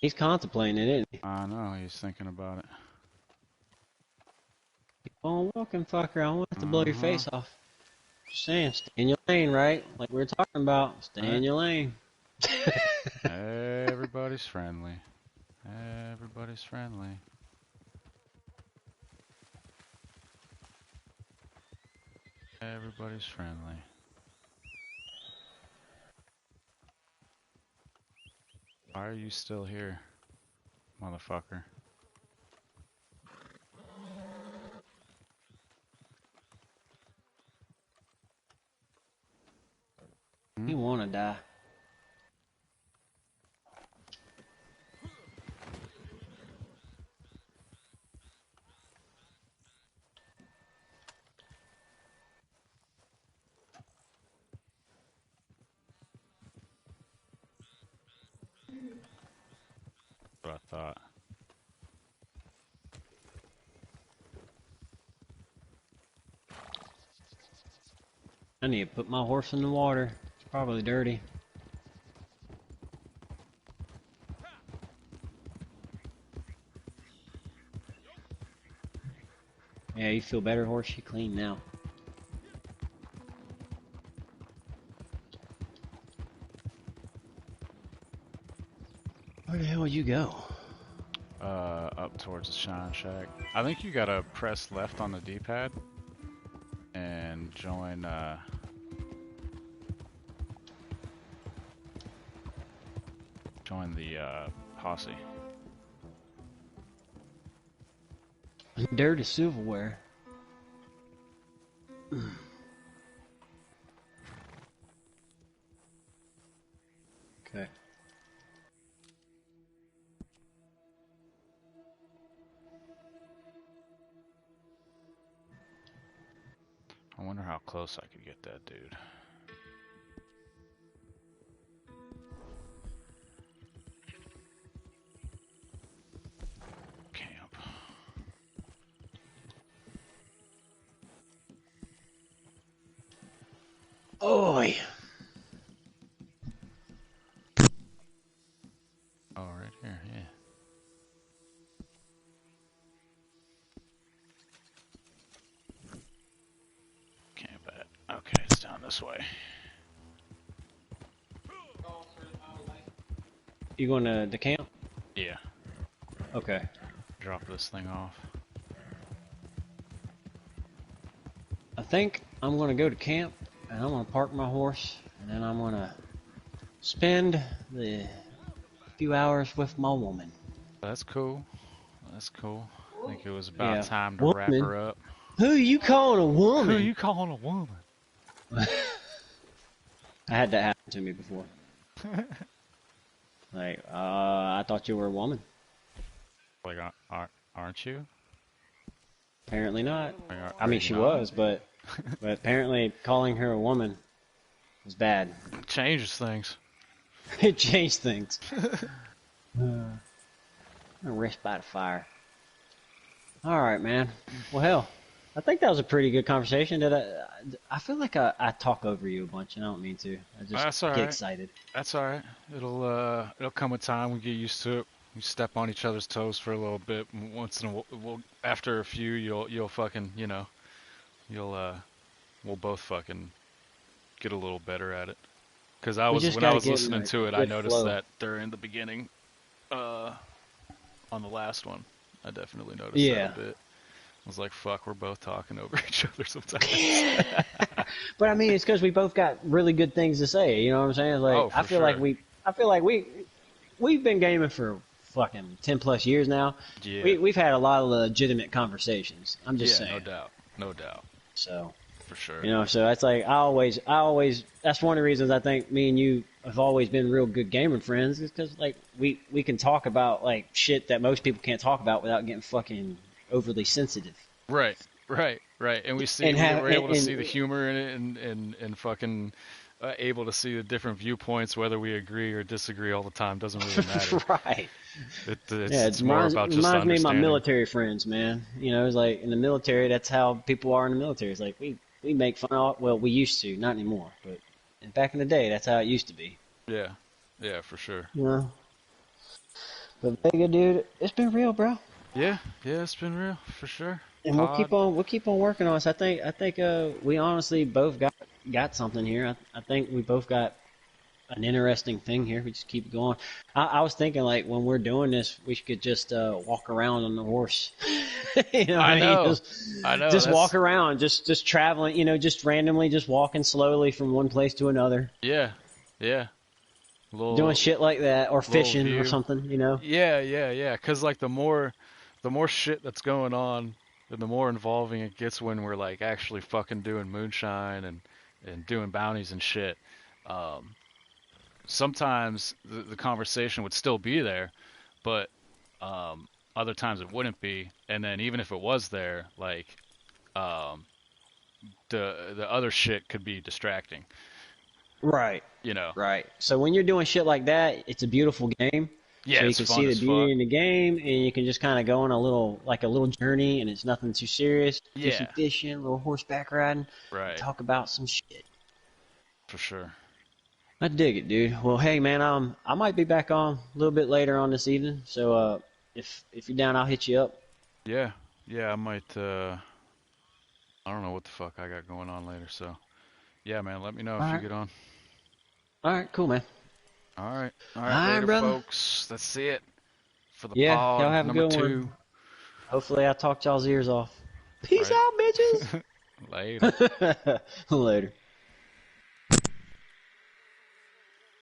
He's contemplating it, isn't he? I know, he's thinking about it. Keep on walking, fucker. I want to blow your face off. Just saying, stay in your lane, right? Like we were talking about. Stay in your lane. Everybody's friendly. Everybody's friendly. Everybody's friendly. Why are you still here, motherfucker? You wanna die. What I thought. I need to put my horse in the water. It's probably dirty. Yeah, you feel better, horse? You clean now. Where the hell would you go? Up towards the Shine Shack. I think you gotta press left on the D-pad and join, join the, posse. Dirty silverware. Okay. I wonder how close I could get that dude. Camp. Oi! Oh, right here, yeah. Camp at. Okay, it's down this way. You going to the camp? Yeah. Okay. Drop this thing off. I think I'm going to go to camp, and I'm going to park my horse, and then I'm going to spend the few hours with my woman. That's cool. That's cool. I think it was about time to woman? wrap her up. Who you calling a woman? Who you calling a woman? I had that happen to me before. Like, I thought you were a woman. Like, aren't you? Apparently not. Like, I mean, she was, but apparently calling her a woman was bad. It changes things. It changed things. I'm gonna rest by the fire. All right, man. Well, hell, I think that was a pretty good conversation. I feel like I talk over you a bunch, and I don't mean to. I just That's all get right. excited. That's all right. It'll come a time we get used to it. We step on each other's toes for a little bit. Once in a while, after a few, you'll fucking, you'll we'll both fucking get a little better at it. Cause We just when I got to was get in listening a to it, I good noticed flow. that during the beginning, uh, on the last one, I definitely noticed that a Yeah. bit. I was like, fuck, we're both talking over each other sometimes. But I mean, it's because we both got really good things to say. You know what I'm saying? Like, Oh, for sure. I feel like we've been gaming for fucking 10 plus years now. Yeah. We've had a lot of legitimate conversations. I'm just Yeah, no saying. doubt. No doubt. So, For sure. you know, so that's like I always that's one of the reasons I think me and you have always been real good gaming friends is because like we can talk about like shit that most people can't talk about without getting fucking overly sensitive. Right. Right. Right. And And have we're able to see the and humor in it and fucking able to see the different viewpoints, whether we agree or disagree all the time. Doesn't really matter. right. Yeah, It's more about just reminds me of my understanding. military friends, man. You know, it's like in the military, that's how people are in the military. It's like we make fun of, well, we used to, not anymore, but back in the day, that's how it used to be. Yeah. Yeah, for sure. You know, but Vega, dude, it's been real, bro. Yeah. Yeah, it's been real for sure. And Pod. we'll keep on working on this. I think we honestly both got something here. I think we both got an interesting thing here. We just keep it going. I was thinking like when we're doing this, we could just walk around on the horse. You know what I I mean? know. I know. Just walk That's around, just traveling. You know, just randomly, just walking slowly from one place to another, yeah. Yeah. doing Little shit like that, or little fishing or view. something. You know? Yeah, yeah, yeah. Cause like the more shit that's going on, and the more involving it gets when we're like actually fucking doing moonshine and doing bounties and shit. Um, Sometimes the conversation would still be there, but other times it wouldn't be. And then even if it was there, like um, the other shit could be distracting. Right. You know? Right. So when you're doing shit like that, it's a beautiful game. Yeah, So you it's can fun see the as beauty fuck. in the game, and you can just kind of go on a little journey, and it's nothing too serious. Do some Yeah, fishing, a little horseback riding, and right, talk about some shit. for sure. I dig it, dude. Well, hey, man, I might be back on a little bit later on this evening. So, if you're down, I'll hit you up. Yeah, yeah, I might. I don't know what the fuck I got going on later, so yeah, man, let me know All if you right. get on. All right. Cool, man. All All right, right, later, brother. folks. That's it for the Yeah. Y'all pod have a number good 2. one. Hopefully, I talked y'all's ears off. Peace Right, out, later. bitches. Later.